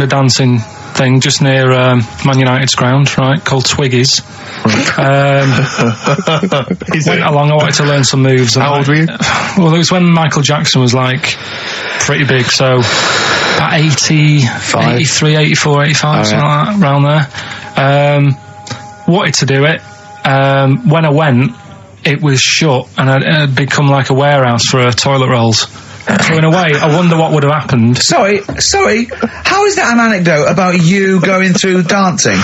dancing thing just near Man United's ground, right, called Twiggy's. Went along, I wanted to learn some moves. How old were you? Well, it was when Michael Jackson was, like, pretty big, so about 83, 84, 85, something like that, around there. Wanted to do it. When I went, it was shut, and it had become like a warehouse for toilet rolls. So in a way, I wonder what would have happened. Sorry, how is that an anecdote about you going through dancing?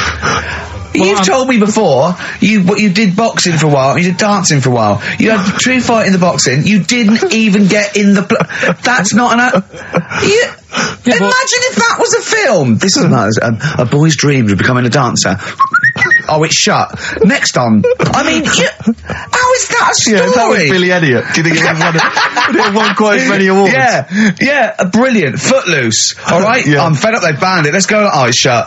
You've told me before, you did boxing for a while, you did dancing for a while. You had a true fight in the boxing, you didn't even get in the... That's not an... Imagine if that was a film! This is a boy's dreams of becoming a dancer. Oh, it's shut. Next on. I mean, how is that a story? Yeah, that was Billy Elliot. Do you think it would have won quite as many awards? Yeah, brilliant. Footloose. All right? Yeah. I'm fed up, they banned it. Let's go. Oh, it's shut.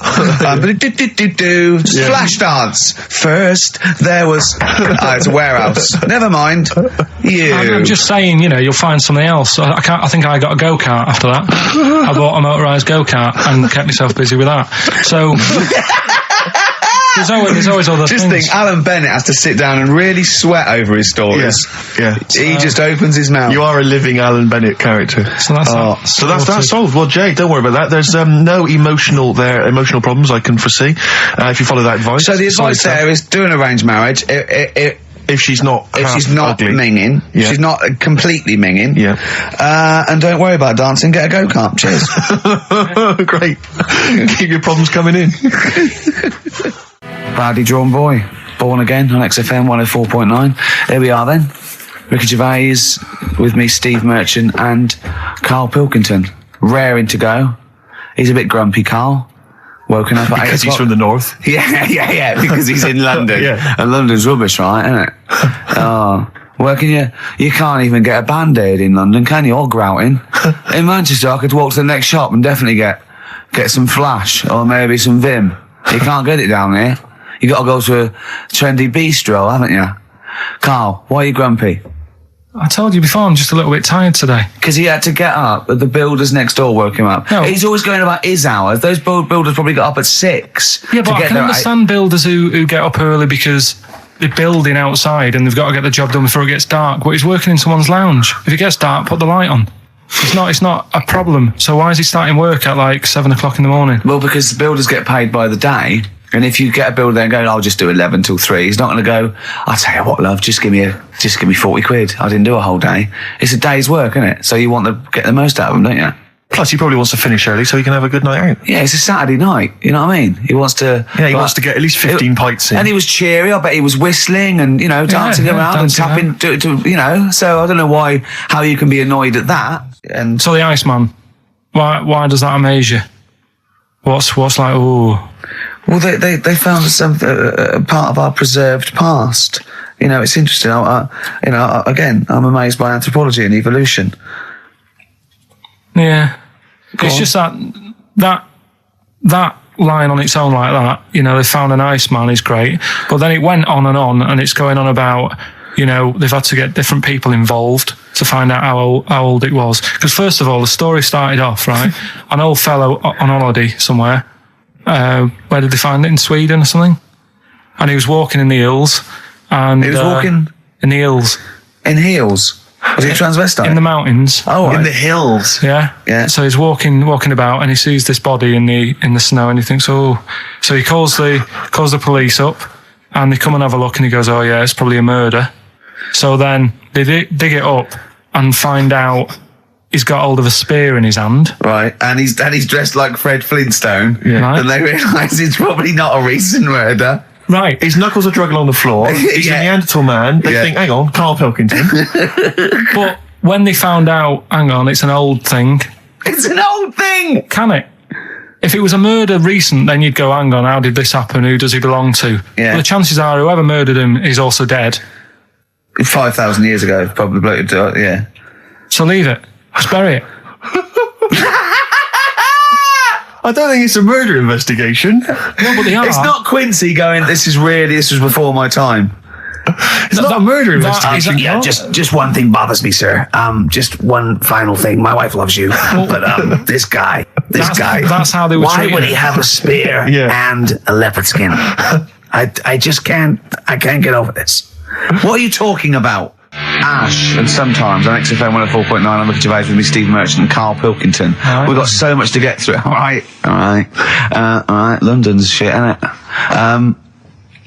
Flash dance. First, there was... it's a warehouse. Never mind. I'm just saying, you'll find something else. I think I got a go-kart after that. I bought a motorised go-kart and kept myself busy with that. So... There's always other things. Just think, Alan Bennett has to sit down and really sweat over his stories. Yeah. He just opens his mouth. You are a living Alan Bennett character. So that's solved. Well, Jay, don't worry about that. There's no emotional problems I can foresee if you follow that advice. So the advice there is do an arranged marriage. If she's not ugly. minging, she's not completely minging. Yeah. And don't worry about dancing. Get a go-kart. Cheers. Great. Keep your problems coming in. Proudly drawn boy, born again on XFM 104.9. There we are then. Ricky Gervais with me, Steve Merchant and Karl Pilkington. Raring to go. He's a bit grumpy, Karl. Woken up at 8 o'clock. Because he's from the north. Yeah, because he's in London. Yeah. And London's rubbish, right, isn't it? You can't even get a Band-Aid in London, can you? Or grouting. In Manchester, I could walk to the next shop and definitely get some Flash or maybe some Vim. You can't get it down here. You got to go to a trendy bistro, haven't you? Karl, why are you grumpy? I told you before, I'm just a little bit tired today. Because he had to get up, but the builders next door woke him up. No. He's always going about his hours. Those builders probably got up at 6. Yeah, but I can understand builders who get up early because they're building outside and they've got to get the job done before it gets dark. But he's working in someone's lounge. If it gets dark, put the light on. It's not a problem. So why is he starting work at like 7 o'clock in the morning? Well, because the builders get paid by the day. And if you get a builder there and go, I'll just do 11 till 3, he's not going to go, I'll tell you what, love, just give me 40 quid. I didn't do a whole day. It's a day's work, isn't it? So you want to get the most out of them, don't you? Plus, he probably wants to finish early so he can have a good night out. Yeah, it's a Saturday night, you know what I mean? He wants to... Yeah, he wants to get at least 15 pints in. And he was cheery, I bet he was whistling and, dancing around and tapping, so I don't know how you can be annoyed at that. And so the Iceman, why does that amaze you? What's like, ooh... Well, they found some part of our preserved past. It's interesting. Again, I'm amazed by anthropology and evolution. Yeah, it's just that line on its own like that. They found an Iceman is great, but then it went on, and it's going on about you know, they've had to get different people involved to find out how old it was. Because first of all, the story started off, right? An old fellow on holiday somewhere. Where did they find it? In Sweden or something? And he was walking in the hills. And He was walking in the hills. in heels. Was he a transvestite? In the mountains. Oh, In the hills. Yeah. Yeah. So he's walking about and he sees this body in the snow and he thinks, oh. So he calls the police up and they come and have a look and he goes, oh yeah, it's probably a murder. So then they dig it up and find out he's got hold of a spear in his hand. Right, and he's dressed like Fred Flintstone. Yeah. Right. And they realise it's probably not a recent murder. Right. His knuckles are dragging on the floor. He's Yeah. a Neanderthal man. They Yeah. think, hang on, Karl Pilkington. But when they found out, hang on, it's an old thing. It's an old thing! Can it? If it was a murder recent, then you'd go, hang on, how did this happen? Who does he belong to? Yeah. Well, the chances are whoever murdered him is also dead. 5,000 years ago, probably, yeah. So leave it. Just bury it. I don't think it's a murder investigation. No, but they are. It's not Quincy going, this was before my time. It's not a murder investigation. Yeah, just one thing bothers me, sir. Just one final thing. My wife loves you, but this guy. That's how they were Why treating would he it. have a spear Yeah. and a leopard skin? I just can't. I can't get over this. What are you talking about? Ash, and sometimes on XFM 104.9, I'm Ricky Gervais with me, Steve Merchant and Karl Pilkington. Right. We've got so much to get through. All right. London's shit, innit?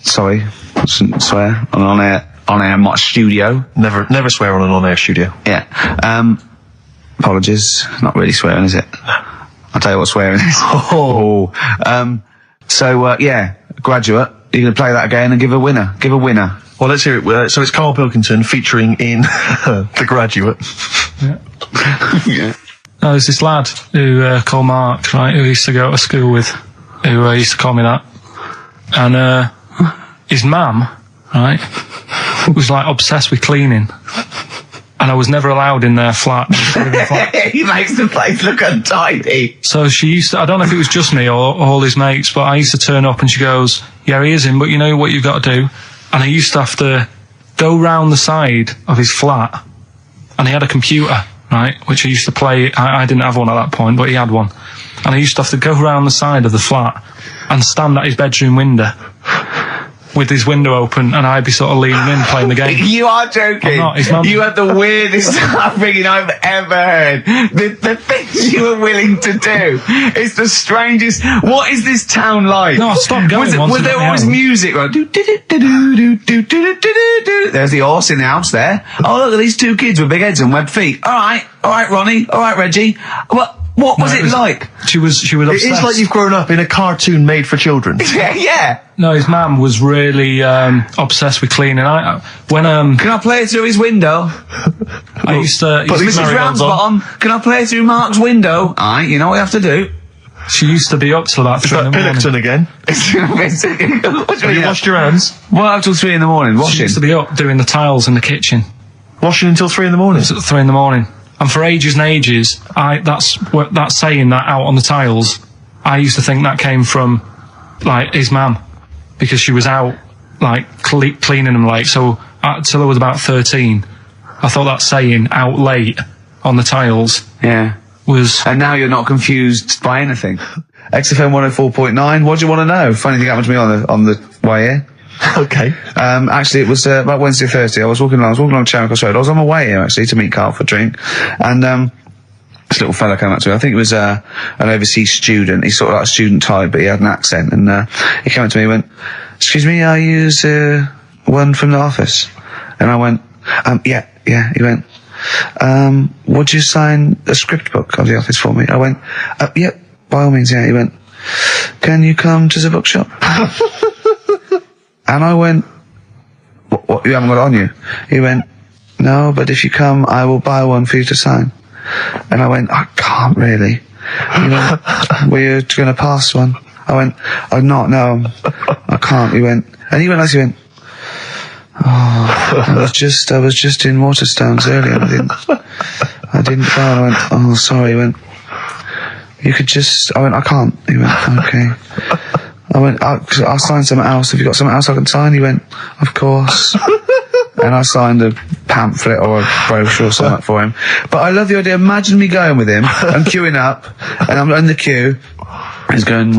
Sorry, I shouldn't swear on air, my studio. Never swear on an on-air studio. Yeah. Apologies. Not really swearing, is it? I'll tell you what swearing is. Oh. Graduate. You're going to play that again and give a winner. Give a winner. Well, let's hear it. So it's Karl Pilkington featuring in The Graduate. No, there's this lad who called Mark, right, who used to go to school with, who used to call me that. And his mum, right, was like obsessed with cleaning. And I was never allowed in their flat. He makes the place look untidy. So she used to, I don't know if it was just me or all his mates, but I used to turn up and she goes, yeah, he is in, but you know what you've got to do? And I used to have to go round the side of his flat, and he had a computer, right, which I used to play. I didn't have one at that point, but he had one. And I used to have to go round the side of the flat and stand at his bedroom window with his window open, and I'd be sort of leaning in playing the game. You are joking. I'm not, his mum- You had the weirdest upbringing I've ever heard. The things you were willing to do. It's the strangest. What is this town like? No, I stopped going once Was it there got me always home. music? Right? There's the horse in the house there. Oh, look at these two kids with big heads and webbed feet. All right, Ronnie. All right, Reggie. What was it like? She was obsessed. It's like you've grown up in a cartoon made for children. Yeah. No, his mum was really obsessed with cleaning. When Can I play through his window? I used to, these Mrs. marigolds on. Ramsbottom, can I play through Mark's window? Aye, you know what you have to do. she used to be up till about Is 3 in that the morning. Pilkington again? Have you washed your hands? What up till 3 in the morning? She Washing. used to be up doing the tiles in the kitchen. Washing until 3 in the morning? It's at 3 in the morning. And for ages and ages, that's saying that out on the tiles, I used to think that came from, like, his mum. Because she was out, like, cleaning them late. So, till I was about 13, I thought that saying, out late, on the tiles, Yeah. was... And now you're not confused by anything. XFM 104.9, what do you want to know? Funny thing happened to me on the way here. Okay. Actually, it was about Wednesday or Thursday. I was walking along Charing Cross Road. I was on my way here, actually, to meet Karl for a drink. And this little fella came up to me. I think it was an overseas student. He's sort of like a student type, but he had an accent. And he came up to me and went, "Excuse me, are you one from the office?" And I went, yeah. He went, "Would you sign a script book of the office for me?" I went, "Yeah, by all means, yeah." He went, "Can you come to the bookshop?" And I went, what, you haven't got it on you? He went, "No, but if you come, I will buy one for you to sign." And I went, "I can't really." He went, "Were you going to pass one?" I went, "I'm not, no, I can't." He went, "Oh, I was just in Waterstones earlier, and I didn't go." I went, "Oh, sorry." He went, "You could just," I went, "I can't." He went, "Okay." I went, I'll sign something else. Have you got something else I can sign?" He went, "Of course." and I signed a pamphlet or a brochure or something for him. But I love the idea. Imagine me going with him. I'm queuing up, and I'm in the queue. He's going,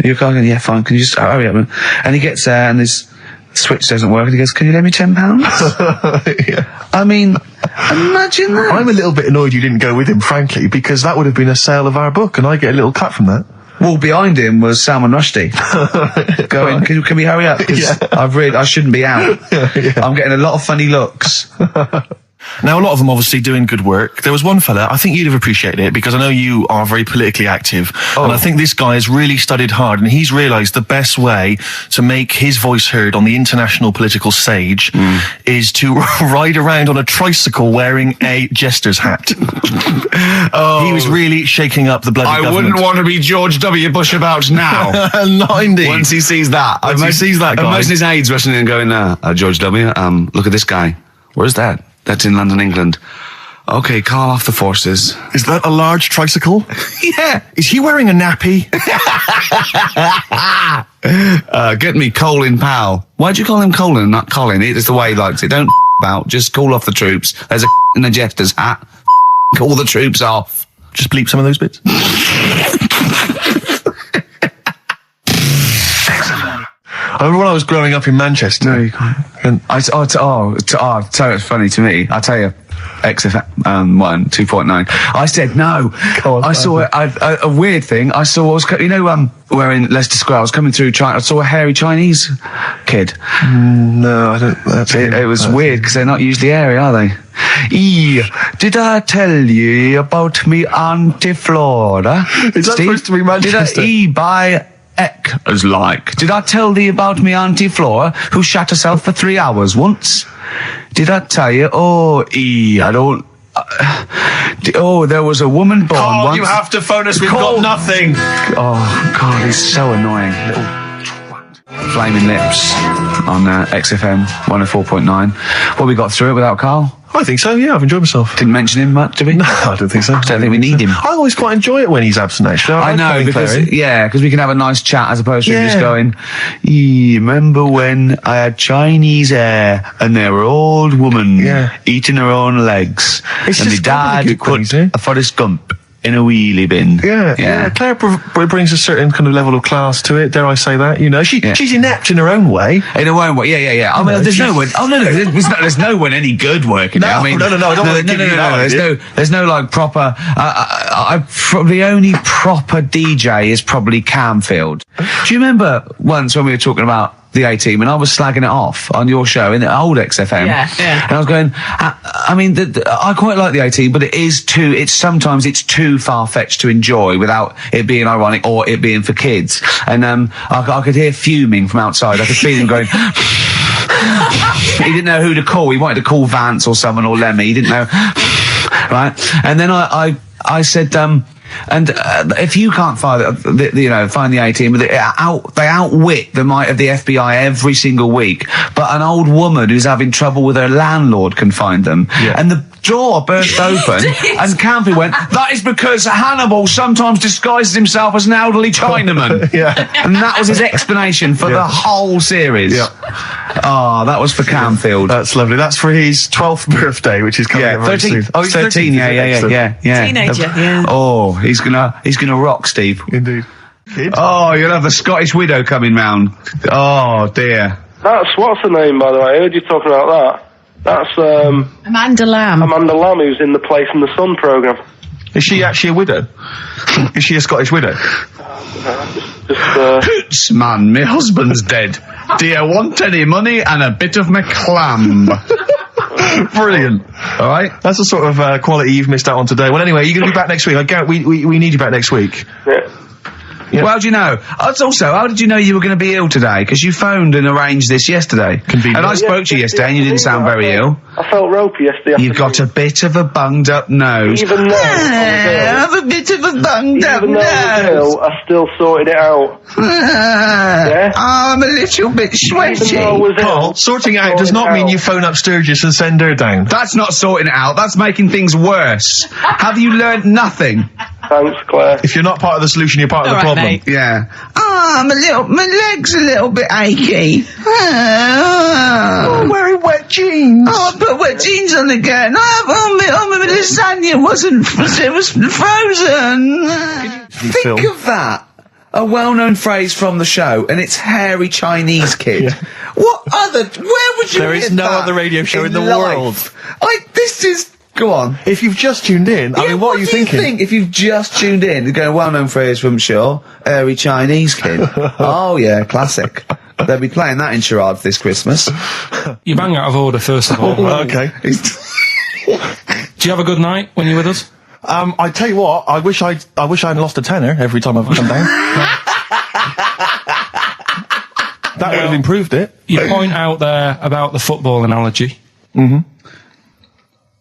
you're going, yeah, fine. Can you just hurry up? And he gets there, and his switch doesn't work, and he goes, can you lend me £10? Yeah. I mean, imagine that. I'm a little bit annoyed you didn't go with him, frankly, because that would have been a sale of our book, and I get a little cut from that. Well, behind him was Salman Rushdie. Going, can we hurry up? Because I shouldn't be out. I'm getting a lot of funny looks. Now, a lot of them obviously doing good work. There was one fella, I think you'd have appreciated it, because I know you are very politically active, and I think this guy has really studied hard, and he's realised the best way to make his voice heard on the international political stage is to ride around on a tricycle wearing a jester's hat. He was really shaking up the bloody government. I wouldn't want to be George W. Bush about now. Not indeed. Once he sees that. Once he sees that guy. Imagine his aides rushing in and going, George W., look at this guy. Where's that? That's in London, England. Okay, call off the forces. Is that a large tricycle? Yeah. Is he wearing a nappy? Get me Colin Powell. Why'd you call him Colin and not Colin? It's the way he likes it. Don't about. Just call off the troops. There's a in a jester's hat. Call the troops off. Just bleep some of those bits. I remember when I was growing up in Manchester. No, you can't. And tell you it's funny to me. I'll tell you, XFM 2.9. I said no. Go on, I saw a weird thing. I saw where in Leicester Square I was coming through China. I saw a hairy Chinese kid. no, I don't. It was weird because they're not usually hairy, are they? Did I tell you about me Auntie Flora? Is that supposed to be Manchester? Did I buy as like? Did I tell thee about me Auntie Flora, who shat herself for 3 hours once? Did I tell you? I don't. There was a woman born once. You have to phone us. We've got nothing. Oh God, he's so annoying. Little twat. Flaming Lips on XFM 104.9. Well, we got through it without Carl. I think so, yeah, I've enjoyed myself. Didn't mention him much, did we? No, I don't think so. Don't think we need him. I always quite enjoy it when he's absent, actually. I know, because we can have a nice chat as opposed to him just going, remember when I had Chinese hair and they were old woman eating her own legs, It's and my just dad gobbledygook, put a Forrest Gump in a wheelie bin. Yeah. Claire brings a certain kind of level of class to it, dare I say that, you know. She's inept in her own way. In her own way, yeah. I mean, there's no one. Oh no, there's no one any good working. No, I mean, no. I don't want to give you that. There's no like proper. The only proper DJ is probably Camfield. Do you remember once when we were talking about the A-Team and I was slagging it off on your show in the old XFM? Yeah. And I was going, I mean, I quite like the A-Team, but sometimes it's too far-fetched to enjoy without it being ironic or it being for kids. And I could hear fuming from outside. I could feel him going. He didn't know who to call. He wanted to call Vance or someone or Lemmy. He didn't know. Right? And then I said, and if you can't find the A-Team, they outwit the might of the FBI every single week. But an old woman who's having trouble with her landlord can find them. Yeah. And the door burst open, and Campy went, "That is because Hannibal sometimes disguises himself as an elderly Chinaman." And that was his explanation for the whole series. That was for Camfield. That's lovely. That's for his 12th birthday, which is coming up very 13. soon. Oh, he's 13. Yeah. Teenager, yeah. Oh, he's gonna rock, Steve. Indeed. Kid. Oh, you'll have the Scottish widow coming round. Oh dear. What's her name, by the way? I heard you talking about that. That's Amanda Lamb. Amanda Lamb, who's in the Place in the Sun programme. Is she actually a widow? Is she a Scottish widow? Hoots, man, my husband's dead. Do you want any money and a bit of my clam? Brilliant. All right. That's the sort of quality you've missed out on today. Well, anyway, you're going to be back next week. We need you back next week. Yeah. Well, how do you know? Also, how did you know you were going to be ill today? Because you phoned and arranged this yesterday. Convenient. And I spoke to you yesterday and you didn't sound very ill. I felt ropey yesterday. You've got a bit of a bunged up nose. Even though I have a bit of a bunged up nose. I still sorted it out. I'm a little bit sweaty. Carl, sorting it out does not mean you phone up Sturgis and send her down. That's not sorting it out. That's making things worse. Have you learnt nothing? Thanks, Claire. If you're not part of the solution, you're part of the problem. them. Yeah. My leg's a little bit achy. Oh, wearing wet jeans. Oh, I put wet jeans on again. My lasagna it was frozen. Think of that. A well-known phrase from the show, and it's hairy Chinese kid. Yeah. Where would you There is hear no that other radio show in the life? world. This is... Go on. If you've just tuned in, I mean, what are you do thinking? Think if you've just tuned in? You're going, well-known phrase from Shaw, hairy Chinese kid. Oh, yeah, classic. They'll be playing that in charades this Christmas. You bang out of order, first of all. Okay. Do you have a good night when you're with us? I tell you what, I wish I'd lost a tenner every time I've come down. That would have improved it. You point out there about the football analogy. Mm-hmm.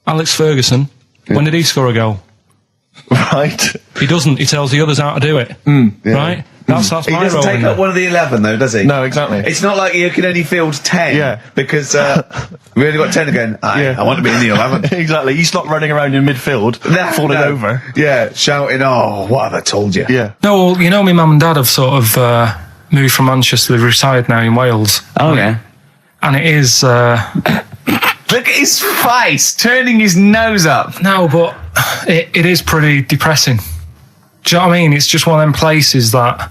Alex Ferguson, when did he score a goal? Right. He doesn't. He tells the others how to do it. Right? That's He my doesn't role take in up it. one of the 11, though, does he? No, exactly. It's not like you can only field 10. Yeah. Because we only got 10 again. I want to be in the 11. Exactly. You stop running around in midfield, falling over. Yeah, shouting, oh, what have I told you? Yeah. No, well, you know, my mum and dad have sort of moved from Manchester. They've retired now in Wales. Oh, yeah. And it is... Look at his face, turning his nose up. No, but it is pretty depressing. Do you know what I mean? It's just one of them places that...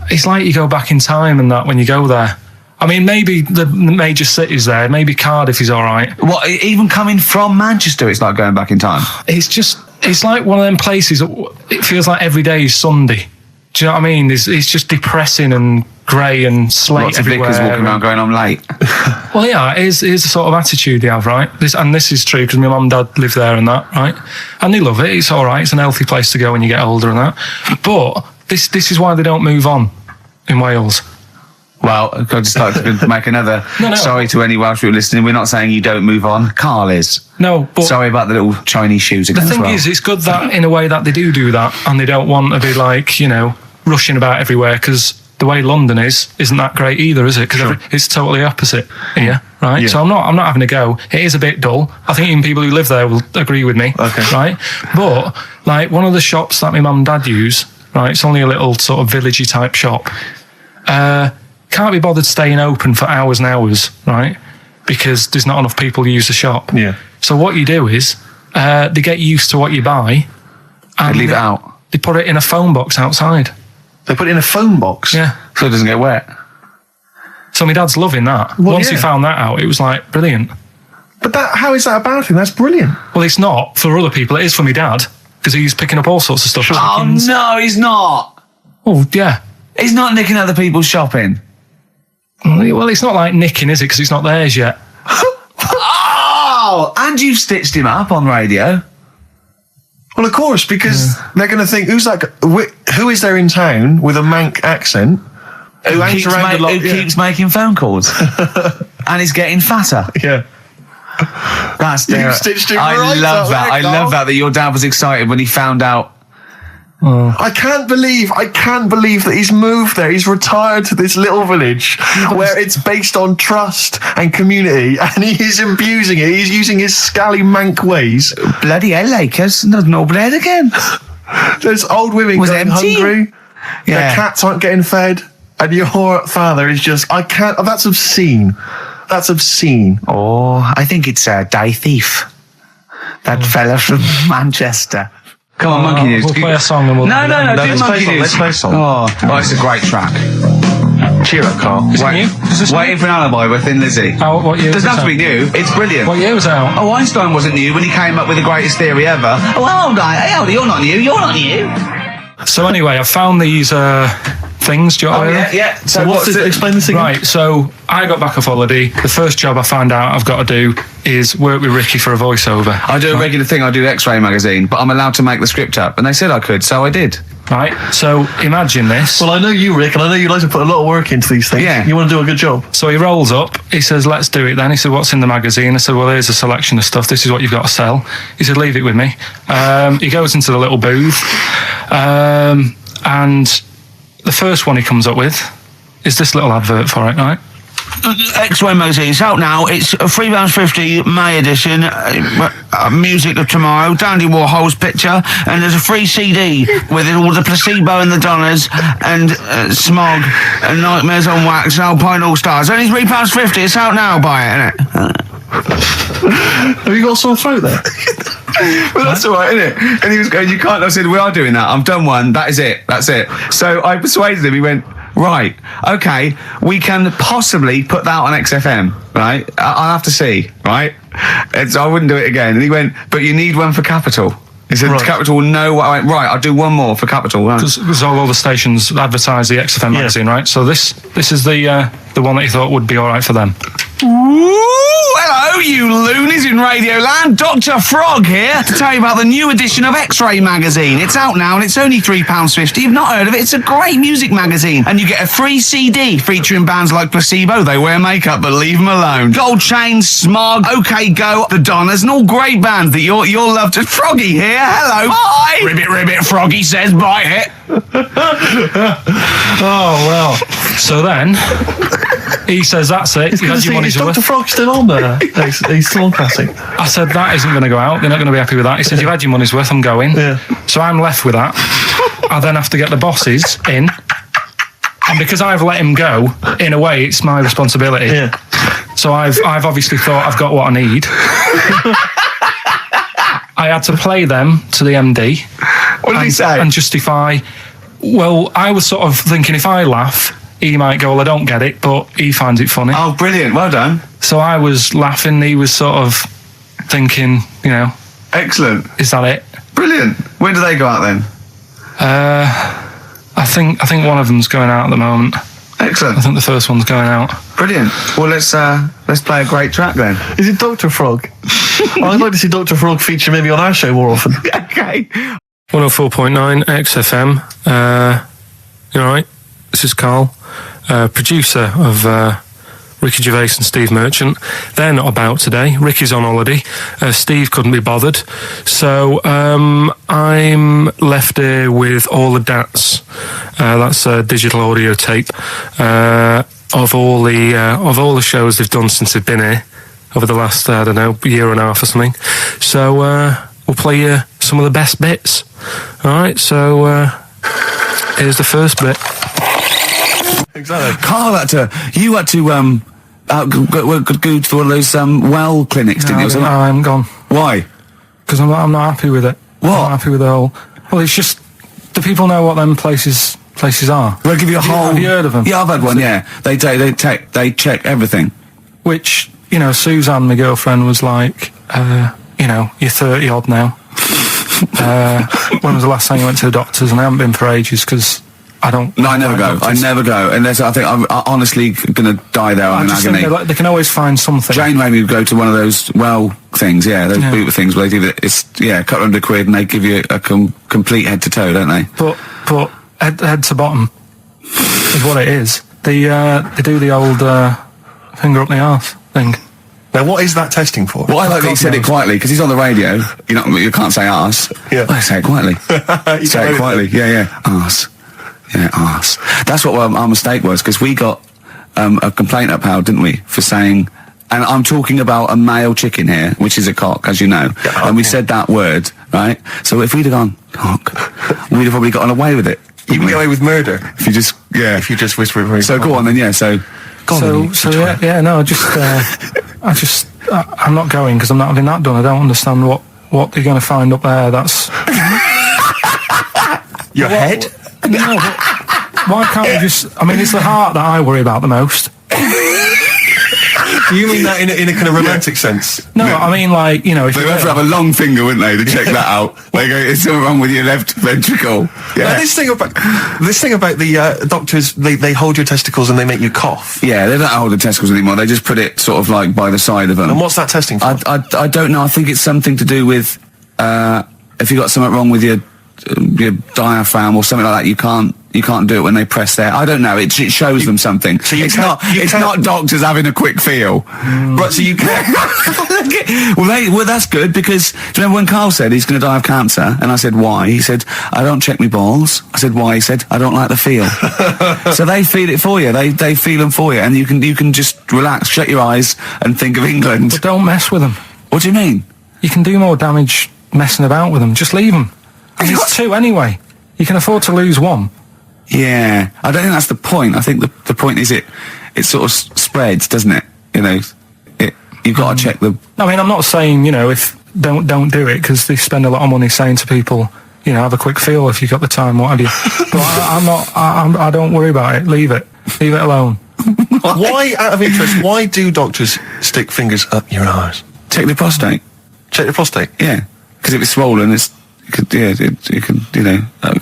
it's like you go back in time and that when you go there. I mean, maybe the major cities there, maybe Cardiff is all right. What, even coming from Manchester, it's like going back in time? It's like one of them places, it feels like every day is Sunday. Do you know what I mean? It's just depressing and grey and slate Lots of everywhere. vicars walking around going, I'm late. Well, yeah, it is the sort of attitude they have, right? This is true because my mum and dad live there and that, right? And they love it. It's all right. It's an healthy place to go when you get older and that. But this is why they don't move on in Wales. Well, I'd just like to make another No. sorry to any Welsh people listening. We're not saying you don't move on. Carl is. No, but Sorry about the little Chinese shoes again the as thing well. is, it's good that in a way that they do that, and they don't want to be like, you know, rushing about everywhere because the way London isn't that great either, is it? Because it's totally opposite here, right? Yeah. So I'm not having a go. It is a bit dull. I think even people who live there will agree with me, Okay. right? But like one of the shops that my mum and dad use, right? It's only a little sort of villagey type shop. Can't be bothered staying open for hours and hours, right? Because there's not enough people who use the shop. Yeah. So what you do is they get used to what you buy, and They leave it out. They put it in a phone box outside. They put it in a phone box. Yeah. So it doesn't get wet. So my dad's loving that. Well, Once he yeah. found that out, it was like brilliant. But how is that about him? That's brilliant. Well, it's not for other people. It is for my dad because he's picking up all sorts of stuff. Oh, Chickens. no, he's not. Oh, yeah. He's not nicking other people's shopping. Well, it's not like nicking, is it? Because it's not theirs yet. Oh, and you've stitched him up on radio. Well, of course, because they're going to think, who is there in town with a Manc accent who hangs around a lot? Who keeps making phone calls and is getting fatter. Yeah. That's You've stitched him I right love up that. there, I Carl. love that your dad was excited when he found out. I can't believe that he's moved there. He's retired to this little village where it's based on trust and community, and he is abusing it. He's using his scally Manc ways. Bloody hell, Lakers, there's no bread again. There's old women Was going empty. hungry. Yeah. Their cats aren't getting fed, and your father is just, I can't, that's obscene. That's obscene. Oh, I think it's Die Thief. That fella from Manchester. Come on, Monkey News. We'll play a song and we'll... No, do let's Monkey play a News. song, let's play a song. Oh, it's a great track. Cheer up, Carl. Is it new? Is this Waiting for an Alibi with Thin Lizzy. What year was Doesn't have to this be new. It's brilliant. What year was it out? Oh, Einstein wasn't new when he came up with the greatest theory ever. Oh, hold on. Hey, hold on. You're not new. You're not new. So anyway, I found these things. Do you know what I mean? Yeah. So explain this again? Right, so I got back off holiday. The first job I found out I've got to do is work with Ricky for a voiceover. I do a regular thing. I do X-Ray magazine, but I'm allowed to make the script up, and they said I could, so I did. Right, so imagine this. Well, I know you, Rick, and I know you like to put a lot of work into these things. Yeah. You want to do a good job. So he rolls up, he says, let's do it then. He said, what's in the magazine? I said, well, here's a selection of stuff. This is what you've got to sell. He said, leave it with me. He goes into the little booth, and the first one he comes up with is this little advert for it, right? X-Ray magazine. It's out now. It's £3.50 May edition. Music of Tomorrow. Dandy Warhol's picture, and there's a free CD with it, all the Placebo and the Donners and Smog and Nightmares on Wax and Alpine All Stars. Only £3.50. It's out now. Buy it, innit? Have you got a sore throat there? Well, that's all right, isn't it? And he was going, you can't. I said, we are doing that. I've done one. That is it. That's it. So I persuaded him. He went, right, okay, we can possibly put that on XFM, right? I'll have to see, right? I wouldn't do it again. And he went, but you need one for Capital. He said, Right. Capital will know what I went, right, I'll do one more for Capital. Right. Because all the stations advertise the XFM magazine, right? So this is the one that you thought would be all right for them. Ooh, hello, you loonies in Radioland. Dr. Frog here to tell you about the new edition of X-Ray magazine. It's out now and it's only £3.50. You've not heard of it? It's a great music magazine. And you get a free CD featuring bands like Placebo. They wear makeup, but leave them alone. Gold Chain, Smog, OK Go, The Donners, and all great bands that you'll love. To Froggy here. Hello. Bye. Ribbit, Froggy says bye it. Oh, well. So then, he says, that's it. You've had your money's Is worth. Dr. Frog still on there? He's still on Classic. I said, that isn't going to go out. They're not going to be happy with that. He said, you've had your money's worth. I'm going. Yeah. So I'm left with that. I then have to get the bosses in. And because I've let him go, in a way, it's my responsibility. Yeah. So I've obviously thought I've got what I need. I had to play them to the MD. What did he say? And justify. Well, I was sort of thinking if I laugh, he might go, well, I don't get it, but he finds it funny. Oh, brilliant. Well done. So I was laughing. He was sort of thinking, Excellent. is that it? Brilliant. When do they go out then? I think one of them's going out at the moment. Excellent. I think the first one's going out. Brilliant. Well, let's play a great track then. Is it Dr. Frog? I'd like to see Dr. Frog feature maybe on our show more often. Okay. 104.9 XFM. You alright? This is Karl, producer of Ricky Gervais and Steve Merchant. They're not about today. Ricky's on holiday. Steve couldn't be bothered. So I'm left here with all the DATs. That's a digital audio tape of all the shows they've done since they've been here over the last, I don't know, year and a half or something. So we'll play you some of the best bits. Alright, so here's the first bit. Exactly. Karl you had to go to one of those well clinics, didn't you? or No, something? I haven't gone. Why? Because I'm not happy with it. What? I'm not happy with the whole... Well, it's just... Do people know what them places are? They'll give you a whole... Have you heard of them? Yeah, I've had one, yeah. They check everything. Which, Suzanne, my girlfriend, was like, you're 30 odd now. When was the last time you went to the doctors? And I haven't been for ages because I don't... No, I never go. I never go. Unless I think I'm honestly going to die there I in just agony. think they can always find something. Jane made me go to one of those well things, those boot things where they do it's a couple £100 and they give you a complete head to toe, don't they? But head to bottom is what it is. They do the old finger up the arse thing. Now, what is that testing for? Well, I like that he said it quietly because he's on the radio. You can't say arse. Yeah. Well, say it quietly. Say it quietly. Yeah. Arse. Yeah, arse. That's what our mistake was because we got a complaint up, Hal, didn't we, for saying. And I'm talking about a male chicken here, which is a cock, as you know. Yeah, and we said that word, right? So if we'd have gone cock, we'd have probably gotten away with it. You can get away with murder If you just whisper it very So go on then, yeah. So. I'm not going because I'm not having that done. I don't understand what they're going to find up there. That's Your head? no. Why can't you just? I mean, it's the heart that I worry about the most. Do you mean that in a kind of romantic sense? No, I mean if They you would have to have a long finger, wouldn't they, to check that out? They go, it's something wrong with your left ventricle. Now, this thing about the doctors, they hold your testicles and they make you cough. Yeah, they don't hold the testicles anymore. They just put it sort of like by the side of them. And what's that testing for? I don't know. I think it's something to do with if you got something wrong with your diaphragm or something like that. You can't You can't do it when they press there. I don't know. It shows them something. So it's not doctors having a quick feel. But so you can. well, that's good because do you remember when Carl said he's going to die of cancer? And I said why? He said I don't check my balls. I said why? He said I don't like the feel. So they feel it for you. They feel them for you, and you can just relax, shut your eyes, and think of England. But don't mess with them. What do you mean? You can do more damage messing about with them. Just leave them. And there's two anyway. You can afford to lose one. Yeah, I don't think that's the point. I think the point is it sort of spreads, doesn't it? You know, you've got to check the. I mean, I'm not saying if don't do it because they spend a lot of money saying to people, have a quick feel if you've got the time, what have you. But I don't worry about it. Leave it alone. Why, out of interest, why do doctors stick fingers up your arse? Check the prostate. Check the prostate. Yeah, because if it's swollen, it could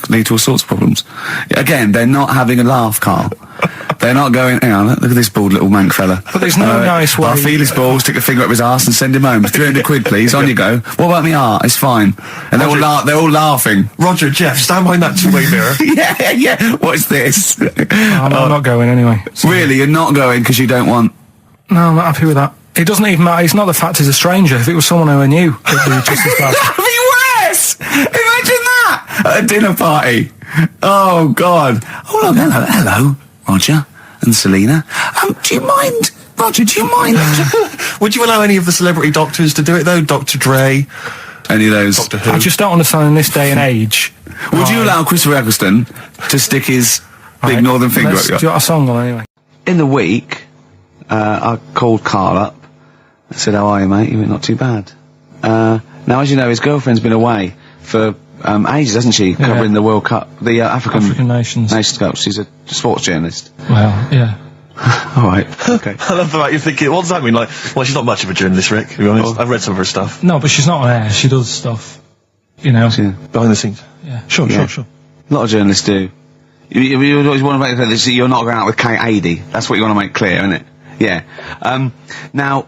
lead to all sorts of problems. Again, they're not having a laugh, Carl. They're not going, hang on, look at this bald little mank fella. But there's no nice way. I'll feel his balls, stick a finger up his arse and send him home. 300 quid, please, on you go. What about me art? It's fine. And they're all laughing. Roger, Jeff, stand behind that two-way mirror. yeah, what's this? I'm not going anyway. So. Really, you're not going because you don't want... No, I'm not happy with that. It doesn't even matter. It's not the fact he's a stranger. If it was someone who I knew, it'd be just as bad. That'd be worse! Imagine that! At a dinner party. Oh, God. Oh, look, hello, Roger and Selena. Do you mind, Roger, Would you allow any of the celebrity doctors to do it, though? Dr. Dre? Any of those? Doctor Who? I just don't understand in this day and age. Would you allow Christopher Eccleston to stick his big northern finger up your... Do you got a song on anyway? In the week, I called Carl up. I said, how are you, mate? He went, not too bad. Now, as you know, his girlfriend's been away for ages, hasn't she? Covering the World Cup, the African Nations Cup. She's a sports journalist. Well, yeah. All right, okay. I love the fact you're thinking, what does that mean? Like, well, she's not much of a journalist, Rick, to be honest. I've read some of her stuff. No, but she's not on air. She does stuff, Behind the scenes. Yeah. Sure. A lot of journalists do. You always want to make clear that you're not going out with Kate Adie. That's what you want to make clear, isn't it? Yeah. Now,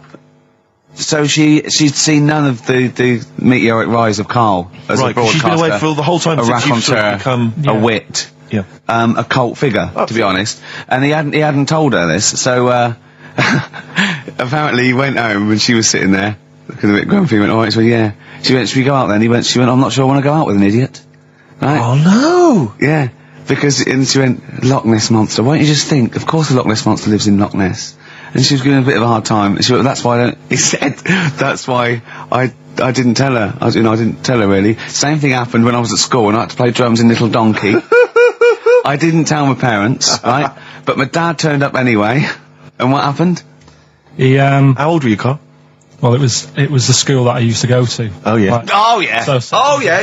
so she'd seen none of the meteoric rise of Carl as a broadcaster. She's been away for the whole time a since you've sort of raconteur, become... a wit, a cult figure, to be honest. And he hadn't told her this, so apparently he went home and she was sitting there, looking a bit grumpy. He went, all right, so yeah. She went, should we go out then? She went, I'm not sure I want to go out with an idiot. Right? Oh, no! Yeah. And she went, Loch Ness Monster. Why don't you just think, of course the Loch Ness Monster lives in Loch Ness. And she was giving a bit of a hard time. She went, that's why I didn't tell her. I didn't tell her really. Same thing happened when I was at school and I had to play drums in Little Donkey. I didn't tell my parents, right? But my dad turned up anyway. And what happened? He, How old were you, Carl? Well, it was the school that I used to go to. Oh, yeah.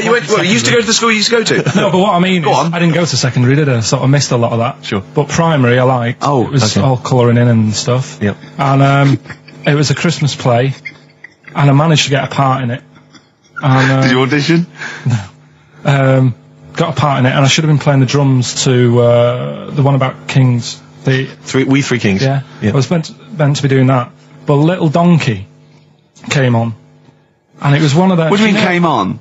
You went. Well, you used to go to the school you used to go to. No, but what I mean is, I didn't go to secondary, did I? Sort of missed a lot of that. Sure. But primary, I liked. Oh, it was all colouring in and stuff. Yep. And it was a Christmas play, and I managed to get a part in it. And, Did you audition? No. Got a part in it, and I should have been playing the drums to the one about Kings. We Three Kings. Yeah. I was meant to be doing that, but Little Donkey came on, and it was one of those. What do you mean came on?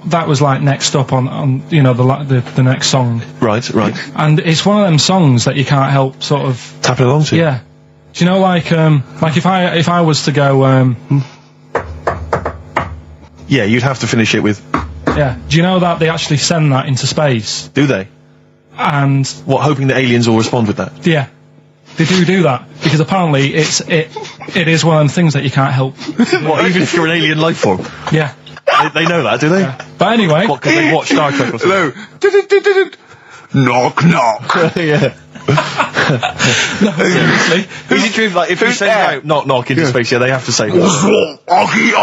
That was like next up on the next song. Right. And it's one of them songs that you can't help sort of tapping along to. Yeah. Do you know like if I was to go yeah, you'd have to finish it with. Yeah. Do you know that they actually send that into space? Do they? And what, hoping that aliens will respond with that? Yeah. They do that because apparently it is one of them things that you can't help. What, even if you're an alien life form? Yeah. They know that, do they? Yeah. But anyway, what, because they watch Star Trek or something? Hello. Knock knock. Yeah. No, seriously. Is it true? Like if you say out knock knock into space, they have to say. Oggy.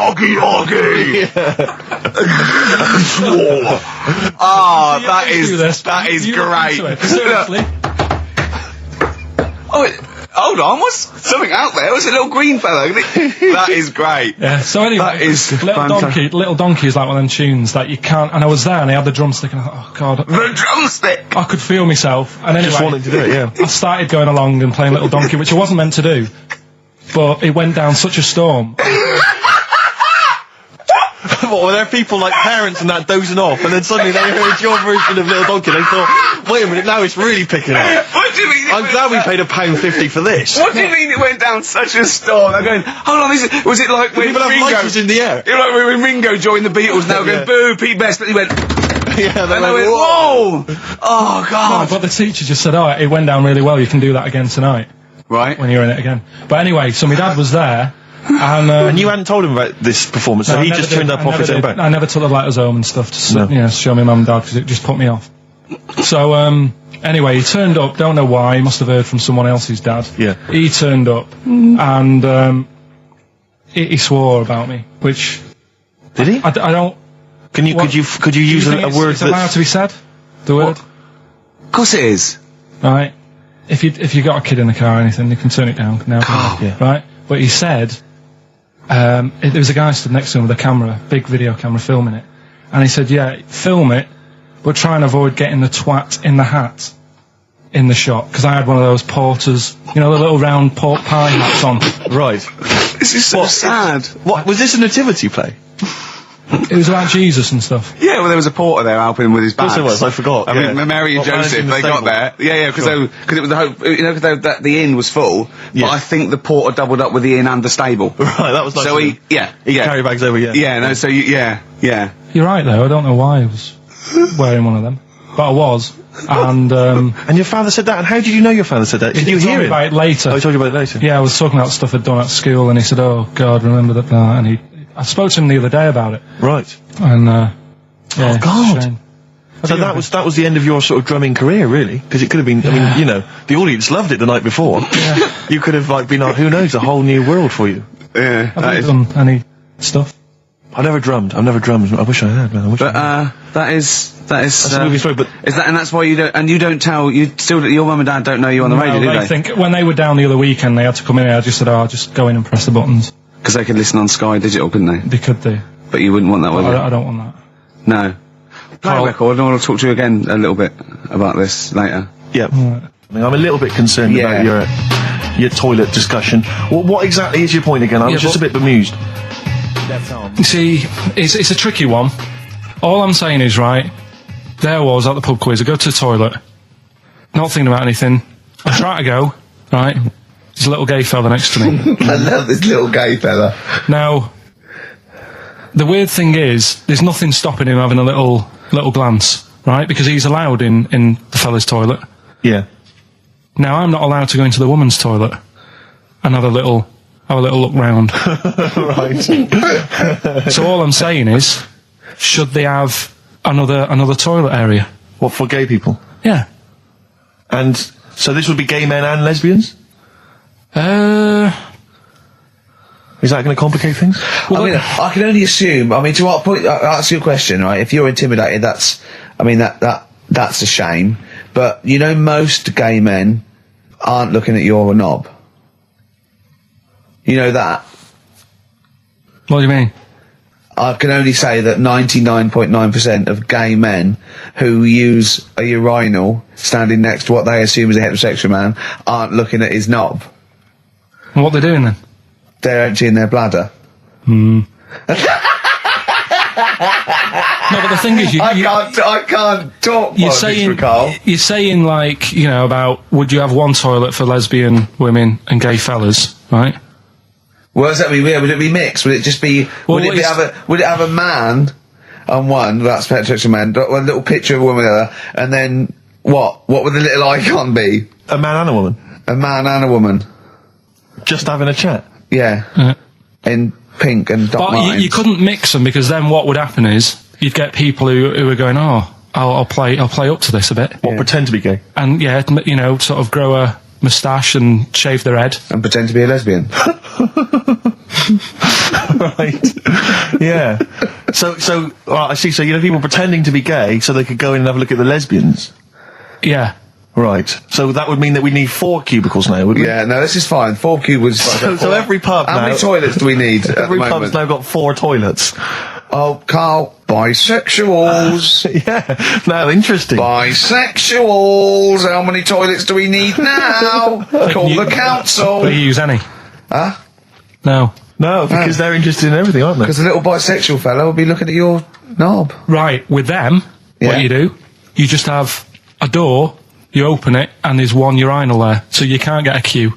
Ah, that is great. Seriously. Oh, hold on, what's something out there? Was a little green fellow? That is great. Yeah, so anyway, that is Little Donkey is like one of them tunes that you can't, and I was there and I had the drumstick and I thought, oh god. The drumstick! I could feel myself, and anyway, just wanted to do it, yeah. I started going along and playing Little Donkey, which I wasn't meant to do, but it went down such a storm. what? Were there people like parents and that dozing off, and then suddenly they heard your version of Little Donkey, they thought, wait a minute, now it's really picking up. What do you mean? I'm glad we paid £1.50 for this. What do you mean it went down such a storm? I'm going, hold on, was it like when People have Ringo... lighters in the air. You know, like when Ringo joined the Beatles, now Yeah. going, boo, Pete Best, but he went... Yeah, And I went, whoa! Oh, God. But the teacher just said, it went down really well, you can do that again tonight, Right. when you're in it again. But anyway, so my dad was there, and... And you hadn't told him about this performance, so no, I he never just did. turned up I off never his own did. back. I never took the letters home and stuff to No. show my mum and dad, because it just put me off. So, anyway, he turned up, don't know why, he must have heard from someone else's dad. Yeah. He turned up, and he swore about me, which... Did he? I don't... Could you use a word it's allowed that's... to be said? The word? Of course it is. Right. If you got a kid in the car or anything, you can turn it down now. Yeah. Right? But he said, there was a guy stood next to him with a camera, big video camera filming it. And he said, yeah, film it, but try and avoid getting the twat in the hat in the shot. Because I had one of those porters, you know, the little round pork pie hats on. Right. This is so sad. What, was this a nativity play? It was about Jesus and stuff. Yeah, well, there was a porter there helping him with his bags. Of course there was, I forgot. I mean, Mary and Joseph, they got there. Yeah, because it was the hope, you know, because the inn was full. Yeah. But I think the porter doubled up with the inn and the stable. Right, that was nice. So of him. He carry bags over, yeah. Yeah, no, so yeah. You're right, though. I don't know why I was wearing one of them. But I was. And, And your father said that, and how did you know your father said that? Did you he told hear me it? about it later. Oh, he told you about it later? Yeah, I was talking about stuff I'd done at school, and he said, "Oh God, remember that?" And I spoke to him the other day about it, Right. and yeah, Oh, God. it's a shame. So that was the end of your sort of drumming career, really? Because it could have been, I mean, you know, the audience loved it the night before. You could have, like, been, who knows, a whole new world for you. Yeah. Have you done any stuff? I've never drummed. I wish I had, man. That is That's a movie story, but... is that, and that's why you don't tell, your mum and dad don't know you on the radio, do they they? think when they were down the other weekend, they had to come in. I just said, "I'll just go in and press the buttons." Because they could listen on Sky Digital, couldn't they? They could do. But you wouldn't want that, would you? I don't want that. No. Play a record, I want to talk to you again a little bit about this later. Yeah. I mean, I'm a little bit concerned about your toilet discussion. What exactly is your point again? I was just a bit bemused. You see, it's a tricky one. All I'm saying is, right, there I was at the pub quiz. I go to the toilet, not thinking about anything. I try to go, right? There's a little gay fella next to me. I love this little gay fella. Now, the weird thing is, there's nothing stopping him having a little glance, right? Because he's allowed in the fella's toilet. Yeah. Now, I'm not allowed to go into the woman's toilet and have a little look round. Right. So all I'm saying is, should they have another toilet area? What, for gay people? Yeah. And so this would be gay men and lesbians? Is that going to complicate things? Well, I mean, I can only assume. I mean, to what point? I'll ask you a question, right? If you're intimidated, that's a shame. But you know, most gay men aren't looking at your knob. You know that. What do you mean? I can only say that 99.9% of gay men who use a urinal standing next to what they assume is a heterosexual man aren't looking at his knob. And what they're doing then? They're emptying their bladder. No, but the thing is, I can't talk. you're saying like, you know, about would you have one toilet for lesbian women and gay fellas, right? Well, does that mean? Would it be mixed? Would it just be? Well, would it have a man on one? That's heterosexual man. One little picture of a woman on the other, and then what? What would the little icon be? A man and a woman? A man and a woman. Just having a chat? Yeah. In pink and Doc But Martens. you couldn't mix them, because then what would happen is you'd get people who are going, oh, I'll play up to this a bit, What, pretend to be gay? and yeah, you know, sort of grow a moustache and shave their head. And pretend to be a lesbian. Right. Yeah. So, I see, so you know people pretending to be gay so they could go in and have a look at the lesbians? Yeah. Right. So that would mean that we need 4 cubicles now, would we? Yeah, no, this is fine. 4 cubicles. So every pub How now... many toilets do we need at the Every moment? pub's now got 4 toilets. Oh, Carl, bisexuals. Yeah. Now, interesting. Bisexuals. How many toilets do we need now? Call the council. Do you use any? Huh? No. No, because they're interested in everything, aren't they? Because a little bisexual fella will be looking at your knob. Right, with them, Yeah. what you do, you just have a door, you open it, and there's one urinal there, so you can't get a queue.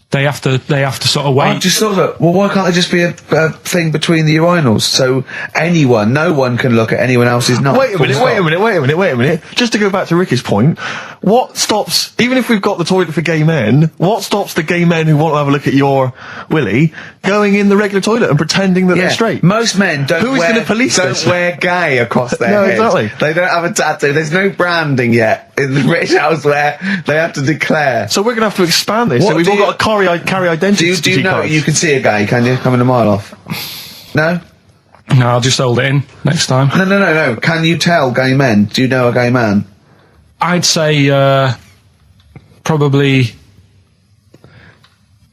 They have to sort of wait. I just thought that, well, why can't there just be a thing between the urinals so no one can look at anyone else's knob? Wait a minute. Just to go back to Ricky's point, what stops, even if we've got the toilet for gay men, what stops the gay men who want to have a look at your willy going in the regular toilet and pretending that they're straight? Most men don't wear gay across their No, head. exactly. They don't have a tattoo. There's no branding yet in the British house where they have to declare. So we're going to have to expand this. What So we've do all you- got to carry identity. Do you know cards. you can see a gay, can you? Coming a mile off. No? No, I'll just hold it in next time. No. Can you tell gay men? Do you know a gay man? I'd say probably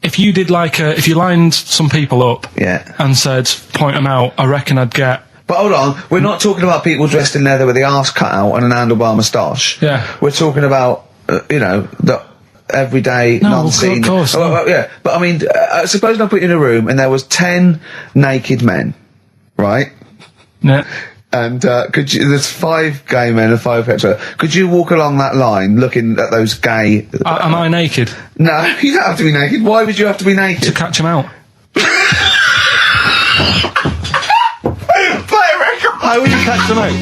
if you did if you lined some people up and said point them out, I reckon I'd get. But hold on, we're not talking about people dressed in leather with the arse cut out and an handlebar moustache. Yeah. We're talking about the everyday non-seen. Of course. Yeah, but I mean, suppose I put you in a room and there was 10 naked men, right? Yeah. And there's 5 gay men and 5 hetero. Could you walk along that line looking at those gay? Am I naked? No, you don't have to be naked. Why would you have to be naked? To catch them out. Play a record. How would you catch them out?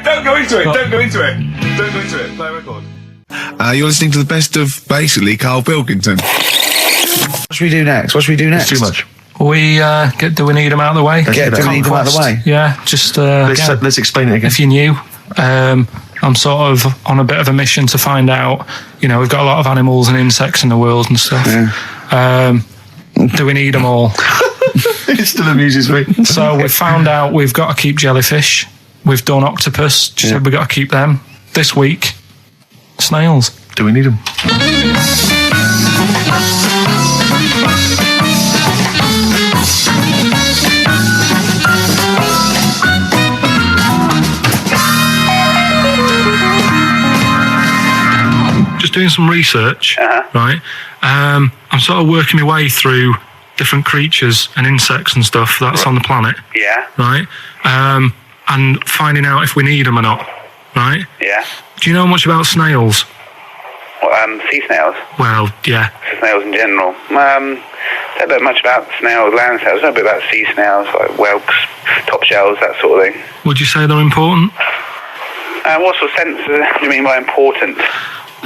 Don't go into it. Don't go into it. Don't go into it. Play a record. You're listening to the best of basically Karl Pilkington. What should we do next? It's too much. We do we need them out of the way? Do we need them out of the way? Yeah, just Let's explain it again. if you're new, I'm sort of on a bit of a mission to find out. We've got a lot of animals and insects in the world and stuff. Yeah. Do we need them all? It still amuses me. So we found out we've got to keep jellyfish. We've done octopus. Just said we've got to keep them. This week, snails. Do we need them? Just doing some research, right? I'm sort of working my way through different creatures and insects and stuff that's on the planet. Yeah. Right? And finding out if we need them or not. Right? Yeah. Do you know much about snails? Well, sea snails. Well, yeah. Snails in general. Don't know much about snails, land snails. Know a bit about sea snails, like whelks, top shells, that sort of thing. Would you say they're important? What sort of sense do you mean by important?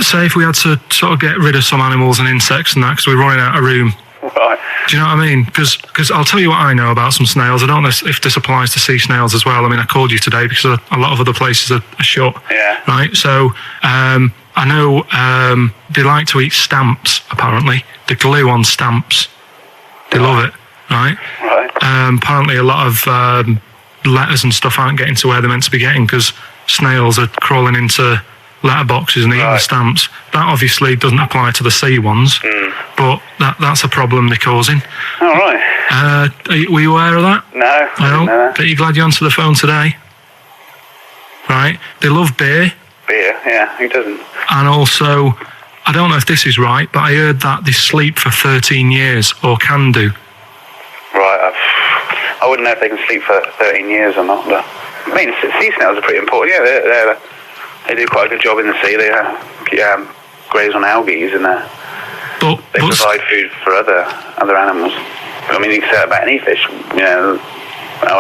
Say if we had to sort of get rid of some animals and insects and that because we're running out of room. Right. Do you know what I mean? Because I'll tell you what I know about some snails. I don't know if this applies to sea snails as well. I mean, I called you today because a lot of other places are shut. Yeah. Right? So, I know they like to eat stamps, apparently. The glue on stamps. They love it, right? Right. Apparently a lot of letters and stuff aren't getting to where they're meant to be getting because snails are crawling into letterboxes and eating the stamps. That obviously doesn't apply to the sea ones, but that's a problem they're causing. All right. Were you aware of that? No. I didn't know that. But you're glad you answered the phone today? Right? They love beer. Beer, yeah. Who doesn't? And also, I don't know if this is right, but I heard that they sleep for 13 years, or can do. Right. I wouldn't know if they can sleep for 13 years or not, but I mean, sea snails are pretty important. Yeah, they do quite a good job in the sea. They graze on algae and they provide food for other animals. I mean, you can say that about any fish.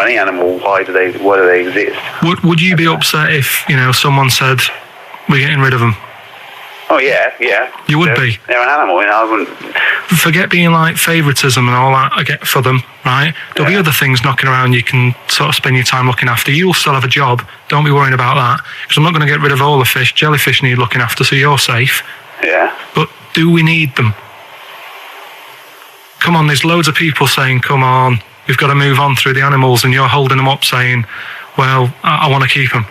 Any animal. Why do they exist? Would you be upset if someone said we're getting rid of them? Oh yeah. You would be. They're an animal. I wouldn't. Forget being like favouritism and all that I get for them, right? There'll be other things knocking around you can sort of spend your time looking after. You'll still have a job. Don't be worrying about that. Because I'm not going to get rid of all the fish. Jellyfish need looking after, so you're safe. Yeah. But do we need them? Come on, there's loads of people saying, come on, we've got to move on through the animals, and you're holding them up saying, well, I want to keep them.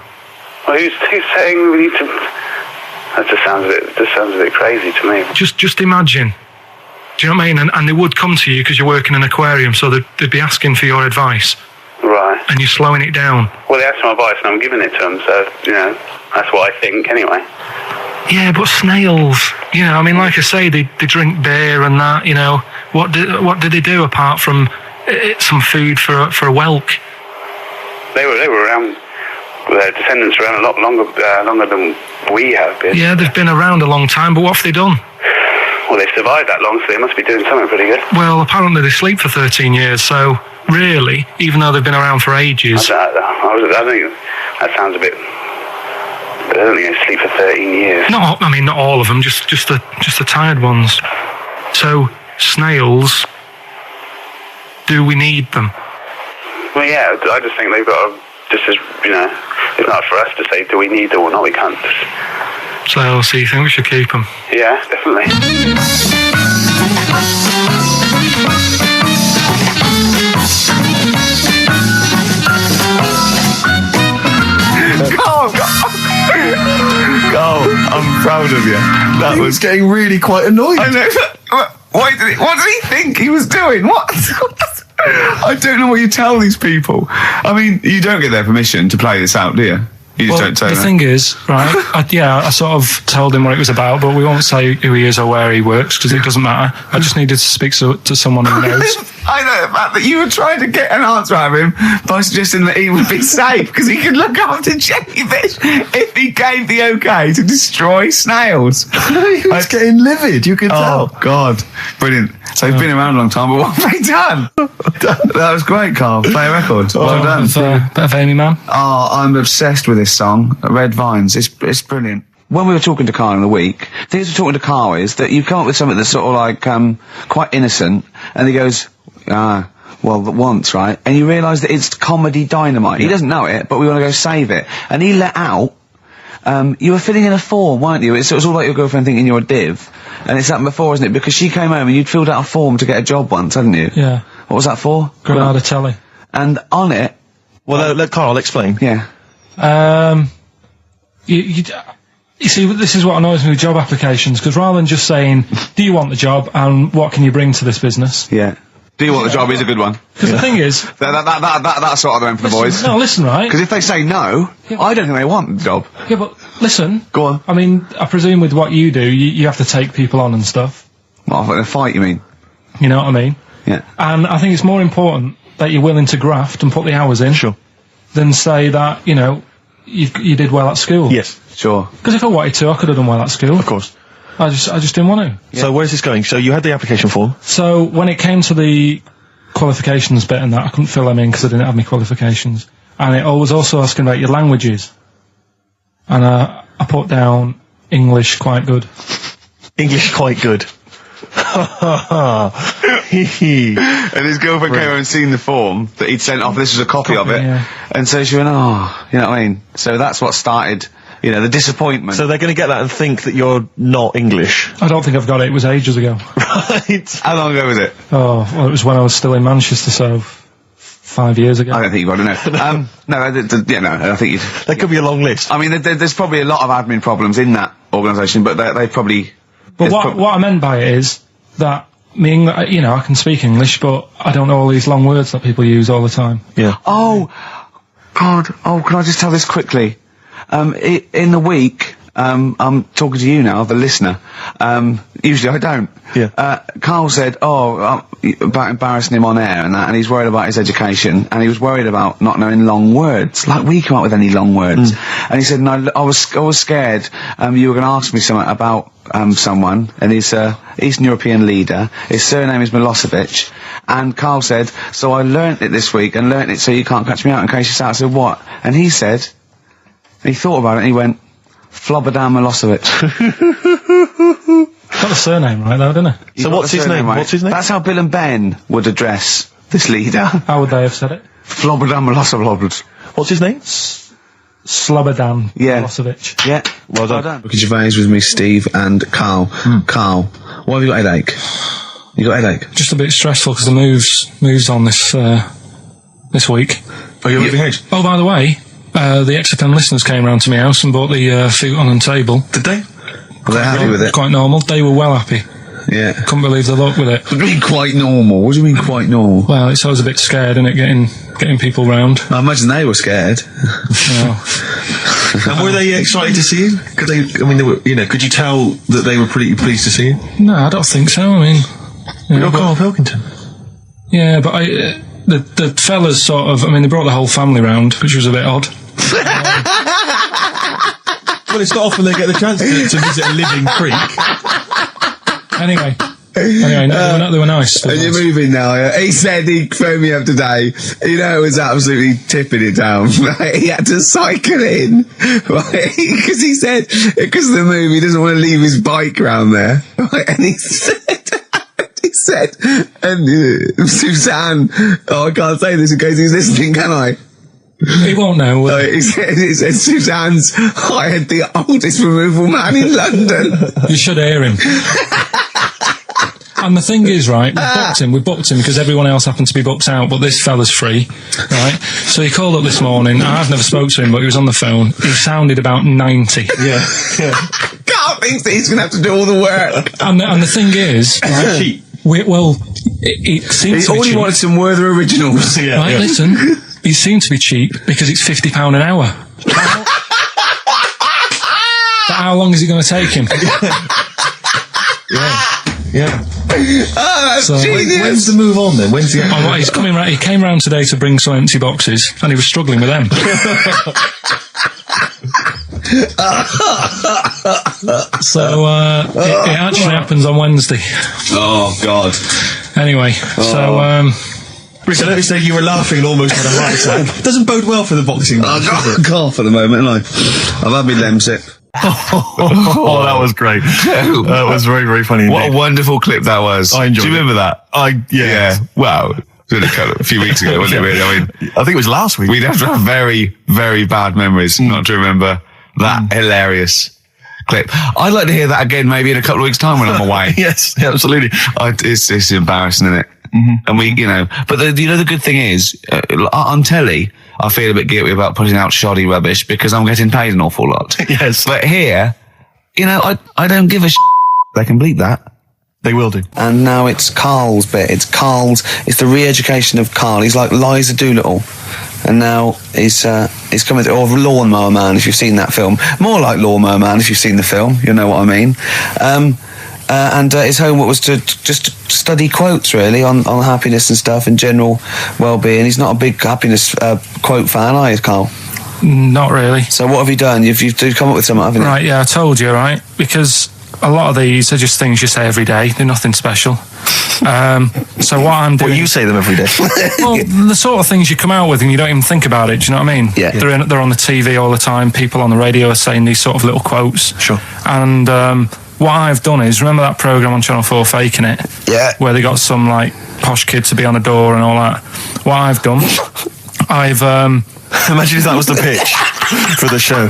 Well, who's saying we need to... That just sounds a bit crazy to me. Just imagine. Do you know what I mean? And they would come to you because you're working in an aquarium, so they'd be asking for your advice. Right. And you're slowing it down. Well, they asked my advice and I'm giving it to them, so, that's what I think anyway. Yeah, but snails, I mean, like I say, they drink beer and that, What did they do apart from some food for a whelk? They were around. Their descendants were around a lot longer than we have been. Yeah, they've been around a long time, but what have they done? Well, they've survived that long, so they must be doing something pretty good. Well, apparently they sleep for 13 years, so really, even though they've been around for ages... I think that sounds a bit... I don't think they sleep for 13 years. Not all of them, just the tired ones. So, snails, do we need them? Well, yeah, I just think they've got to... Just as, it's not for us to say, do we need them or not, we can't just... So you think we should keep them? Yeah, definitely. Carl, I'm proud of you. That He was getting really quite annoyed. I know. What did he think he was doing? What? I don't know what you tell these people. I mean, you don't get their permission to play this out, do you? You just don't tell the them. thing is, right, I sort of told him what it was about, but we won't say who he is or where he works, because it doesn't matter. I just needed to speak to someone who knows. I know the fact that you were trying to get an answer out of him by suggesting that he would be safe, because he could look after jellyfish if he gave the okay to destroy snails. He was getting livid, you could tell. Oh, God. Brilliant. So he's been around a long time, but what have they done? That was great, Carl. Play a record. Well done. Bit of Amy Man. Oh, I'm obsessed with this song, Red Vines. It's brilliant. When we were talking to Carl in the week, things we're talking to Carl is that you come up with something that's sort of like quite innocent, and he goes, once, right? And you realise that it's comedy dynamite. He doesn't know it, but we want to go save it. And he let out, you were filling in a form, weren't you? It was all like your girlfriend thinking you're a div. And it's happened before, isn't it? Because she came home and you'd filled out a form to get a job once, hadn't you? Yeah. What was that for? Granada Telly. And on it... Well, let Carl explain. Yeah. You see, this is what annoys me with job applications, because rather than just saying, do you want the job and what can you bring to this business? Yeah. Do you want the job is a good one. Because the thing is... That's sort of them for the boys. No, listen, right? Because if they say no, I don't think they want the job. Yeah, but listen. Go on. I mean, I presume with what you do, you have to take people on and stuff. Well, in a fight, you mean? You know what I mean? Yeah. And I think it's more important that you're willing to graft and put the hours in. Sure. Than say that, you did well at school. Yes. Sure. Because if I wanted to, I could have done well at school. Of course. I just didn't want to. Yeah. So where's this going? So you had the application form. So when it came to the qualifications bit and that, I couldn't fill them in because I didn't have any qualifications. And it was also asking about your languages. And I put down English quite good. English quite good. And his girlfriend came over and seen the form that he'd sent off. This was a copy of it. Yeah. And so she went, oh, you know what I mean? So that's what started, the disappointment. So they're going to get that and think that you're not English. I don't think I've got it. It was ages ago. Right. How long ago was it? Oh, well, it was when I was still in Manchester, so 5 years ago. I don't think you've got to know. No, I think you'd... There could be a long list. I mean, there's probably a lot of admin problems in that organisation, but they probably... But what I meant by it is that I can speak English, but I don't know all these long words that people use all the time. Yeah. Oh, God. Oh, can I just tell this quickly? In the week, I'm talking to you now, the listener. Usually I don't. Yeah. Carl said, about embarrassing him on air and that, and he's worried about his education, and he was worried about not knowing long words. Like, we come up with any long words. And he said, no, I was scared, you were going to ask me something about, someone, and he's Eastern European leader. His surname is Milosevic. And Carl said, so I learnt it this week, and learnt it so you can't catch me out in case you start. I said, what? And he said, he thought about it, and he went, Flobodan Milosevic. Got the surname right though, didn't he? So what's his name? Right? What's his name? That's how Bill and Ben would address this leader. How would they have said it? Flobodan Milosevic. What's his name? Slobodan Yeah. Milosevic. Yeah. Well done. Ricky Gervais with me, Steve and Carl. Carl, why have you got a headache? You got a headache? Just a bit stressful because the moves on this week. Are you moving house? Oh, by the way, the XFM listeners came round to my house and bought the futon and table. Did they? Were they happy with it? Quite normal. They were well happy. Yeah. Couldn't believe the luck with it. What do you mean quite normal? What do you mean quite normal? Well, it's always a bit scared, isn't it, getting people round. I imagine they were scared. And were they excited to see you? Could you tell that they were pretty pleased to see you? No, I don't think so. I mean, You're Karl Pilkington. Yeah, but the fellas sort of, I mean, they brought the whole family round, which was a bit odd. Well, it's not often they get the chance to visit a living creek. Anyway, no, they were nice. And you're moving now, yeah? He said he phoned me up today. You know, it was absolutely tipping it down. Right? He had to cycle in, right? Because he said, because of the move, he doesn't want to leave his bike round there. Right? And he said, and Suzanne, I can't say this in case he's listening, can I? He won't know. He said Suzanne's hired the oldest removal man in London. You should hear him. And the thing is, right, we booked him because everyone else happened to be booked out, but this fella's free, right? So he called up this morning. I've never spoke to him, but he was on the phone. He sounded about 90. Yeah. Carl thinks that he's going to have to do all the work. And the thing is, right, it seems to be all he cheap. wanted some Werther originals. Right, listen, he seemed to be cheap because it's £50 an hour. But how long is it going to take him? Yeah. Oh, that's genius. When's the move on then? When's the he's coming round. He came round today to bring some empty boxes, and he was struggling with them. So it actually happens on Wednesday. Oh God. Anyway, so Rick, I noticed that you were laughing and almost had a heart attack. Doesn't bode well for the boxing match, does it? Carl for the moment, and I've had my Lemsip. Oh, that was great. That was very, very funny indeed. What a wonderful clip that was. I enjoyed Do you remember that? Yeah. Wow. It was a few weeks ago, wasn't it, really? I mean, I think it was last week. we'd have to have very, very bad memories not to remember that hilarious clip. I'd like to hear that again maybe in a couple of weeks' time when I'm away. Yes, absolutely. It's embarrassing, isn't it? And we, but the good thing is, on telly, I feel a bit guilty about putting out shoddy rubbish because I'm getting paid an awful lot. Yes. But here, I don't give a They can bleep that. They will do. And now it's Carl's bit. It's the re-education of Karl. He's like Liza Doolittle. And now he's coming to, or Lawnmower Man, if you've seen that film. More like Lawnmower Man, if you've seen the film. You know what I mean. And his homework was to just study quotes, really, on happiness and stuff and general well-being. He's not a big happiness quote fan, are you, Karl? Not really. So what have you done? You've come up with something, haven't you? Right, yeah, I told you, right? Because a lot of these are just things you say every day. They're nothing special. So what I'm doing... Well, you say them every day. Well, the sort of things you come out with and you don't even think about it, do you know what I mean? Yeah. They're on the TV all the time. People on the radio are saying these sort of little quotes. Sure. And what I've done is, remember that programme on Channel 4, Faking It? Yeah. Where they got some, like, posh kid to be on a door and all that. What I've done, I've... Imagine if that was the pitch for the show.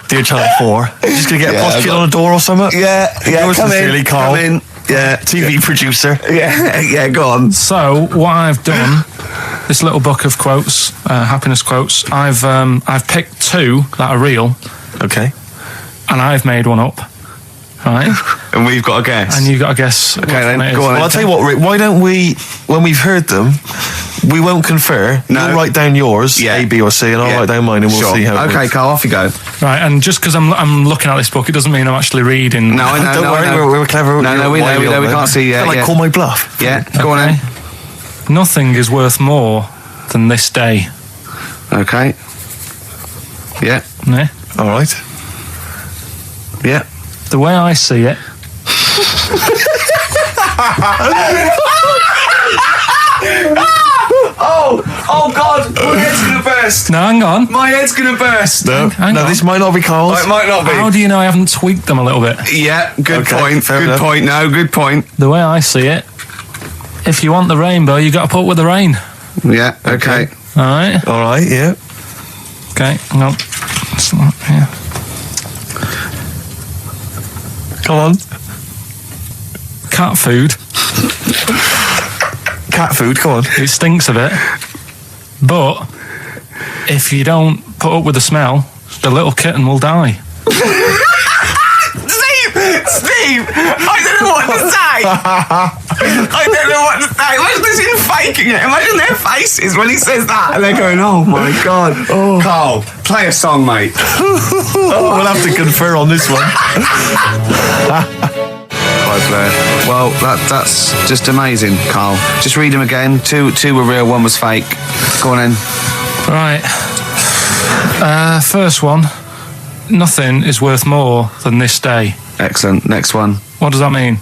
Dear Channel 4, just going to get a posh kid on a door or something? Yeah, Yours come sincerely, in, Karl. come in. Yeah. TV producer. Yeah, go on. So what I've done, this little book of quotes, happiness quotes, I've picked two that are real. Okay. And I've made one up. Right? And we've got a guess. And you've got to guess. Okay, then, go on. Well, I'll tell you what, Rick, why don't we, when we've heard them, we won't confer. No. You'll write down yours, Yeah. A, B, or C, and I'll write down mine, and we'll see how it Okay, works. Karl, off you go. Right, and just because I'm looking at this book, it doesn't mean I'm actually reading. No, I know. Don't worry, we're clever. No, we know. We can't see. Can I call my bluff? Yeah, go on then. Nothing is worth more than this day. Okay. Yeah. Yeah? All right. Yeah. The way I see it. Oh God! My head's gonna burst. No, hang on. My head's gonna burst. No, Hang on. this might not be Karl's. It might not be. How do you know I haven't tweaked them a little bit? Yeah. Good Okay, point. fair Good enough. point. No, good point. The way I see it, if you want the rainbow, you got to put with the rain. Yeah. Okay. All right. All right, yeah. Okay. Hang on. It's not here. Come on. Cat food. Cat food, come on. It stinks a bit, but if you don't put up with the smell, the little kitten will die. Steve, I don't know what to say. I don't know what to say. Imagine this in faking it. Imagine their faces when he says that, and they're going, "Oh my God." Karl, play a song, mate. We'll have to confer on this one. player. Well, that's just amazing, Carl. Just read them again. Two were real, one was fake. Go on in. Right. First one. Nothing is worth more than this day. Excellent. Next one. What does that mean?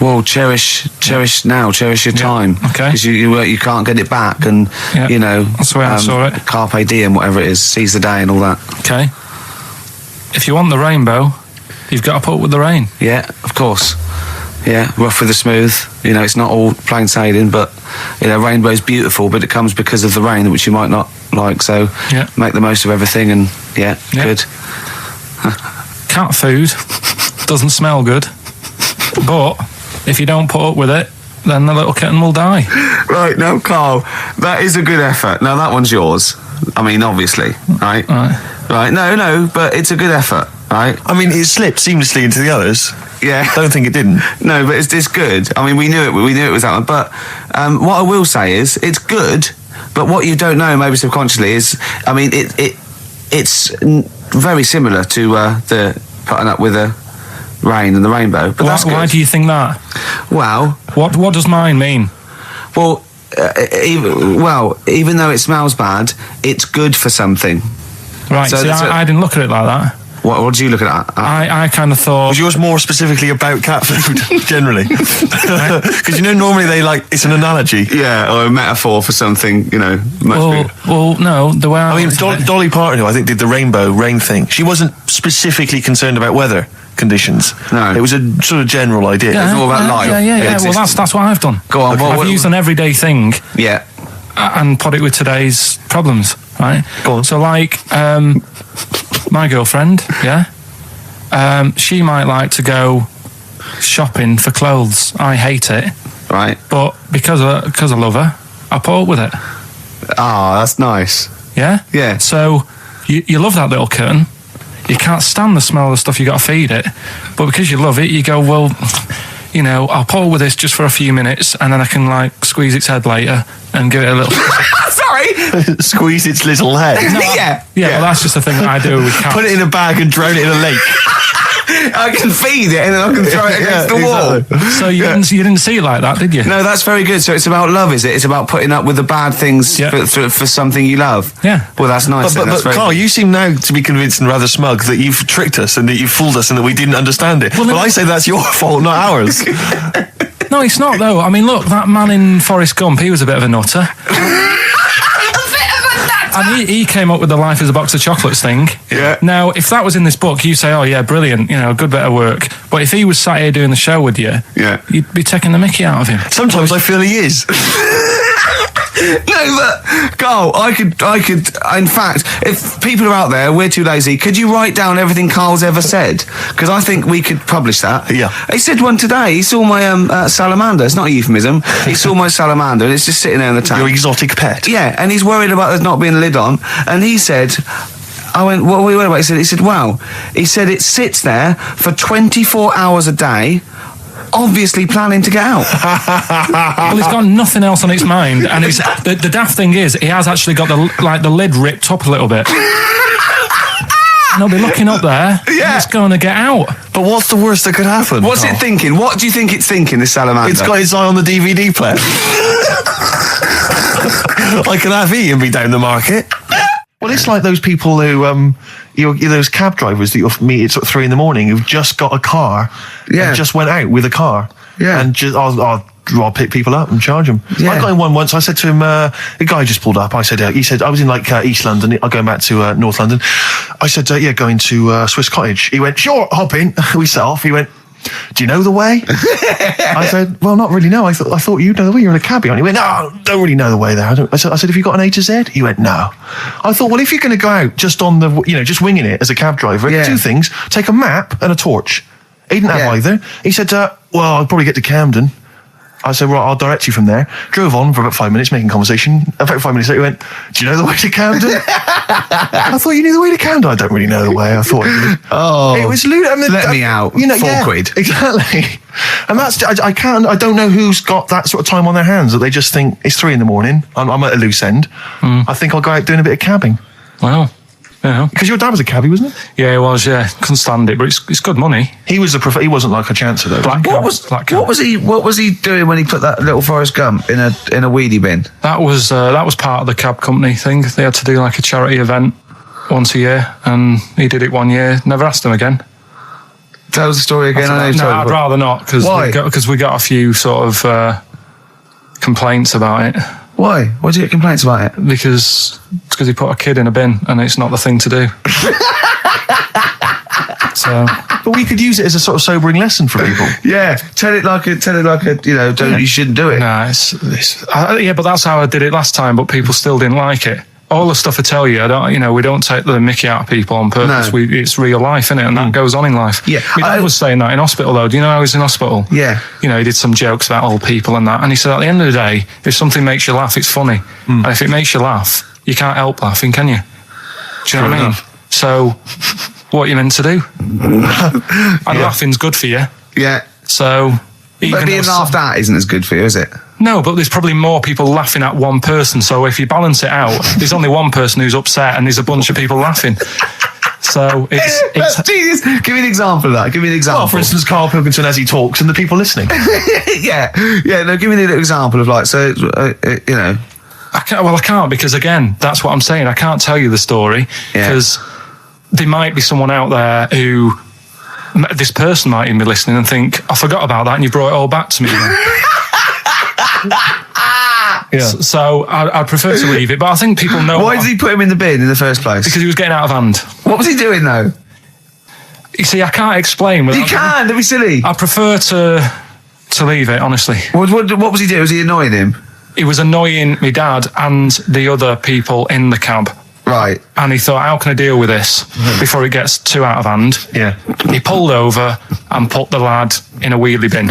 Well, cherish now, cherish your time. Okay. Because you can't get it back, and you know that's the way I saw it. Carpe diem, whatever it is, seize the day and all that. Okay. If you want the rainbow, you've got to put up with the rain. Yeah, of course. Yeah, rough with the smooth. You know, it's not all plain sailing, but you know, rainbow's beautiful, but it comes because of the rain, which you might not like. So make the most of everything, and good. Cat food doesn't smell good, but if you don't put up with it, then the little kitten will die. Right, now, Carl, that is a good effort. Now, that one's yours. I mean, obviously, right? Right, no, but it's a good effort, right? I mean, it slipped seamlessly into the others. Yeah. Don't think it didn't. No, but it's good. I mean, we knew it was that one. But what I will say is, it's good, but what you don't know, maybe subconsciously, is, I mean, it's very similar to the putting up with the rain and the rainbow. But that's good. Why do you think that? Well... What does mine mean? Well, even though it smells bad, it's good for something. Right, so I didn't look at it like that. What did you look at that? I kind of thought... Was yours more specifically about cat food, generally? Because, you know, normally it's an analogy. Yeah, or a metaphor for something, you know, much bigger. Well, no, the way I mean, Dolly Parton, who I think did the rainbow rain thing, she wasn't specifically concerned about weather conditions. No. It was a sort of general idea. Yeah, it's all about life. Yeah. Well, that's what I've done. Go on. I've used an everyday thing. Yeah. And put it with today's problems, right? Go on. So, like, my girlfriend, she might like to go shopping for clothes. I hate it. Right. But because I love her, I put up with it. Ah, that's nice. Yeah? Yeah. So, you love that little kitten. You can't stand the smell of the stuff you got to feed it. But because you love it, you go, well, you know, I'll pull with this just for a few minutes, and then I can, like, squeeze its head later and give it a little... Sorry! Squeeze its little head. No, yeah, well, that's just the thing that I do with cats. Put it in a bag and drown it in a lake. I can feed it and then I can throw it against the wall. Exactly. So you didn't see it like that, did you? No, that's very good. So it's about love, is it? It's about putting up with the bad things for something you love. Yeah. Well, that's nice. But Carl, you seem now to be convinced and rather smug that you've tricked us and that you've fooled us and that we didn't understand it. Well, I say that's your fault, not ours. No, it's not, though. I mean, look, that man in Forrest Gump, he was a bit of a nutter. And he came up with the life as a box of chocolates thing. Yeah. Now, if that was in this book, you say, oh, yeah, brilliant, you know, good bit of work. But if he was sat here doing the show with you, you'd be taking the mickey out of him. Sometimes I feel he is. No, but Carl, I could. In fact, if people are out there, we're too lazy. Could you write down everything Carl's ever said? Because I think we could publish that. Yeah. He said one today. He saw my salamander. It's not a euphemism. He saw my salamander, and it's just sitting there in the tank. Your exotic pet. Yeah, and he's worried about there not being a lid on. And he said, I went, what are we worried about? He said, wow. He said it sits there for 24 hours a day, obviously planning to get out. Well, it's got nothing else on its mind, and it's the daft thing is, he has actually got the lid ripped up a little bit. And he'll be looking up there, and it's going to get out. But what's the worst that could happen? What's it thinking? What do you think it's thinking, this salamander? It's got its eye on the DVD player. I can have Ian be down the market. Well, it's like those people who, those cab drivers that you'll meet at sort of 3 a.m. who've just got a car and just went out with a car. Yeah. And just, I'll pick people up and charge them. Yeah. I got in one once. I said to him, a guy just pulled up. I said, he said, I was in like East London. I'm going back to North London. I said, going to Swiss Cottage. He went, sure, hop in. We set off. He went, do you know the way? I said, well, not really, no. I thought you'd know the way. You're in a cabbie. And he went, no, don't really know the way there. I said, have you got an A to Z? He went, no. I thought, well, if you're going to go out just on the, just winging it as a cab driver, two things, take a map and a torch. He didn't have either. He said, well, I'll probably get to Camden. I said, right, I'll direct you from there. Drove on for about 5 minutes, making conversation. About 5 minutes later, he went, do you know the way to Camden? I thought you knew the way to Camden. I don't really know the way. I thought you did. Oh. It was lewd. I mean, let me out. £4. Exactly. And that's, I don't know who's got that sort of time on their hands that they just think it's 3 a.m. I'm at a loose end. I think I'll go out doing a bit of cabbing. Wow. Yeah. Because your dad was a cabbie, wasn't he? Yeah, it was. Yeah, couldn't stand it, but it's good money. He was he wasn't like a chancer though. What was he doing when he put that little Forrest Gump in a weedy bin? That was part of the cab company thing. They had to do like a charity event once a year, and he did it one year. Never asked him again. Tell us the story again. I'd rather not, because we got a few sort of complaints about it. Why? Why did you get complaints about it? Because he put a kid in a bin, and it's not the thing to do. So, but we could use it as a sort of sobering lesson for people. Yeah, tell it like a you shouldn't do it. Nah, yeah, but that's how I did it last time. But people still didn't like it. All the stuff I tell you, we don't take the mickey out of people on purpose. No. It's real life, innit? And that goes on in life. Yeah. My dad was saying that in hospital, though. Do you know I was in hospital? Yeah. He did some jokes about old people and that. And he said, at the end of the day, if something makes you laugh, it's funny. And if it makes you laugh, you can't help laughing, can you? Do you know what I mean? So, what are you meant to do? And laughing's good for you. Yeah. So... But being laughed at isn't as good for you, is it? No, but there's probably more people laughing at one person. So if you balance it out, there's only one person who's upset and there's a bunch of people laughing. So it's Jesus. Give me an example of that. Give me an example. Well, for instance, Karl Pilkington as he talks and the people listening. Yeah. No, give me an example of I can't, because again, that's what I'm saying. I can't tell you the story because there might be someone out there who... This person might even be listening and think, I forgot about that and you brought it all back to me. So I'd prefer to leave it, but I think people know... Why did he put him in the bin in the first place? Because he was getting out of hand. What was he doing, though? You see, I can't explain. You can't, don't be silly. I prefer to leave it, honestly. What was he doing? Was he annoying him? He was annoying my dad and the other people in the cab. Right. And he thought, how can I deal with this before it gets too out of hand? Yeah. He pulled over and put the lad in a wheelie bin.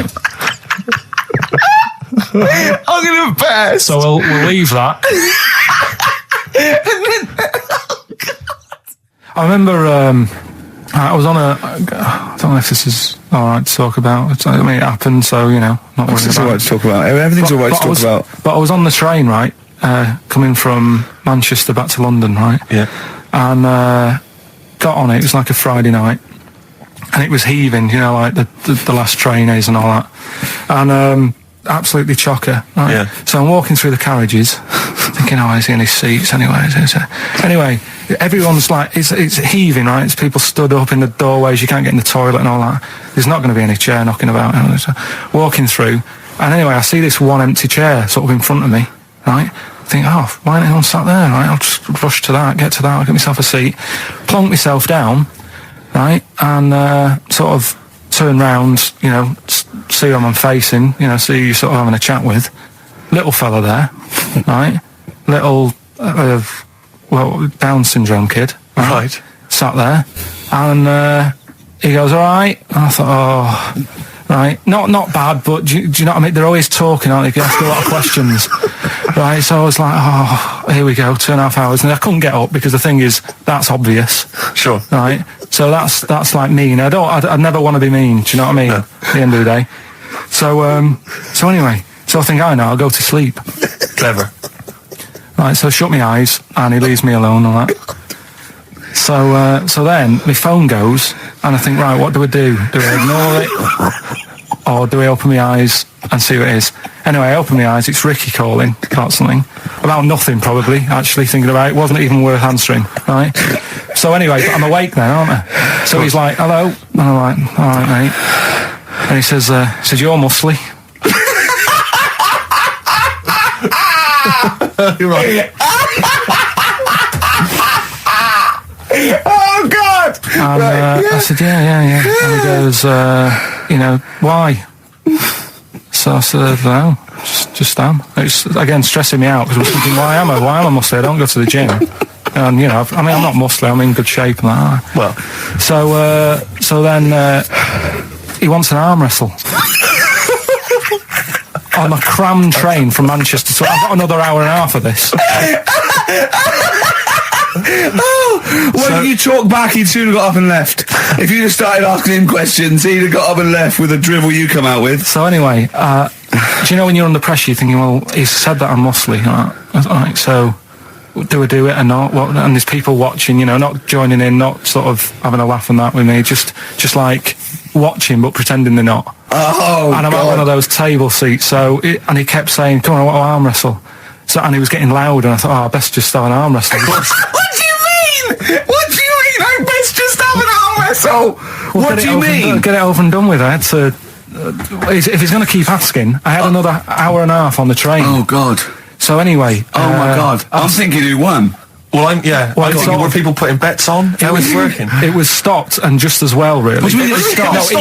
I'm going to burst. So we'll leave that. I remember I was on I don't know if this is all right to talk about. I mean, it happened, so, not worried about it. It's all right to talk about. Everything's all right to talk about. But I was on the train, right? Coming from Manchester back to London, right? Yeah. And got on it. It was like a Friday night, and it was heaving, like the last train is and all that, and absolutely chocker. Right? Yeah. So I'm walking through the carriages, thinking, is he in his seats anyway? Anyway, everyone's like, it's heaving, right? It's people stood up in the doorways. You can't get in the toilet and all that. There's not going to be any chair knocking about. So walking through, and anyway, I see this one empty chair sort of in front of me, right? I think, why ain't anyone sat there, right? I'll just rush to that, get to that, I'll get myself a seat, plonk myself down, right? And sort of turn round, see who I'm facing, see who you're sort of having a chat with. Little fella there, right? Little, Down syndrome kid, Right. Sat there, and he goes, all right? And I thought, right, not bad, but do you know what I mean? They're always talking, aren't they? You ask a lot of questions. Right, so I was like, here we go, 2.5 hours. And I couldn't get up because the thing is, that's obvious. Sure. Right? So that's like mean. I'd never want to be mean, do you know what I mean? No. At the end of the day. So anyway, I think I'll go to sleep. Clever. Right, so I shut my eyes and he leaves me alone and that. So then my phone goes and I think, right, what do I do? Do I ignore it? Or do I open my eyes and see what it is? Anyway, I open my eyes, it's Ricky calling about something. About nothing, probably, actually, thinking about it. Wasn't even worth answering, right? So anyway, but I'm awake then, aren't I? So he's like, hello? And I'm like, all right, mate. And he says, you're muscly. Right. Oh, God! And I said, yeah. And he goes, why? So I said, no, just am. It's, again, stressing me out because I was thinking, why am I muscly? I don't go to the gym. And, I'm not muscly, I'm in good shape and that. Well. So then he wants an arm wrestle. On a crammed train from Manchester. So I've got another hour and a half of this. When you talk back, he'd soon have got up and left. If you'd have started asking him questions, he'd have got up and left with the drivel you come out with. So anyway, do you know when you're under pressure, you're thinking, well, he's said that I'm muscly. Right, so do I do it or not? And there's people watching, you know, not joining in, not sort of having a laugh and that with me, just like watching but pretending they're not. Oh, and I'm at one of those table seats, and he kept saying, "Come on, I want to arm wrestle." So, and he was getting loud, and I thought, I best just start an arm wrestle. What do you mean? What do you mean? I best just have an arm wrestle. What do you mean? Get it over and done with. I had to. If he's going to keep asking, I had another hour and a half on the train. Oh God. So anyway. Oh my God. I'm thinking who won. Well, I'm thinking, were people putting bets on? How was it working? It was stopped, and just as well, really. What do you mean it was stopped?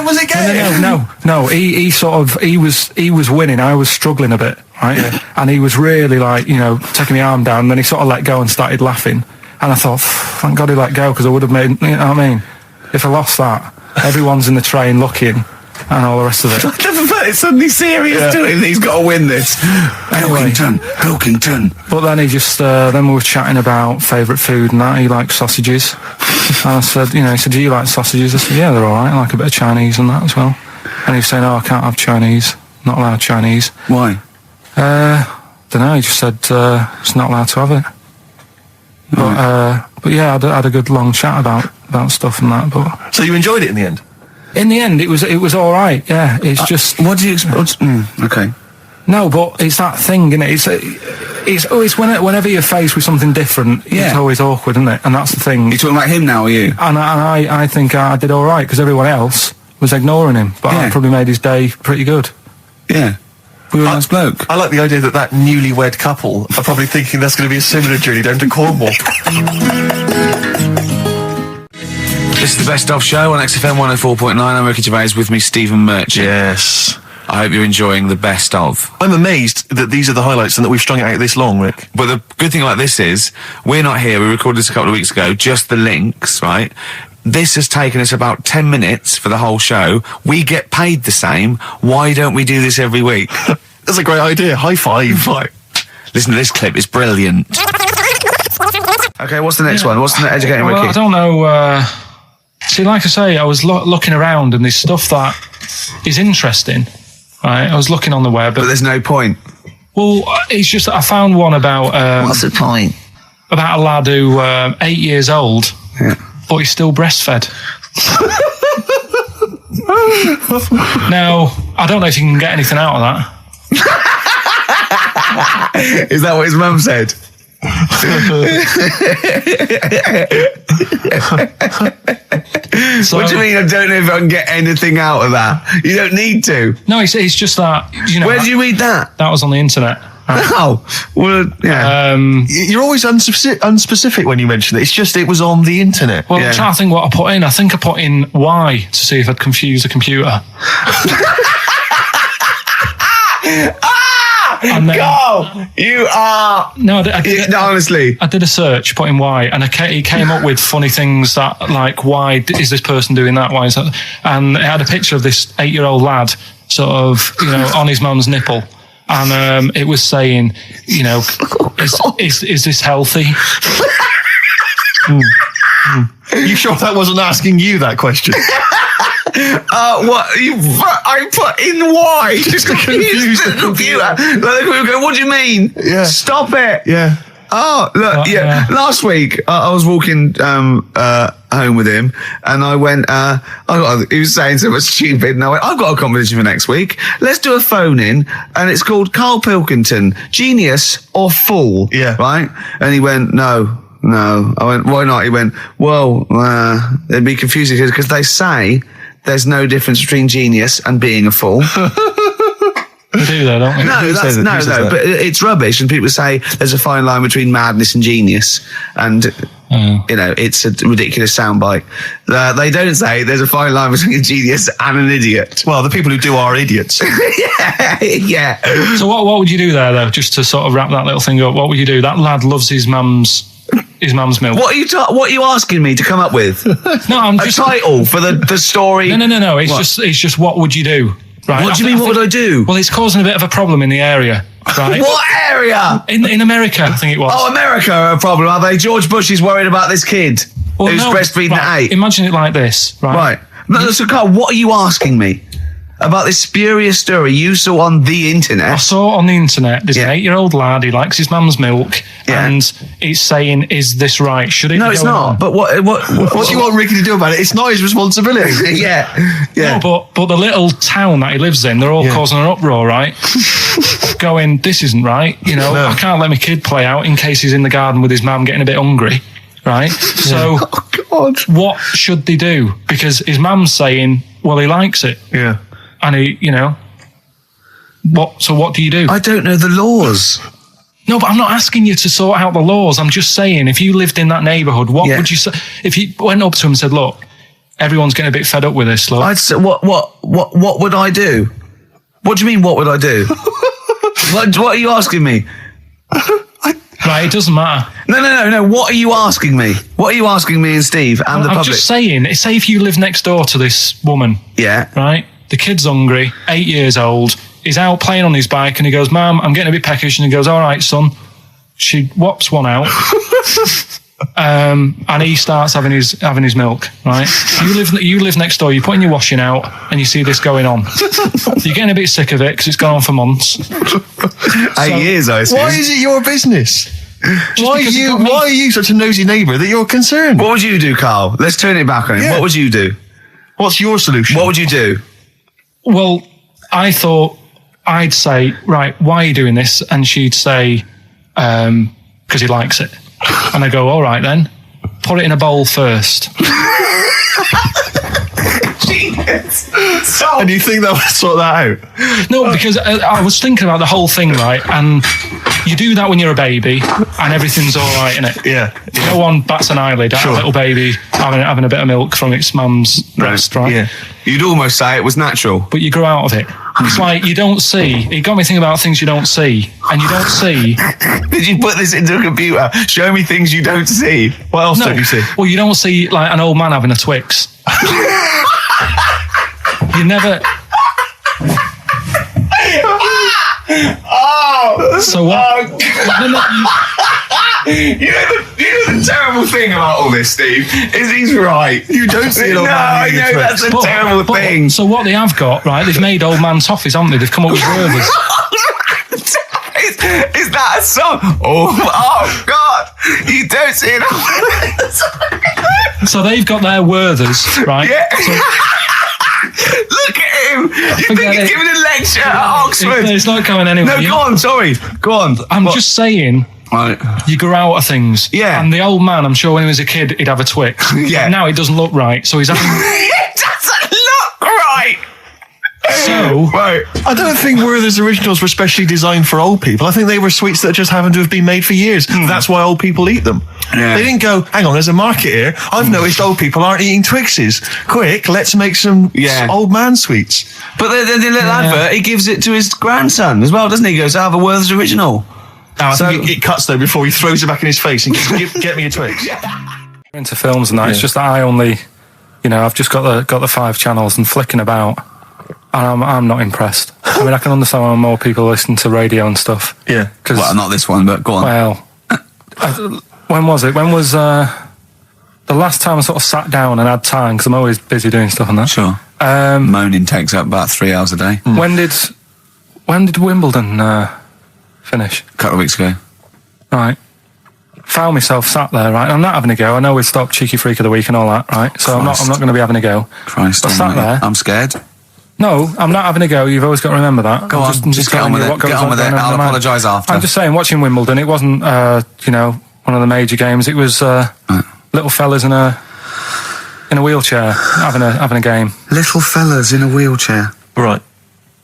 Was it game? No. He was winning. I was struggling a bit, right? Yeah. And he was really like, you know, taking my arm down. And then he sort of let go and started laughing. And I thought, thank God he let go, because I would have made, you know what I mean? If I lost that, everyone's in the train looking, and all the rest of it. I never felt it's suddenly serious to him. He's got to win this. Anyway, Pilkington. But then he just, then we were chatting about favourite food and that. He likes sausages. And I said, you know, he said, do you like sausages? I said, yeah, they're all right. I like a bit of Chinese and that as well. And he was saying, I can't have Chinese. Not allowed Chinese. Why? Don't know. He just said, it's not allowed to have it. But yeah, I had a good long chat about stuff and that. But so you enjoyed it in the end? In the end, it was all right. Yeah, it's just. What do you expect? Okay. No, but it's that thing, isn't it? It's whenever you're faced with something different, it's always awkward, isn't it? And that's the thing. You're talking about him now, are you? And I think I did all right, because everyone else was ignoring him, but I probably made his day pretty good. Yeah. We were a nice bloke. I like the idea that newlywed couple are probably thinking that's going to be a similar journey down to Cornwall. This is the Best Of Show on XFM 104.9. I'm Ricky Gervais, with me Stephen Merchant. Yes. I hope you're enjoying the Best Of. I'm amazed that these are the highlights and that we've strung it out this long, Rick. But the good thing about this is, we're not here, we recorded this a couple of weeks ago, just the links, right? This has taken us about 10 minutes for the whole show. We get paid the same. Why don't we do this every week? That's a great idea. High five. Listen to this clip, it's brilliant. Okay, what's the next one? What's the educating Ricky? I don't know. See, like I say, I was looking around, and there's stuff that is interesting. Right, I was looking on the web, but there's no point. Well, it's just I found one about. What's the point? About a lad who 8 years old, but he's still breastfed. Now, I don't know if you can get anything out of that. Is that what his mum said? What do you mean? I don't know if I can get anything out of that. You don't need to. No, it's just that. You know, where did you read that? That was on the internet. Oh, well, yeah. You're always unspecific when you mention it. It's just it was on the internet. Well, I'm trying to think what I put in. I think I put in Y to see if I'd confuse a computer. And then, go! You are... No, I did honestly. I did a search, put in why, and he came up with funny things that, like, why is this person doing that? Why is that? And it had a picture of this 8-year-old lad, sort of, you know, on his mum's nipple. And it was saying, you know, is this healthy? You sure that wasn't asking you that question? What? I put in why? Just to confuse the computer. Like, what do you mean? Yeah. Stop it. Yeah. Oh, look, last week, I was walking home with him, and I went, he was saying so much stupid, and I went, I've got a competition for next week. Let's do a phone-in, and it's called Karl Pilkington, Genius or Fool. Yeah. Right? And he went, No. I went, why not? He went, well, it'd be confusing, because they say there's no difference between genius and being a fool. We do that, don't we? No, but it's rubbish, and people say there's a fine line between madness and genius, and you know, it's a ridiculous soundbite. They don't say there's a fine line between a genius and an idiot. Well, the people who do are idiots. yeah. So what would you do there, though, just to sort of wrap that little thing up? What would you do? That lad loves his mum's milk. What are you asking me to come up with? No, I'm just a title for the story. No. It's just what would you do? Right. What do you mean? What would I do? Well, it's causing a bit of a problem in the area. Right. What area? In America, I think it was. Oh, America are a problem, are they? George Bush is worried about this kid who's breastfeeding at 8. Imagine it like this, right? Right. So, Carl, what are you asking me? about this spurious story you saw on the internet. I saw it on the internet. There's an 8-year-old lad. He likes his mum's milk, and he's saying, "Is this right? Should it?" No, be it's going not. on?" But what What do you want Ricky to do about it? It's not his responsibility. yeah. No, but the little town that he lives in, they're all causing an uproar, right? Going, this isn't right. You know, I can't let my kid play out in case he's in the garden with his mum getting a bit hungry, right? So, what should they do? Because his mum's saying, well, he likes it. Yeah. And he, you know, what do you do? I don't know the laws. No, but I'm not asking you to sort out the laws. I'm just saying, if you lived in that neighbourhood, what would you say? If you went up to him and said, look, everyone's getting a bit fed up with this, look. I'd say, what would I do? What do you mean, what would I do? what are you asking me? Right, it doesn't matter. No. What are you asking me? What are you asking me and Steve and the I'm public? just saying, say if you live next door to this woman. Yeah. Right? The kid's hungry, 8 years old. He's out playing on his bike and he goes, Mum, I'm getting a bit peckish. And he goes, all right, son. She whops one out. And he starts having his milk, right? You live next door, you're putting your washing out and you see this going on. You're getting a bit sick of it because it's gone on for months. 8 years, I assume. Why is it your business? Why are you such a nosy neighbour that you're concerned? What would you do, Carl? Let's turn it back on him. Yeah. What would you do? What's your solution? What would you do? Well, I thought I'd say, right, why are you doing this? And she'd say, because he likes it. And I go, all right then, put it in a bowl first. And you think that would sort that out? No, because I was thinking about the whole thing, right? And you do that when you're a baby and everything's all right, innit? Yeah. No one bats an eyelid at a little baby having a bit of milk from its mum's breast, right? Yeah. You'd almost say it was natural. But you grow out of it. It's like you don't see. It got me thinking about things you don't see. And you don't see. Did you put this into a computer? Show me things you don't see. What else don't you see? Well, you don't see like an old man having a Twix. You never. So what? You know the terrible thing about all this, Steve, is he's right. You don't see an old man I eating a know, Twix. that's a terrible thing. So what they have got, right? They've made old man toffees, haven't they? They've come up with Werther's. Is that a song? Oh God! You don't see it. So they've got their Werther's, right? Yeah. So, look at him. You think Forget he's it. giving a lecture at Oxford? It's not going anywhere. No, go on. Sorry. Go on. I'm just saying. Right. You grow out of things. Yeah. And the old man, I'm sure when he was a kid, he'd have a Twix. Yeah. But now it doesn't look right, so he's having. It doesn't look right. So. Right. I don't think Werther's originals were specially designed for old people. I think they were sweets that just happened to have been made for years. That's why old people eat them. Yeah. They didn't go, hang on, there's a market here. I've noticed old people aren't eating Twixes. Quick, let's make some old man sweets. But the little advert, he gives it to his grandson as well, doesn't he? He goes, I have a Werther's original. I think it cuts though before he throws it back in his face and goes, get me a Twix. Into films and that. It's just that I only, I've just got the 5 channels and flicking about, and I'm not impressed. I mean, I can understand why more people listen to radio and stuff. Yeah. Well, not this one, but go on. Well, when was it? When was the last time I sort of sat down and had time? Because I'm always busy doing stuff and that. Sure. Moaning takes up about 3 hours a day. When did Wimbledon finish? A couple of weeks ago. Right. Found myself sat there, right? I'm not having a go. I know we've stopped Cheeky Freak of the Week and all that, right? So I'm not going to be having a go. Christ, But sat there. I'm scared. No, I'm not having a go. You've always got to remember that. Go on, just get on with it. Get on with it. I'll apologise after. I'm just saying, watching Wimbledon, it wasn't, one of the major games. It was little fellas in a wheelchair having a game. Little fellas in a wheelchair. Right.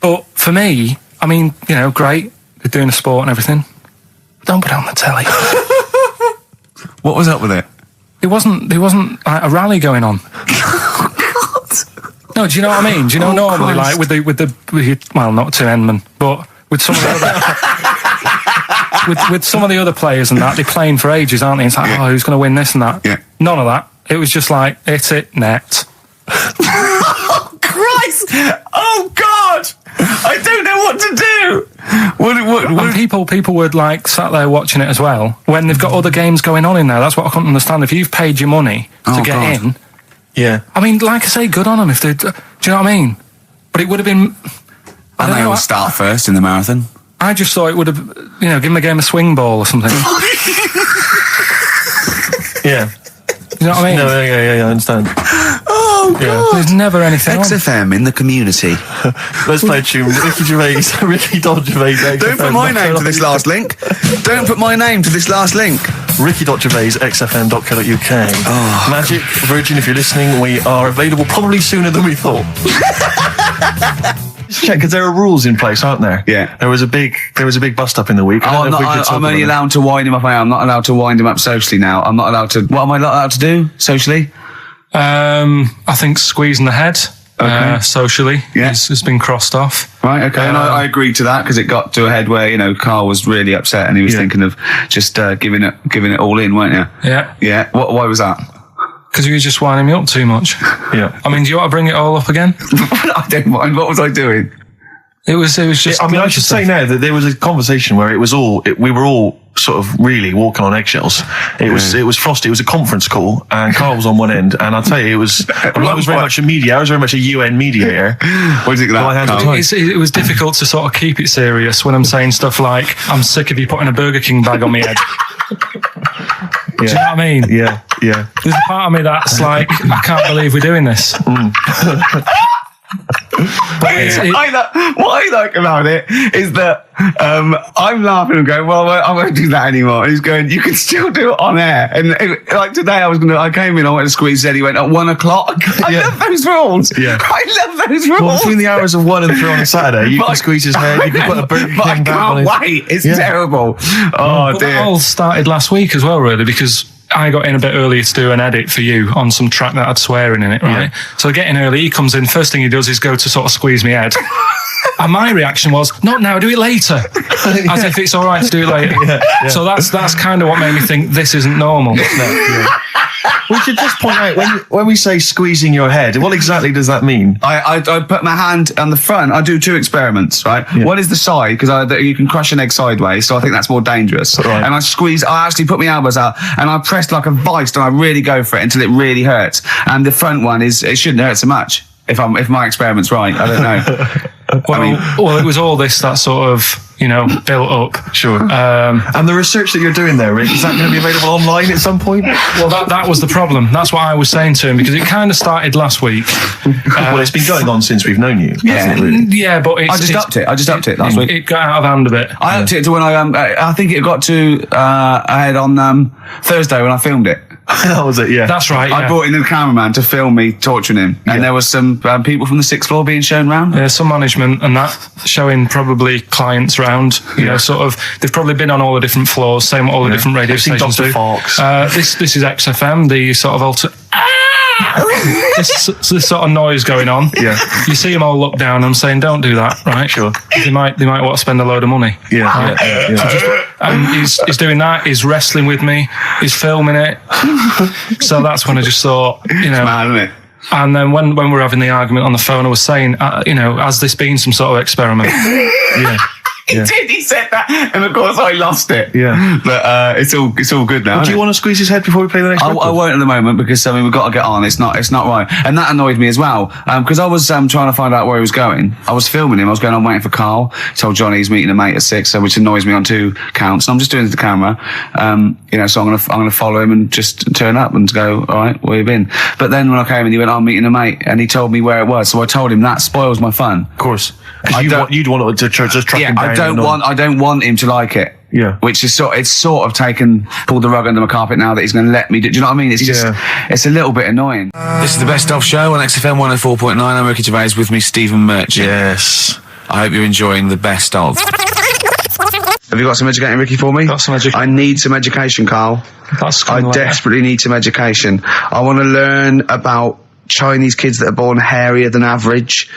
But for me, I mean, great. They're doing a sport and everything. Don't put it on the telly. What was up with it? There wasn't like a rally going on. No, do you know what I mean? Do you know normally Christ. like with the well, not Tim Enman, but with some of the other with some of the other players and that, they're playing for ages, aren't they? It's like, who's going to win this and that? Yeah. None of that. It was just like, hit it, net. Oh, Christ! Oh, God! I don't know what to do! And people would like sat there watching it as well when they've got other games going on in there. That's what I couldn't understand. If you've paid your money to get in, Yeah. I mean, like I say, good on them. If they, do you know what I mean? But it would have been... I And don't they know, all start first in the marathon. I just thought it would have, give them a game of swing ball or something. Yeah. You know what I mean? No, yeah, I understand. Oh, God. There's never anything on. XFM in the community. Let's play a tune. Ricky Gervais, Ricky.Gervais. Don't put my name to this last link. Don't put my name to this last link. Ricky.Gervais, xfm.co.uk. Oh. Magic, Virgin, if you're listening, we are available probably sooner than we thought. Just check, because there are rules in place, aren't there? Yeah. There was a big bust up in the week. I'm only allowed to wind him up. I'm not allowed to wind him up socially now. I'm not allowed to... What am I not allowed to do socially? I think squeezing the head socially has been crossed off. Right, okay. And I agreed to that because it got to a head where, Carl was really upset and he was thinking of just giving it all in, weren't you? Yeah. Yeah. Why was that? Because you were just winding me up too much. Yeah. I mean, do you want to bring it all up again? I don't mind. What was I doing? It was just... I should say now that there was a conversation where we were all sort of really walking on eggshells. It was frosty. It was a conference call, and Carl was on one end, and I'll tell you, I was very much a media. I was very much a UN mediator. What do you think of that? It was difficult to sort of keep it serious when I'm saying stuff like, I'm sick of you putting a Burger King bag on my head. Do you know what I mean? Yeah. There's a part of me that's like, I can't believe we're doing this. What I like about it is that I'm laughing and going, well, I won't do that anymore. And he's going, you can still do it on air. And like today, I came in, I went to squeeze it. He went at 1 o'clock. I love those rules. Yeah. I love those rules. Well, between the hours of 1 and 3 on a Saturday, you can squeeze his head. You can put a Burger King I can't wait. It's terrible. Oh, dear. That all started last week as well, really, because I got in a bit earlier to do an edit for you on some track that had swearing in it, right? Yeah. So I get in early, he comes in, first thing he does is go to sort of squeeze me head. And my reaction was, not now, do it later. As if it's all right to do it later. Yeah. So that's kind of what made me think this isn't normal. We should just point out, when we say squeezing your head, what exactly does that mean? I put my hand on the front. I do 2 experiments, right? Yeah. One is the side, because you can crush an egg sideways, so I think that's more dangerous. Right. And I actually put my elbows out, and I pressed like a vice, and I really go for it until it really hurts. And the front one it shouldn't hurt so much, if my experiment's right. I don't know. Well, it was all this that sort of, built up. Sure. And the research that you're doing there, Rick, is that going to be available online at some point? Well, that was the problem. That's what I was saying to him, because it kind of started last week. Well, it's been going on since we've known you. Yeah, really? Yeah, but I just upped it last week. It got out of hand a bit. I upped it to when I think it got to ahead on Thursday when I filmed it. That was it, yeah. That's right, yeah. I brought in a cameraman to film me torturing him, and there was some people from the 6th floor being shown round. Yeah, some management and that, showing probably clients round, sort of, they've probably been on all the different floors, saying what all the different radio stations do. This is XFM, the sort of this sort of noise going on. Yeah. You see them all look down. I'm saying, don't do that, right? Sure. They might want to spend a load of money. Yeah. Right? Yeah. And he's doing that. He's wrestling with me. He's filming it. So that's when I just thought, It's mad, isn't it? And then when we were having the argument on the phone, I was saying, has this been some sort of experiment? Yeah. He did. He said that, and of course I lost it. Yeah, but it's all good now. Do you want to squeeze his head before we play the next? I won't at the moment because we've got to get on. It's not right, and that annoyed me as well because I was trying to find out where he was going. I was filming him. I was going on waiting for Carl. He told Johnny he's meeting a mate at 6, which annoys me on 2 counts. And I'm just doing it to the camera, So I'm gonna follow him and just turn up and go, all right, where you been? But then when I came in, he went, I'm meeting a mate, and he told me where it was. So I told him that spoils my fun. Of course. You'd want to just track him down. I don't want him to like it. Yeah. Which is pulled the rug under my carpet now that he's going to let me do you know what I mean? It's just, it's a little bit annoying. This is the Best Of Show on XFM 104.9. I'm Ricky Gervais, with me Stephen Merchant. Yes. I hope you're enjoying the Best Of. Have you got some educating, Ricky, for me? Got some education. I need some education, Carl. I desperately need some education. I want to learn about Chinese kids that are born hairier than average.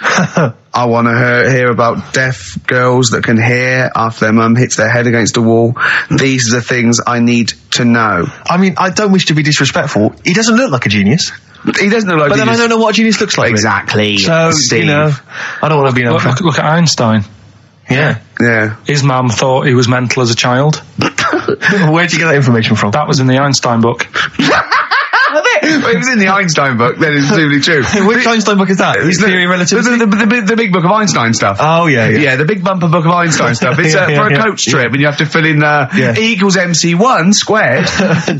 I want to hear about deaf girls that can hear after their mum hits their head against a wall. These are the things I need to know. I mean, I don't wish to be disrespectful. He doesn't look like a genius. He doesn't look like a genius. But then I don't know what a genius looks like. Exactly. So, Steve. I don't want to be... Look at Einstein. Yeah. Yeah. His mum thought he was mental as a child. Where'd you get that information from? That was in the Einstein book. Well, it was in the Einstein book, then it's presumably true. Which Einstein book is that? His Theory of Relativity? The big book of Einstein stuff. Oh, yeah. Yeah, the big bumper book of Einstein stuff. It's for a coach trip, and you have to fill in E equals MC1 squared,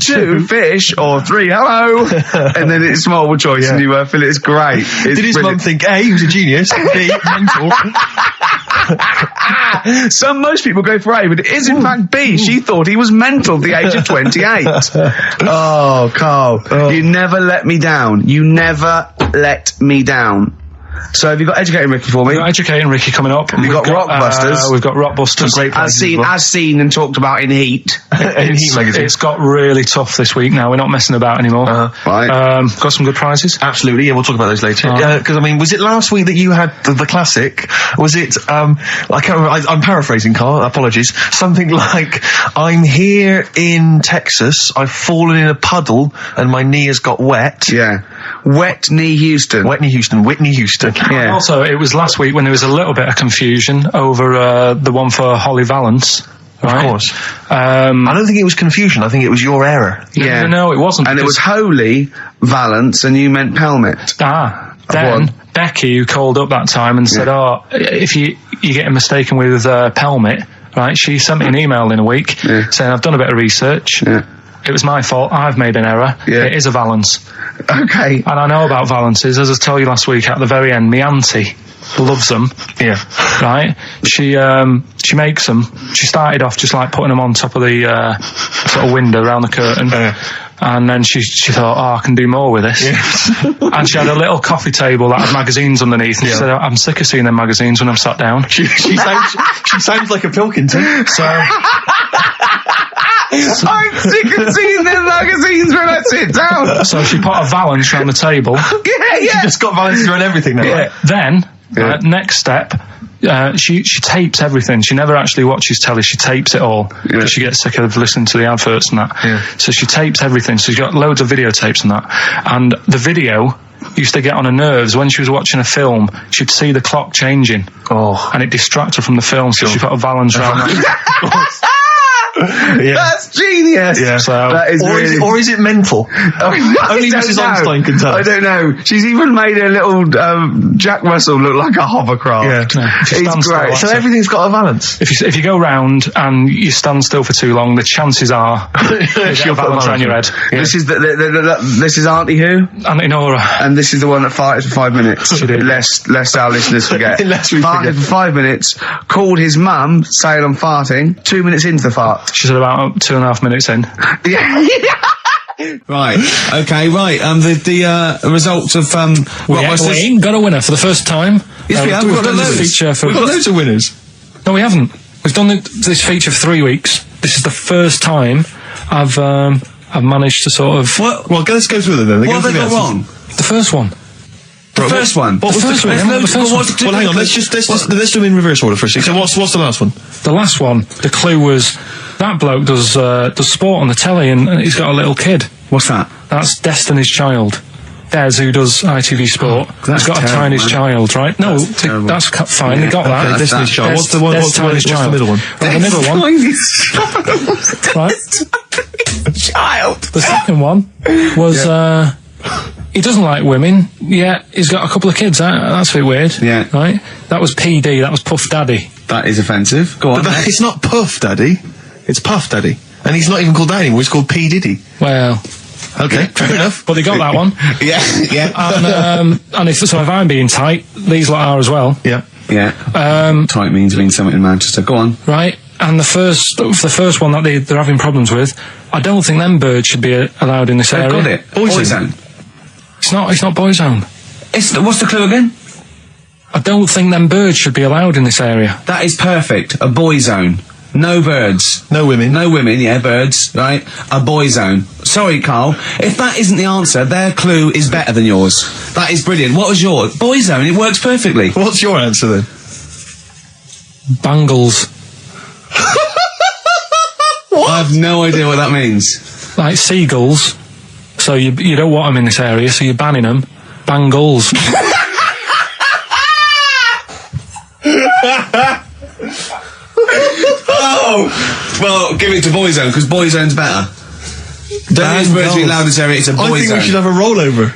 2 fish, or 3 hello, and then it's multiple choice, and you fill it. It's great. It's Did his mum think A, he was a genius, B, mental? Most people go for A, but it is in fact B. She thought he was mental at the age of 28. Oh, Carl, you never let me down. You never let me down. So have you got Educating Ricky for me? We've got Educating Ricky coming up. We've got Rockbusters. We've got Rockbusters. Great as seen and talked about in Heat. In Heat magazine. It's got really tough this week now. We're not messing about anymore. Right. Got some good prizes. Absolutely, yeah, we'll talk about those later. Because, I mean, was it last week that you had the classic? Was it, I can't remember, I'm paraphrasing, Carl, apologies. Something like, I'm here in Texas, I've fallen in a puddle, and my knee has got wet. Yeah. Wet Knee Houston. Whitney Houston. Yeah. And also, it was last week when there was a little bit of confusion over the one for Holly Valance. Right? Of course. I don't think it was confusion, I think it was your error. Yeah. No, it wasn't. And it was Holy Valance, and you meant Pelmet. Then Becky, who called up that time and said, if you're getting mistaken with Pelmet, right, she sent me an email in a week saying, I've done a bit of research. Yeah. It was my fault. I've made an error. Yeah. It is a Valance. Okay. And I know about Valances. As I told you last week, at the very end, my auntie loves them. Yeah. Right? She makes them. She started off just like putting them on top of the sort of window around the curtain. And then she thought, I can do more with this. And she had a little coffee table that had magazines underneath. And she said, I'm sick of seeing them magazines when I'm sat down. She sounds like a Pilkington. So... I'm sick of seeing them magazines when I sit down. So she put a Valance around the table. She just got Valance around everything now. Yeah. Then, next step, she tapes everything. She never actually watches telly. She tapes it all because she gets sick of listening to the adverts and that. Yeah. So she tapes everything. So she's got loads of videotapes and that. And the video used to get on her nerves. When she was watching a film, she'd see the clock changing. Oh. And it distracted her from the film. So she put a Valance around that. That's genius. Yeah. So, that is or is it mental? Only Mrs. Einstein can tell. I don't know. She's even made her little Jack Russell look like a hovercraft. Yeah. It's great. So everything's got a Valance. If you go round and you stand still for too long, the chances are she'll put Valance around your head. Yeah. This is this is Auntie who? Auntie Nora. And this is the one that farted for 5 minutes. She did. Lest our listeners forget. Lest we farted forget. for 5 minutes, called his mum, saying I'm farting, 2 minutes into the fart. She's at about 2.5 minutes in. Right. Okay. Right. The results of We ain't got a winner for the first time. Yes, we have. We've got done this loads. feature for. We've got loads of winners. No, we haven't. We've done this feature for 3 weeks. This is the first time I've managed to sort of. What? Well, let's go through them then. What have they got wrong? The first one. The first one. What was the first one? Well, hang on. Let's do them in reverse order for a second. So what's the last one? The last one. The clue was that bloke does sport on the telly and he's got a little kid. What's that? That's Destiny's Child. Des, who does ITV Sport, that's has got a terrible, Tiny's man. Child, right? No, terrible. that's fine. They got that. Okay, Destiny's Child. Des- What's the one? Des What's the middle one? Right, the middle one. Right. Child. The second one was he doesn't like women, yet he's got a couple of kids. That's a bit weird. Yeah. Right? That was PD, that was Puff Daddy. That is offensive. Go on. But it's not Puff Daddy. It's Puff Daddy. And he's not even called that anymore. He's called P. Diddy. Well, Okay, fair enough. but they got that one. Yeah. And if I'm being tight, these lot are as well. Yeah. Yeah. Tight means something in Manchester. Go on. Right? And the first one that they're having problems with, I don't think them birds should be allowed in this They've area. got it. Boyzone. It's not Boyzone. What's the clue again? I don't think them birds should be allowed in this area. That is perfect. A boy zone. No birds. No women. No women, yeah, birds, right? A boy zone. Sorry, Carl. If that isn't the answer, their clue is better than yours. That is brilliant. What was yours? Boy zone. It works perfectly. What's your answer then? Bangles. I have no idea what that means. Like seagulls. So you don't want them in this area, so you're banning them. Bangles. Oh! Well, give it to boy zone, because boy zone's better. Don't use words too loud and Terry. It's a boy I think zone. we should have a rollover.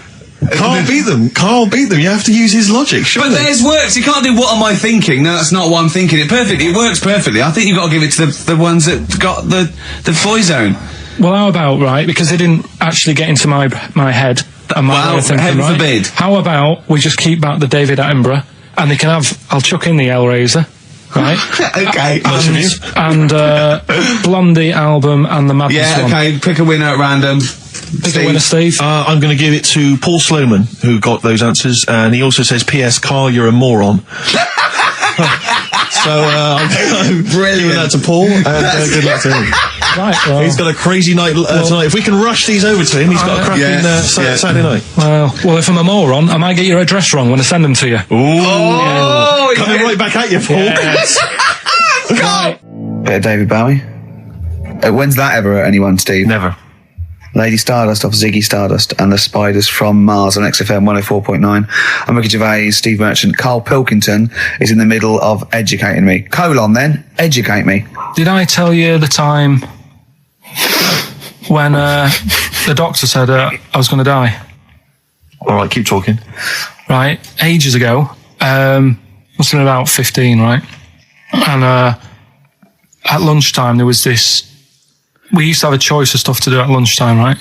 Carl beat them. Carl beat them. You have to use his logic, surely. But theirs works. You can't do what am I thinking? No, that's not what I'm thinking. It perfectly. It works perfectly. I think you've got to give it to the ones that got the boy zone. Well, how about, right, because they didn't actually get into my head and my way of thinking, heaven right? forbid. How about we just keep back the David Attenborough, and they can have, I'll chuck in the Hellraiser, right? Okay. And Blondie album and the Madness one. Okay. Pick a winner at random. Pick a winner, Steve. I'm going to give it to Paul Sloman, who got those answers, and he also says, P.S. Carl, you're a moron. So, I'm giving that to Paul, and good luck to him. Right, well, He's got a crazy night tonight. If we can rush these over to him, he's got a cracking Saturday night. well, if I'm a moron, I might get your address wrong when I send them to you. Ooh. Coming right back at you, Paul. Yes. Bit of David Bowie. When's that ever at anyone, Steve? Never. Lady Stardust off Ziggy Stardust and the Spiders from Mars on XFM 104.9. I'm Ricky Gervais, Steve Merchant. Karl Pilkington is in the middle of educating me. Then, educate me. Did I tell you the time when the doctor said I was going to die? All right, keep talking. Right, ages ago, must have been about 15, right? And at lunchtime there was this. We used to have a choice of stuff to do at lunchtime, right?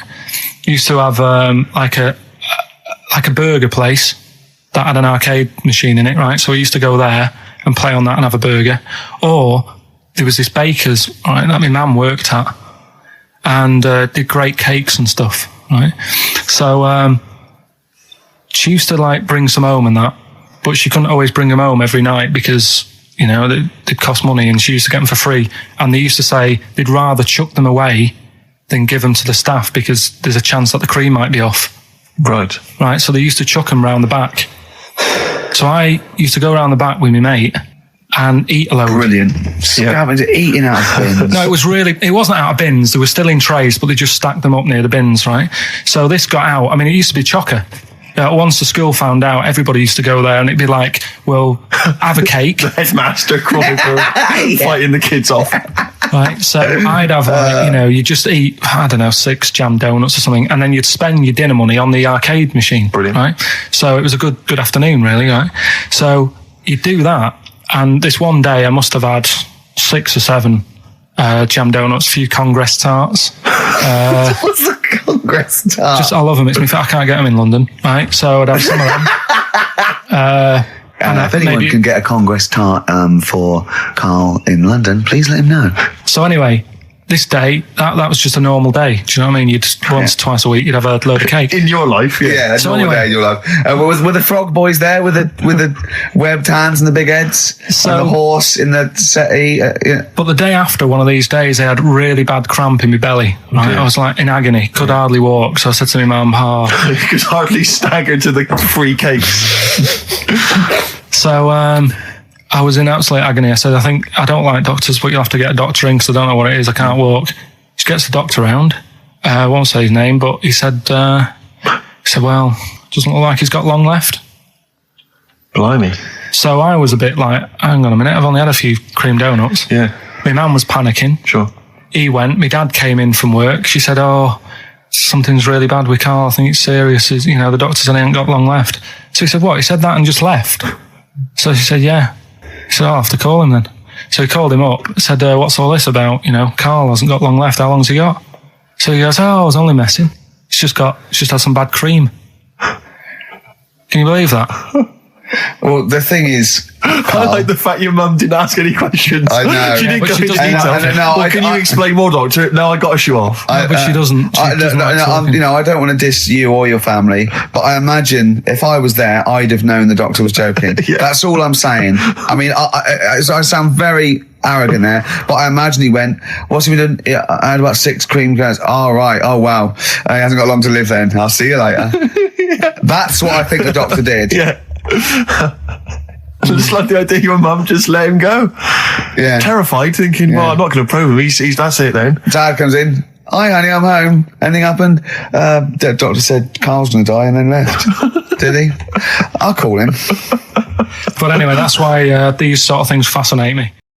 We used to have like a burger place that had an arcade machine in it, right? So we used to go there and play on that and have a burger. Or there was this baker's, right, that my mum worked at, and did great cakes and stuff, right? So she used to like bring some home and that, but she couldn't always bring them home every night because, you know, they'd cost money, and she used to get them for free. And they used to say they'd rather chuck them away than give them to the staff because there's a chance that the cream might be off. Right. Right, so they used to chuck them round the back. So I used to go around the back with my mate and eat a load. Brilliant. Eating out of bins. No, it wasn't out of bins. They were still in trays, but they just stacked them up near the bins, right? So this got out. I mean, it used to be chocker. Once the school found out, everybody used to go there, and it'd be like, well, have a cake. Headmaster crawling fighting the kids off. Right, so I'd have, like, you know, you just eat, I don't know, 6 jam donuts or something, and then you'd spend your dinner money on the arcade machine. Brilliant. Right? So it was a good afternoon, really, right? So you'd do that, and this one day I must have had 6 or 7 jam donuts, a few Congress tarts. What's the Congress tart? I love them. I can't get them in London, right? So I'd have some of them. If anyone can get a Congress tart for Carl in London, please let him know. So anyway, this day, that was just a normal day. Do you know what I mean? You'd once, twice a week, you'd have a load of cake. In your life, Yeah, So normal anyway- day in your life. Were the frog boys there with the webbed hands and the big heads? So- and the horse in the settee? Yeah. But the day after one of these days, I had really bad cramp in my belly. Right? I was like in agony, could hardly walk. So I said to my mum, you could hardly stagger to the free cakes. So I was in absolute agony. I said, I don't like doctors, but you'll have to get a doctor in because I don't know what it is. I can't walk. She gets the doctor round. I won't say his name, but he said, well, doesn't look like he's got long left. Blimey. So I was a bit like, hang on a minute, I've only had a few cream donuts. Yeah. My mum was panicking. Sure. He went. My dad came in from work. She said, something's really bad with Carl. I think it's serious. You know, the doctor said he ain't got long left. So he said, what? He said that and just left. So she said, yeah. He said, I'll have to call him then. So he called him up, said, what's all this about? You know, Carl hasn't got long left. How long's he got? So he goes, I was only messing. He's just had some bad cream. Can you believe that? Well, the thing is, I like the fact your mum didn't ask any questions. I know. She didn't But go she into doesn't- detail. Can you explain more, doctor? No, I got to show off. But she doesn't. She doesn't like talking. you know, I don't want to diss you or your family, but I imagine if I was there, I'd have known the doctor was joking. Yeah. That's all I'm saying. I mean, I sound very arrogant there, but I imagine he went, what's he been doing? Yeah, I had about 6 cream cones. Oh, right. Oh, wow. He hasn't got long to live then. I'll see you later. That's what I think the doctor did. Yeah. I just like the idea your mum just let him go. Yeah. Terrified, thinking, well, I'm not going to probe him. He's that's it then. Dad comes in. Hi, honey, I'm home. Anything happened? The doctor said Carl's going to die and then left. Did he? I'll call him. But anyway, that's why these sort of things fascinate me.